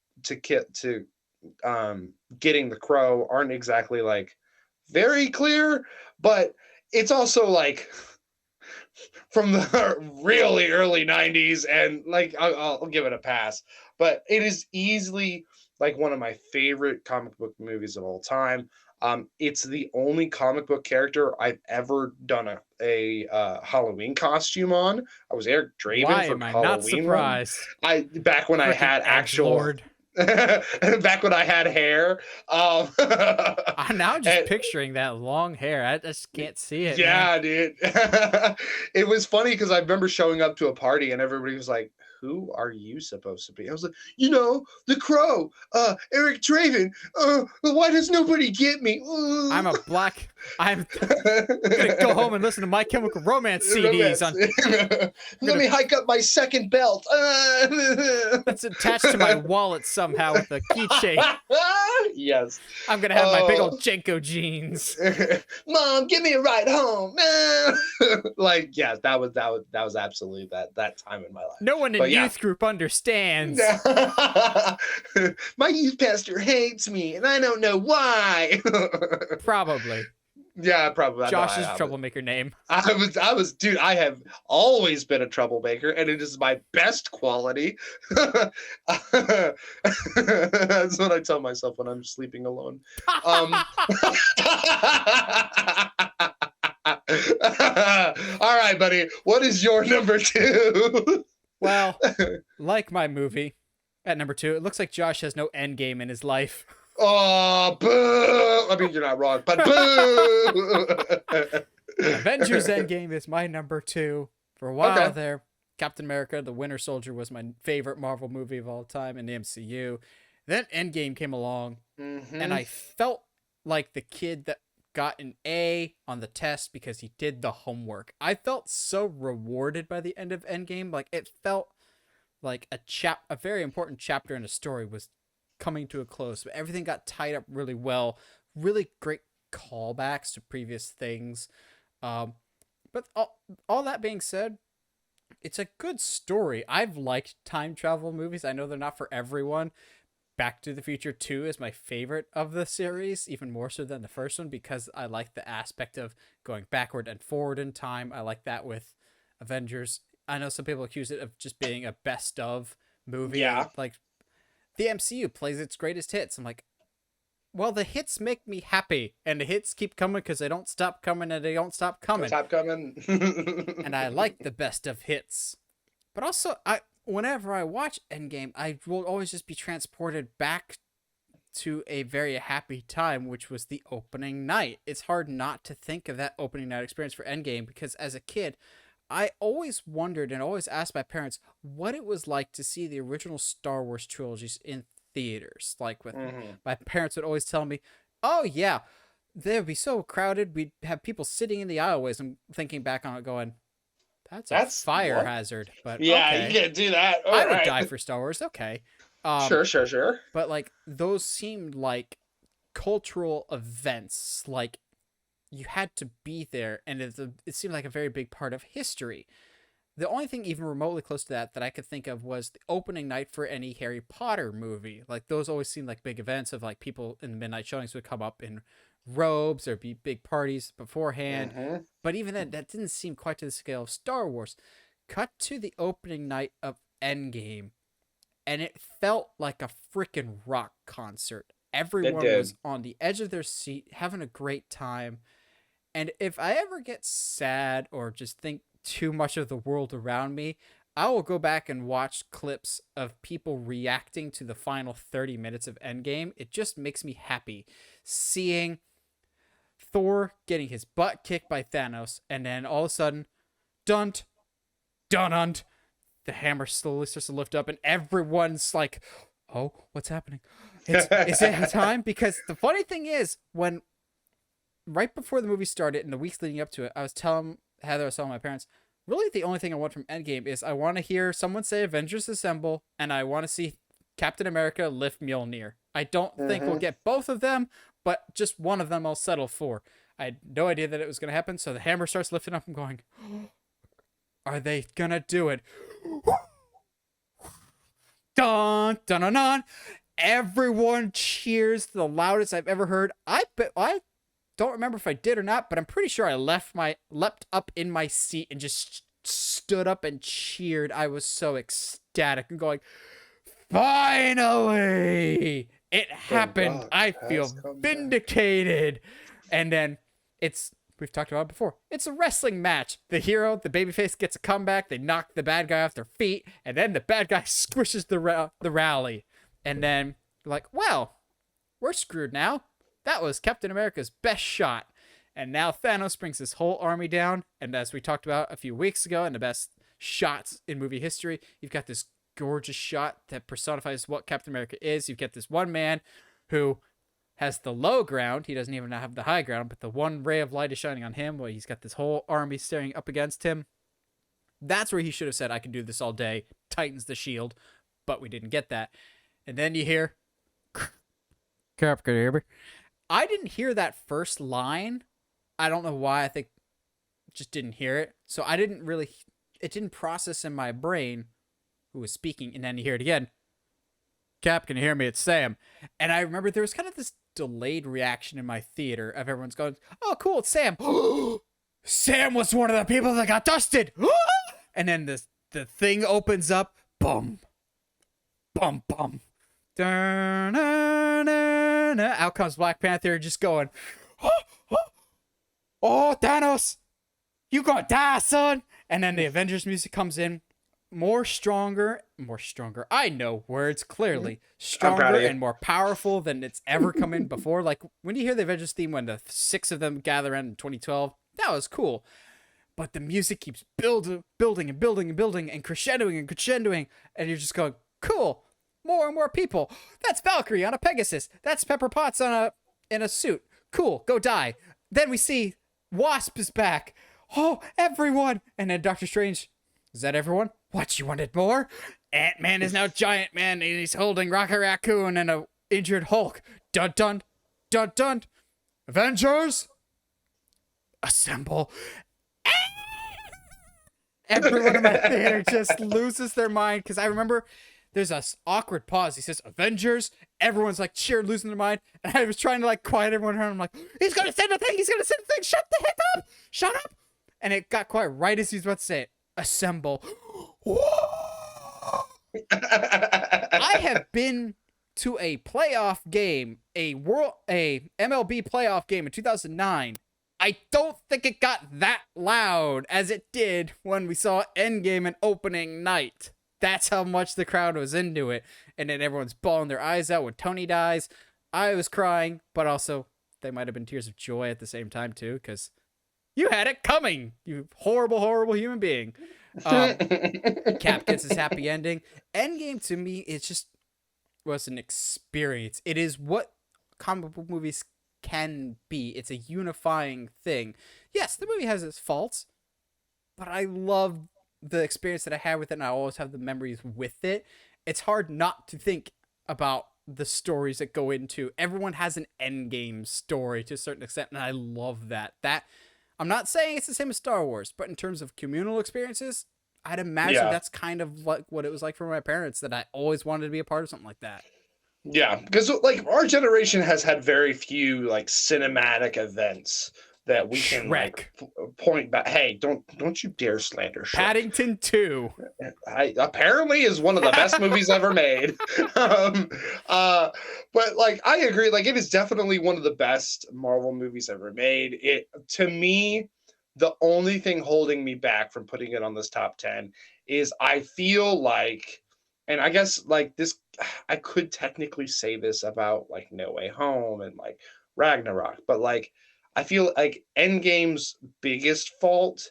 Crow aren't exactly like very clear, but it's also like from the really early 90s, and like I'll give it a pass. But it is easily like one of my favorite comic book movies of all time. It's the only comic book character I've ever done a Halloween costume on. I was Eric Draven Why for am I Halloween. not surprised? Back when I had actual back when I had hair. I'm now just picturing that long hair. I just can't see it. Yeah, man. dude. It was funny because I remember showing up to a party and everybody was like, who are you supposed to be? I was like, the Crow, Eric Draven. Why does nobody get me? I'm gonna go home and listen to My Chemical Romance CDs. Let me hike up my second belt. That's attached to my wallet somehow with a keychain. Yes. I'm gonna have my big old Jenko jeans. Mom, give me a ride home. Like, yeah, that was absolutely that time in my life. No one in youth group understands. My youth pastor hates me, and I don't know why. Probably. Yeah, probably. Josh's troublemaker name. I was, dude, I have always been a troublemaker, and it is my best quality. That's what I tell myself when I'm sleeping alone. All right, buddy. What is your number 2? Well, like my movie, at number 2, it looks like Josh has no end game in his life. Oh, boo! I mean, you're not wrong, but boo! Avengers Endgame is my number 2. For a while there, Captain America: The Winter Soldier was my favorite Marvel movie of all time in the MCU. Then Endgame came along, and Mm-hmm. I felt like the kid that got an A on the test because he did the homework. I felt so rewarded by the end of Endgame. Like, it felt like a very important chapter in a story was coming to a close. But everything got tied up really well. Really great callbacks to previous things. Um, but all that being said, it's a good story. I've liked time travel movies. I know they're not for everyone. Back to the Future 2 is my favorite of the series, even more so than the first one, because I like the aspect of going backward and forward in time. I like that with Avengers. I know some people accuse it of just being a best of movie. Yeah. Like, the MCU plays its greatest hits. I'm like, well, the hits make me happy, and the hits keep coming because they don't stop coming and they don't stop Don't coming. stop coming. And I like the best of hits. But also, whenever I watch Endgame, I will always just be transported back to a very happy time, which was the opening night. It's hard not to think of that opening night experience for Endgame because as a kid, I always wondered and always asked my parents what it was like to see the original Star Wars trilogies in theaters. Like, with Mhm. my parents would always tell me, "Oh yeah, they'd be so crowded. We'd have people sitting in the aisleways." I'm thinking back on it, going, "That's a That's fire what? hazard." But Yeah, you okay, can't do that. All I would right. die for Star Wars. Okay, um, Sure, sure, sure. but like those seemed like cultural events. Like, you had to be there, and it seemed like a very big part of history. The only thing even remotely close to that I could think of was the opening night for any Harry Potter movie. Like, those always seemed like big events of like people in the midnight showings would come up in robes or be big parties beforehand. Mm-hmm. But even then, that didn't seem quite to the scale of Star Wars. Cut to the opening night of Endgame, and it felt like a freaking rock concert. It Everyone did. was on the edge of their seat, having a great time. And if I ever get sad or just think too much of the world around me, I will go back and watch clips of people reacting to the final 30 minutes of Endgame. It just makes me happy seeing Thor getting his butt kicked by Thanos, and then all of a sudden, dunt, dun, the hammer slowly starts to lift up, and everyone's like, "Oh, what's happening? Is it time?" Because the funny thing is, when right before the movie started and the weeks leading up to it, I was telling my parents, really the only thing I want from Endgame is I want to hear someone say Avengers Assemble, and I want to see Captain America lift Mjolnir. I don't think we'll Mm-hmm. get both of them, but just one of them I'll settle for. I had no idea that it was going to happen, so the hammer starts lifting up. I'm going, are they going to do it? Dun, dun, dun, dun. Everyone cheers the loudest I've ever heard. I don't remember if I did or not, but I'm pretty sure I leapt up in my seat and just stood up and cheered. I was so ecstatic and going, finally, it The happened. Rock I has feel come back. vindicated. And then we've talked about it before. It's a wrestling match. The hero, the babyface, gets a comeback. They knock the bad guy off their feet, and then the bad guy squishes the rally. And then you're like, well, we're screwed now. That was Captain America's best shot. And now Thanos brings his whole army down. And as we talked about a few weeks ago, in the best shots in movie history, you've got this gorgeous shot that personifies what Captain America is. You've got this one man who has the low ground. He doesn't even have the high ground, but the one ray of light is shining on him while he's got this whole army staring up against him. That's where he should have said, I can do this all day, tightens the shield, but we didn't get that. And then you hear, Cap, can you hear me? I didn't hear that first line. I don't know why. I think just didn't hear it. So it didn't process in my brain who was speaking. And then you hear it again. Cap, can you hear me? It's Sam. And I remember there was kind of this delayed reaction in my theater of everyone's going, oh, cool, it's Sam. Sam was one of the people that got dusted. And then the thing opens up. Boom. Bum, bum. Out comes Black Panther just going, oh, Thanos, you gonna die, son. And then the Avengers music comes in. More stronger. I know words clearly. Stronger and more powerful than it's ever come in before. Like when you hear the Avengers theme when the 6 of them gather in 2012, that was cool. but the music keeps building and building and building and crescendoing, and you're just going, cool, more and more people. That's Valkyrie on a Pegasus. That's Pepper Potts in a suit. Cool, go die. Then we see Wasp is back. Oh, everyone! And then Doctor Strange, is that everyone? What, you wanted more? Ant-Man is now Giant Man, and he's holding Rocket Raccoon and a injured Hulk. Dun dun, dun dun. Avengers, assemble. Everyone in my theater just loses their mind, because I remember there's a awkward pause. He says, Avengers. Everyone's like cheering, losing their mind. And I was trying to like quiet everyone around. I'm like, he's going to say the thing. He's going to say the thing. Shut the heck up. Shut up. And it got quiet right as he was about to say it. Assemble. I have been to a playoff game, a MLB playoff game in 2009. I don't think it got that loud as it did when we saw Endgame and opening night. That's how much the crowd was into it. And then everyone's bawling their eyes out when Tony dies. I was crying, but also they might have been tears of joy at the same time too, because you had it coming, you horrible, horrible human being. Cap gets his happy ending. Endgame to me, it just was an experience. It is what comic book movies can be. It's a unifying thing. Yes, the movie has its faults, but I love the experience that I had with it, and I always have the memories with it. It's hard not to think about the stories that go into. Everyone has an Endgame story to a certain extent, and I love that. I'm not saying it's the same as Star Wars, but in terms of communal experiences, I'd imagine that's kind of like what it was like for my parents, that I always wanted to be a part of something like that. Yeah, because like our generation has had very few like cinematic events that we can like point back. Hey, don't you dare slander Shrek. Paddington 2. Apparently is one of the best movies ever made. But like I agree, like it is definitely one of the best Marvel movies ever made. It, to me, the only thing holding me back from putting it on this top 10 is I feel like, and I guess like this, I could technically say this about like No Way Home and like Ragnarok, but like I feel like Endgame's biggest fault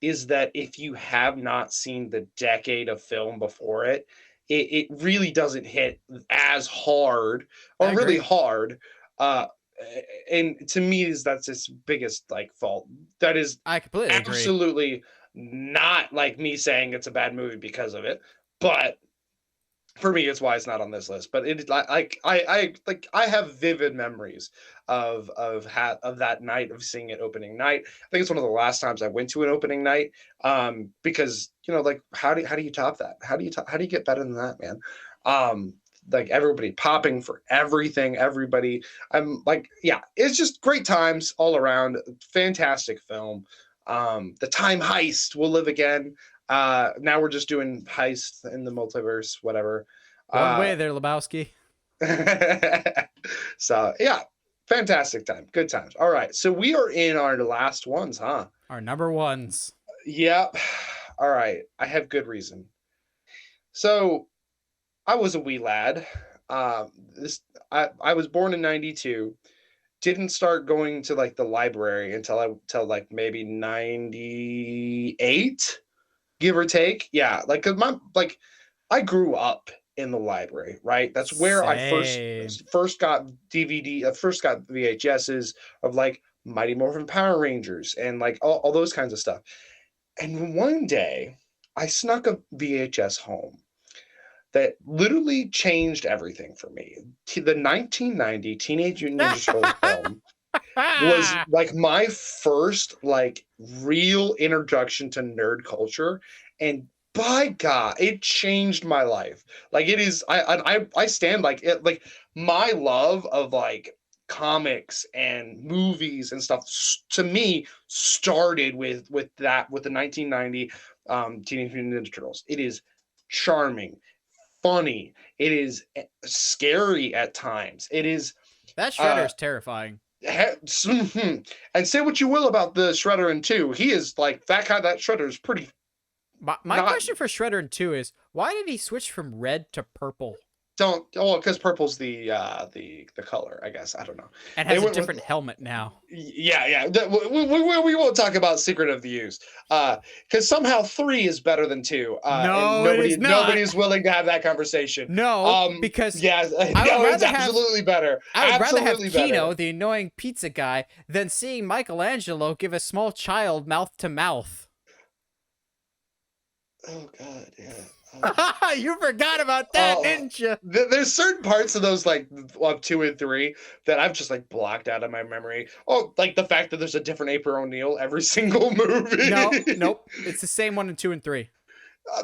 is that if you have not seen the decade of film before it, it really doesn't hit as hard or really hard. And to me, that's its biggest like fault. That is, I completely absolutely not like me saying it's a bad movie because of it, but for me, it's why it's not on this list. But it like I have vivid memories of that night, of seeing it opening night. I think it's one of the last times I went to an opening night, because like how do you top that? How do you get better than that, man? Like everybody popping for everything, everybody. I'm like, yeah, it's just great times all around. Fantastic film. The time heist will live again. Now we're just doing heists in the multiverse, whatever. One way there, Lebowski. So yeah, fantastic time, good times. All right, so we are in our last ones, huh? Our number ones. Yep. All right, I have good reason. So I was a wee lad. I was born in 92. Didn't start going to like the library until like maybe 98. Give or take. Yeah, like cause I grew up in the library, right? That's where I first got first got VHSs of like Mighty Morphin Power Rangers and like all those kinds of stuff. And one day I snuck a VHS home that literally changed everything for me. The 1990 Teenage Mutant Ninja Turtles film was like my first like real introduction to nerd culture, and by God, it changed my life. Like it is, I stand like it, like my love of like comics and movies and stuff to me started with the 1990 Teenage Mutant Ninja Turtles. It is charming, funny. It is scary at times. It is that Shredder is terrifying. And say what you will about the Shredder in 2. He is like that Shredder is pretty. My question for Shredder in 2 is, why did he switch from red to purple? Don't, well, because purple's the color, I guess. I don't know. And They has a went with, different helmet now. yeah. We won't talk about Secret of the Use, because somehow 3 is better than 2, and No, it is not. nobody's willing to have that conversation. No, because Yeah, I would no, it's rather have absolutely better. I would rather have Absolutely Kino, better. the annoying pizza guy, than seeing Michelangelo give a small child mouth to mouth. Oh God, yeah. You forgot about that, didn't you? There's certain parts of those, like, of 2 and 3, that I've just, like, blocked out of my memory. Oh, like the fact that there's a different April O'Neil every single movie. No, nope. It's the same one in 2 and 3.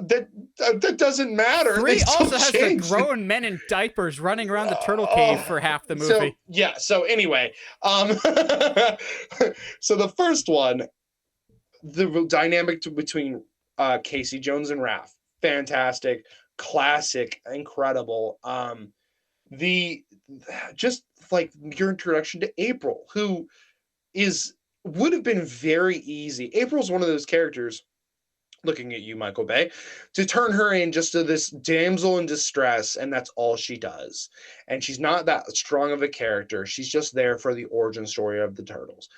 That doesn't matter. They 3 still also has the changed. grown men in diapers running around the turtle cave for half the movie. So yeah. So anyway, so the first one, the dynamic between Casey Jones and Raph, fantastic, classic, incredible. The just like your introduction to April, who would have been very easy. April's one of those characters, looking at you, Michael Bay, to turn her in just to this damsel in distress, and that's all she does. And she's not that strong of a character. She's just there for the origin story of the turtles.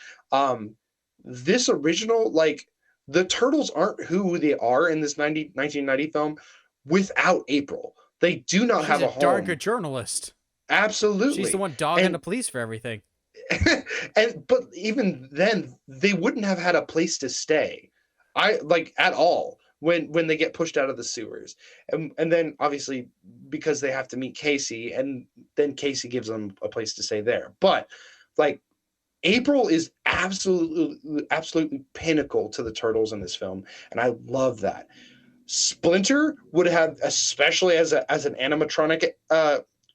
This original, like, the turtles aren't who they are in this 1990 film without April. They do not have a home. Darn good journalist. Absolutely. She's the one dogging the police for everything. But even then, they wouldn't have had a place to stay. At all when they get pushed out of the sewers, and then obviously because they have to meet Casey, and then Casey gives them a place to stay there. But like, April is absolutely pinnacle to the turtles in this film, and I love that. Splinter would have, especially as an animatronic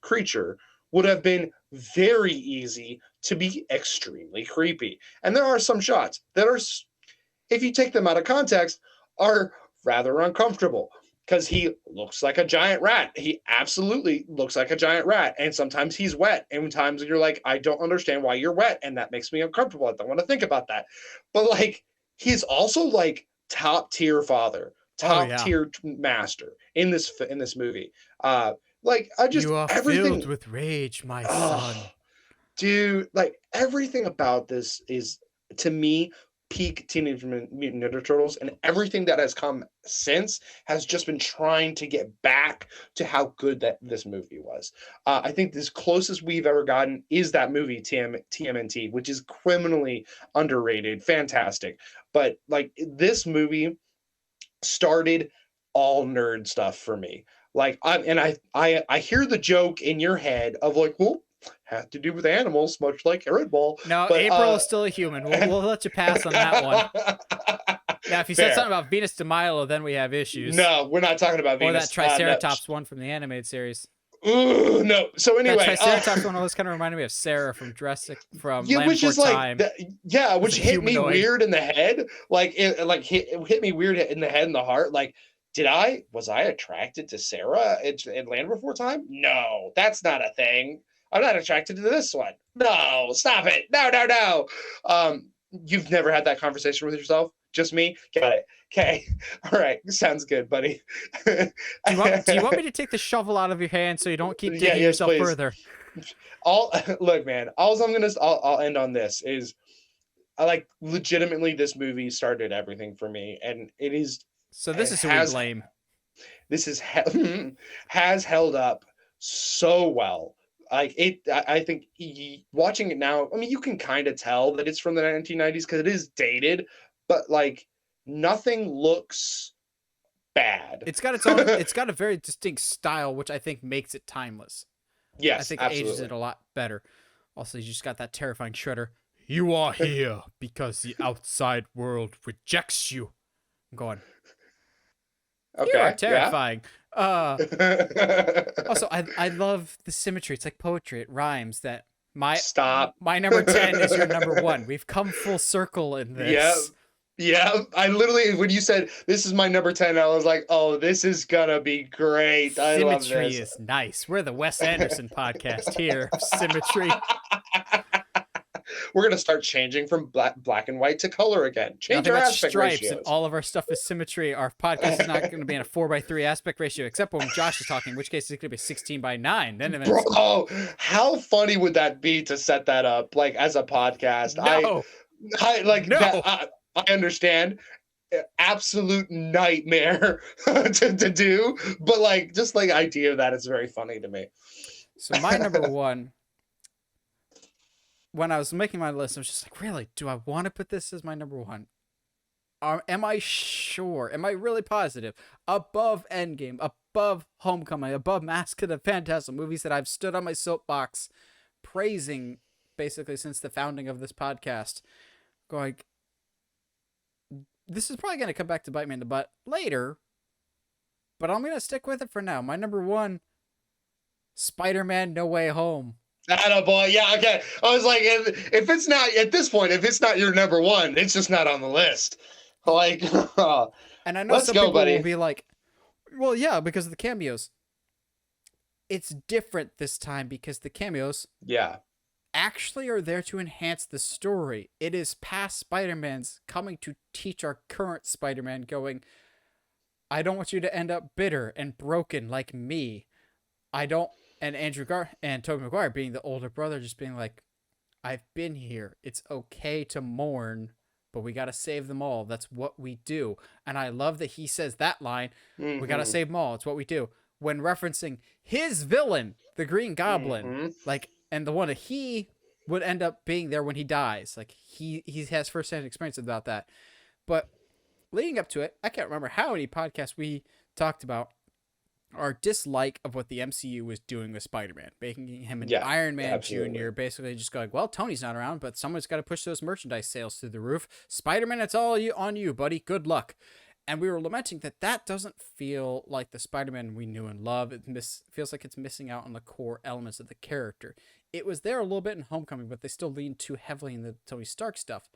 creature, would have been very easy to be extremely creepy. And there are some shots that are, if you take them out of context, are rather uncomfortable, because he looks like a giant rat. He absolutely looks like a giant rat. And sometimes he's wet. And times you're like, I don't understand why you're wet. And that makes me uncomfortable. I don't want to think about that. But like, he's also like top tier father, top tier master in this movie. Like, I just, you are everything filled with rage, my son. Dude, like, everything about this is, to me, peak Teenage Mutant Ninja Turtles, and everything that has come since has just been trying to get back to how good that this movie was. I think the closest we've ever gotten is that movie TMNT, which is criminally underrated, fantastic. But like, this movie started all nerd stuff for me. Like, I hear the joke in your head of like, well, have to do with animals, much like Red Bull. No, but, April is still a human. We'll let you pass on that one. Now, if you said something about Venus de Milo, then we have issues. No, we're not talking about Venus. Or that Triceratops one from the animated series. Ooh, no. So anyway, that Triceratops one always kind of reminded me of Sarah from Land which is Time. Like, which hit me weird in the head. Like, it hit me weird in the head and the heart. Like, was I attracted to Sarah in Land Before Time? No, that's not a thing. I'm not attracted to this one. No, stop it. No. You've never had that conversation with yourself? Just me? Got it. Okay. All right. Sounds good, buddy. Do you want me to take the shovel out of your hand so you don't keep digging yourself further? Look, man, I'll end on this is, I like, legitimately, this movie started everything for me, and it is. So this is who we blame. This has held up so well. Like, I think watching it now, I mean, you can kind of tell that it's from the 1990s because it is dated, but like, nothing looks bad. It's got its own. It's got a very distinct style, which I think makes it timeless. Yes, I think absolutely. It ages it a lot better. Also, you just got that terrifying Shredder. You are here because the outside world rejects you. I'm going. Okay, you are terrifying. Yeah. Also, I love the symmetry. It's like poetry. It rhymes. That my number 10 is your number 1. We've come full circle in this. Yeah. I literally, when you said this is my number 10, I was like, oh, this is gonna be great. I love this. Symmetry is nice. We're the Wes Anderson podcast here. Symmetry. we're gonna start changing from black and white to color again. Change Nothing our but aspect stripes, and ratios. all of our stuff is symmetry. Our podcast is not going to be in a 4:3 aspect ratio, except when Josh is talking, in which case it's going to be 16:9. Then it's Bro, how funny would that be to set that up like as a podcast? no, I like that. no. I understand. Absolute nightmare to do, but like just like idea of that is very funny to me. So my number one, when I was making my list, I was just like, really, do I want to put this as my number one? Am I sure? Am I really positive? Above Endgame, above Homecoming, above Mask of the Phantasm, movies that I've stood on my soapbox praising basically since the founding of this podcast, going, this is probably going to come back to bite me in the butt later, but I'm going to stick with it for now. My number one, Spider-Man No Way Home. Atta boy, yeah, okay. I was like, if it's not at this point, if it's not your number one, it's just not on the list. Like, and I know let's some go, people buddy. will be like, well, yeah, because of the cameos. It's different this time because the cameos actually are there to enhance the story. It is past Spider-Man's coming to teach our current Spider-Man going, I don't want you to end up bitter and broken like me. I don't, and and Tobey Maguire being the older brother, just being like, I've been here. It's okay to mourn, but we got to save them all. That's what we do. And I love that he says that line, we got to save them all. It's what we do. When referencing his villain, the Green Goblin, like, and the one that he would end up being there when he dies. Like, he has firsthand experience about that. But leading up to it, I can't remember how many podcasts we talked about our dislike of what the MCU was doing with Spider-Man, making him an Iron Man Jr., basically just going, well, Tony's not around, but someone's got to push those merchandise sales through the roof. Spider-Man, it's all on you, buddy. Good luck. And we were lamenting that doesn't feel like the Spider-Man we knew and love. It feels like it's missing out on the core elements of the character. It was there a little bit in Homecoming, but they still leaned too heavily in the Tony Stark stuff.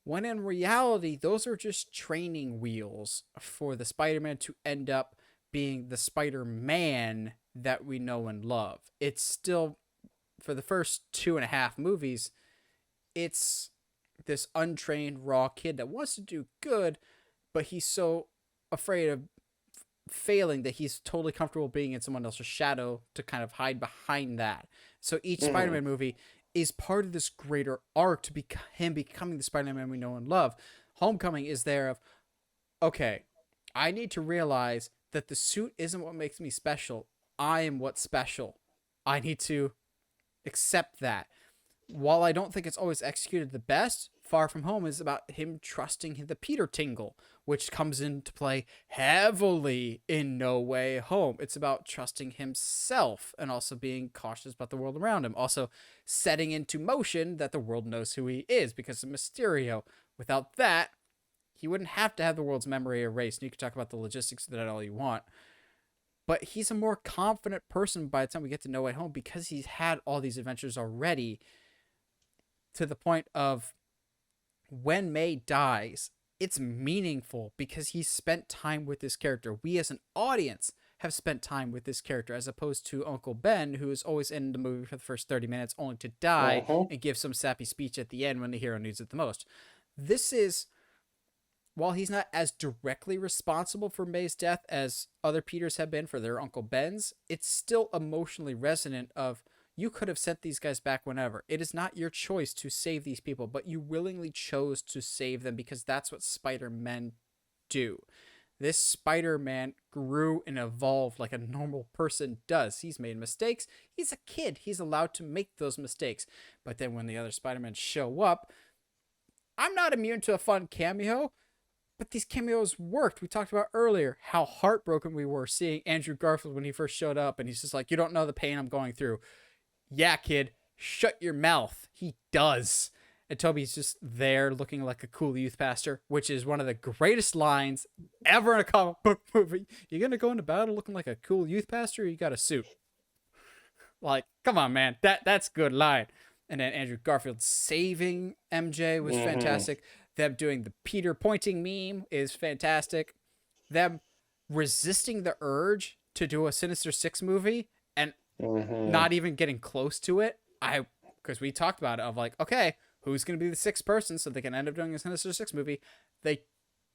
When in reality, those are just training wheels for the Spider-Man to end up being the Spider-Man that we know and love. It's still, for the first 2.5 movies, it's this untrained, raw kid that wants to do good, but he's so afraid of failing that he's totally comfortable being in someone else's shadow to kind of hide behind that. So each Spider-Man movie is part of this greater arc to him becoming the Spider-Man we know and love. Homecoming is there of, okay, I need to realize that the suit isn't what makes me special. I am what's special. I need to accept that. While I don't think it's always executed the best, Far From Home is about him trusting the Peter Tingle, which comes into play heavily in No Way Home. It's about trusting himself and also being cautious about the world around him. Also setting into motion that the world knows who he is because of Mysterio. Without that, he wouldn't have to have the world's memory erased. And you can talk about the logistics of that all you want. But he's a more confident person by the time we get to No Way Home because he's had all these adventures already, to the point of when May dies, it's meaningful because he's spent time with this character. We as an audience have spent time with this character, as opposed to Uncle Ben, who is always in the movie for the first 30 minutes only to die and give some sappy speech at the end when the hero needs it the most. This is, while he's not as directly responsible for May's death as other Peters have been for their Uncle Ben's, it's still emotionally resonant of, you could have sent these guys back whenever. It is not your choice to save these people, but you willingly chose to save them because that's what Spider-Men do. This Spider-Man grew and evolved like a normal person does. He's made mistakes. He's a kid. He's allowed to make those mistakes. But then when the other Spider-Men show up, I'm not immune to a fun cameo, but these cameos worked. We talked about earlier how heartbroken we were seeing Andrew Garfield when he first showed up, and he's just like, you don't know the pain I'm going through. Yeah, kid, shut your mouth. He does. And Toby's just there looking like a cool youth pastor, which is one of the greatest lines ever in a comic book movie. You gonna go into battle looking like a cool youth pastor, or you got a suit? Like, come on, man. That's a good line. And then Andrew Garfield saving MJ was fantastic. Them doing the Peter pointing meme is fantastic. Them resisting the urge to do a Sinister Six movie and not even getting close to it, I because we talked about it of like, okay, who's going to be the sixth person so they can end up doing a Sinister Six movie. They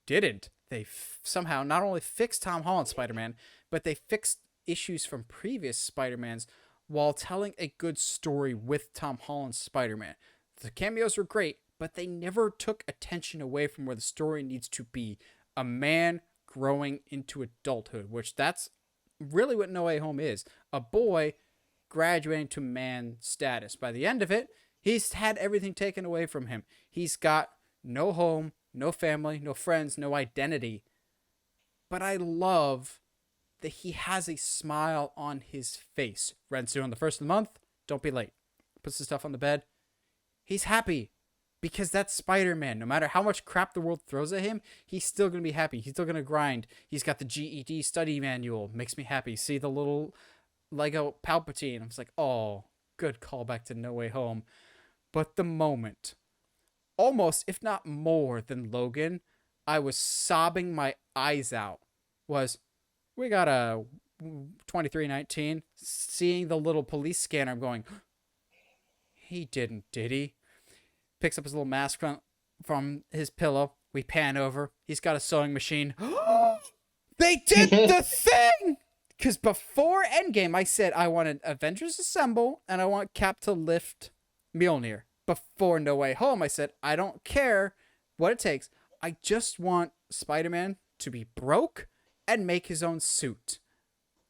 didn't. They somehow not only fixed Tom Holland's Spider-Man, but they fixed issues from previous Spider-Mans while telling a good story with Tom Holland's Spider-Man. The cameos were great, but they never took attention away from where the story needs to be. A man growing into adulthood, which that's really what No Way Home is. A boy graduating to man status. By the end of it, he's had everything taken away from him. He's got no home, no family, no friends, no identity. But I love that he has a smile on his face. Rent's due on the first of the month. Don't be late. Puts his stuff on the bed. He's happy because that's Spider-Man. No matter how much crap the world throws at him, he's still going to be happy. He's still going to grind. He's got the GED study manual. Makes me happy. See the little Lego Palpatine. I was like, oh, good callback to No Way Home. But the moment, almost, if not more than Logan, I was sobbing my eyes out, was we got a 2319, seeing the little police scanner. I'm going, he didn't, did he? Picks up his little mask from his pillow. We pan over. He's got a sewing machine. They did the thing! Because before Endgame, I said I wanted Avengers Assemble and I want Cap to lift Mjolnir. Before No Way Home, I said I don't care what it takes. I just want Spider-Man to be broke and make his own suit.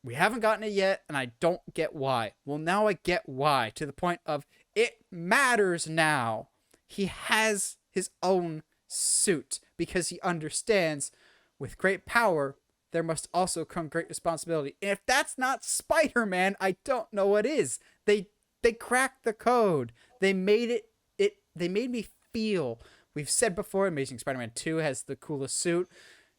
We haven't gotten it yet, and I don't get why. Well, now I get why, to the point of it matters now. He has his own suit because he understands with great power, there must also come great responsibility. And if that's not Spider-Man, I don't know what is. They cracked the code. They made they made me feel. We've said before, Amazing Spider-Man 2 has the coolest suit.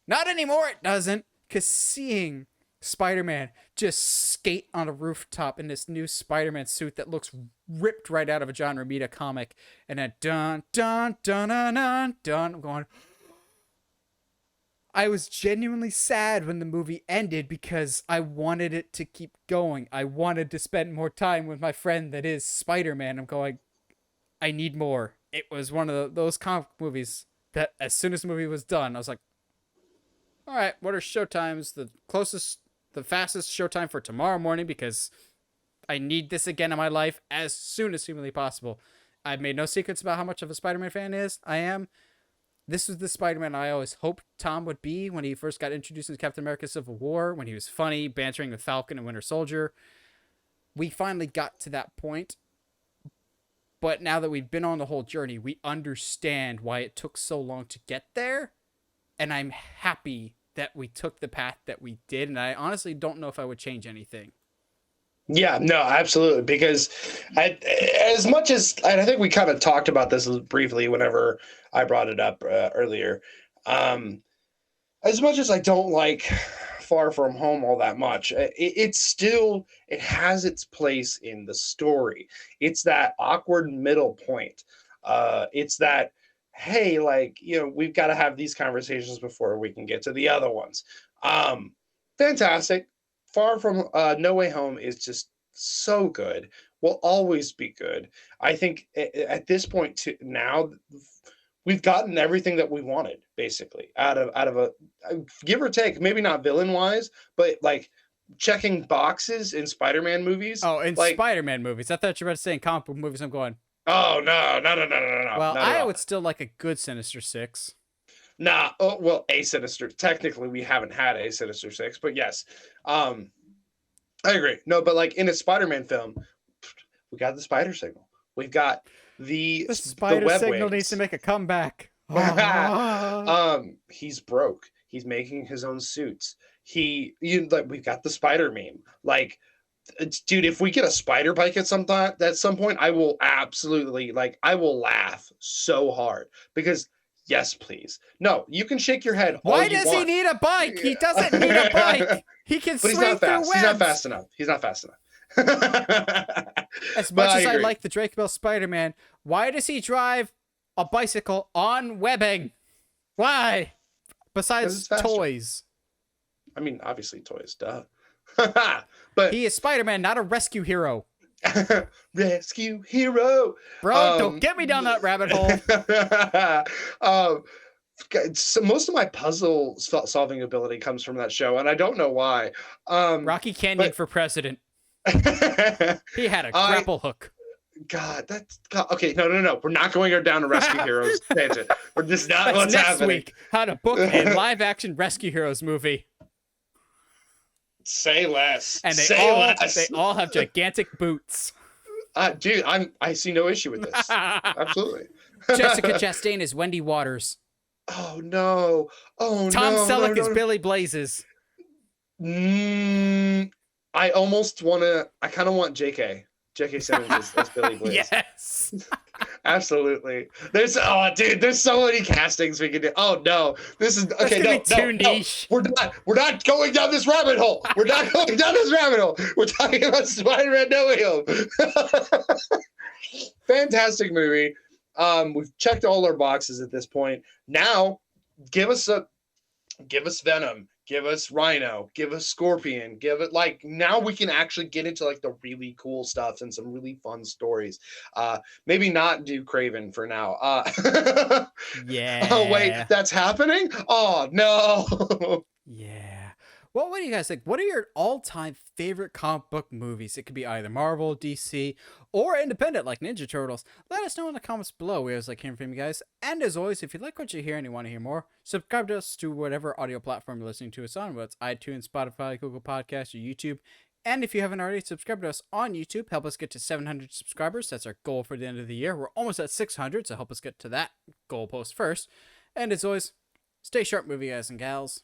Not anymore, it doesn't. Because seeing Spider-Man just skate on a rooftop in this new Spider-Man suit that looks ripped right out of a John Romita comic, and then dun dun dun dun dun dun, I'm going. I was genuinely sad when the movie ended because I wanted it to keep going. I wanted to spend more time with my friend that is Spider-Man. I'm going, I need more. It was one of those comic movies that as soon as the movie was done, I was like, all right, what are showtimes? The fastest showtime for tomorrow morning, because I need this again in my life as soon as humanly possible. I've made no secrets about how much of a Spider-Man fan I am. This was the Spider-Man I always hoped Tom would be when he first got introduced in Captain America Civil War, when he was funny, bantering with Falcon and Winter Soldier. We finally got to that point. But now that we've been on the whole journey, we understand why it took so long to get there. And I'm happy that we took the path that we did. And I honestly don't know if I would change anything. Yeah, no, absolutely. Because as much as, and I think we kind of talked about this briefly whenever I brought it up earlier, as much as I don't like Far From Home all that much, it has its place in the story. It's that awkward middle point. It's that, hey, like, we've got to have these conversations before we can get to the other ones. Fantastic. Far From No Way Home is just so good. Will always be good. I think at this point now, we've gotten everything that we wanted, basically, out of a give or take, maybe not villain wise, but like checking boxes in Spider-Man movies. Oh, in like, Spider-Man movies. I thought you were about to say in comic book movies. I'm going, oh, no. well, I would still like a good Sinister Six. Nah, oh, well, a Sinister. Technically, we haven't had a Sinister Six, but yes, I agree. No, but like in a Spider-Man film, we got the spider signal. We've got the spider web signal wings. Needs to make a comeback. He's broke. He's making his own suits. We've got the spider meme. Like, dude, if we get a spider bike at some point, I will absolutely I will laugh so hard because. Yes, please. No, you can shake your head. Why does he need a bike? He doesn't need a bike. He can swing through webs. He's not fast enough. He's not fast enough. As much as I like the Drake Bell Spider-Man, why does he drive a bicycle on webbing? Why? Besides toys. I mean, obviously toys, duh. But he is Spider-Man, not a rescue hero. Rescue hero. Bro, don't get me down that rabbit hole. um, so most of my puzzle solving ability comes from that show, and I don't know why. Rocky Canyon But for president. He had a I grapple hook. God, that's God, okay. No. We're not going down a Rescue Heroes tangent. We're just not That's what's next happening. week. How to book a live action Rescue Heroes movie. Say less. And they Say all less. they all have gigantic boots. Dude, I see no issue with this. Absolutely. Jessica Chastain is Wendy Waters. Oh no. Oh Tom no. Selleck no, is no. Billy Blazes. I almost I kind of want J.K. Simmons as Billy Blaze. Yes. Absolutely. There's so many castings we can do. Oh no. This is okay. That's gonna be too niche. We're not going down this rabbit hole. We're not going down this rabbit hole. We're talking about Spider-Man No Way Home. Fantastic movie. We've checked all our boxes at this point. Now, give us Venom, give us Rhino, give us Scorpion, now we can actually get into like the really cool stuff and some really fun stories. Maybe not do Craven for now. Yeah. Oh wait, that's happening? Oh no. Yeah. Well, what do you guys think? What are your all-time favorite comic book movies? It could be either Marvel, DC, or independent like Ninja Turtles. Let us know in the comments below. We always like hearing from you guys. And as always, if you like what you hear and you want to hear more, subscribe to us to whatever audio platform you're listening to us on, whether it's iTunes, Spotify, Google Podcasts, or YouTube. And if you haven't already, subscribe to us on YouTube. Help us get to 700 subscribers. That's our goal for the end of the year. We're almost at 600, so help us get to that goalpost first. And as always, stay sharp, movie guys and gals.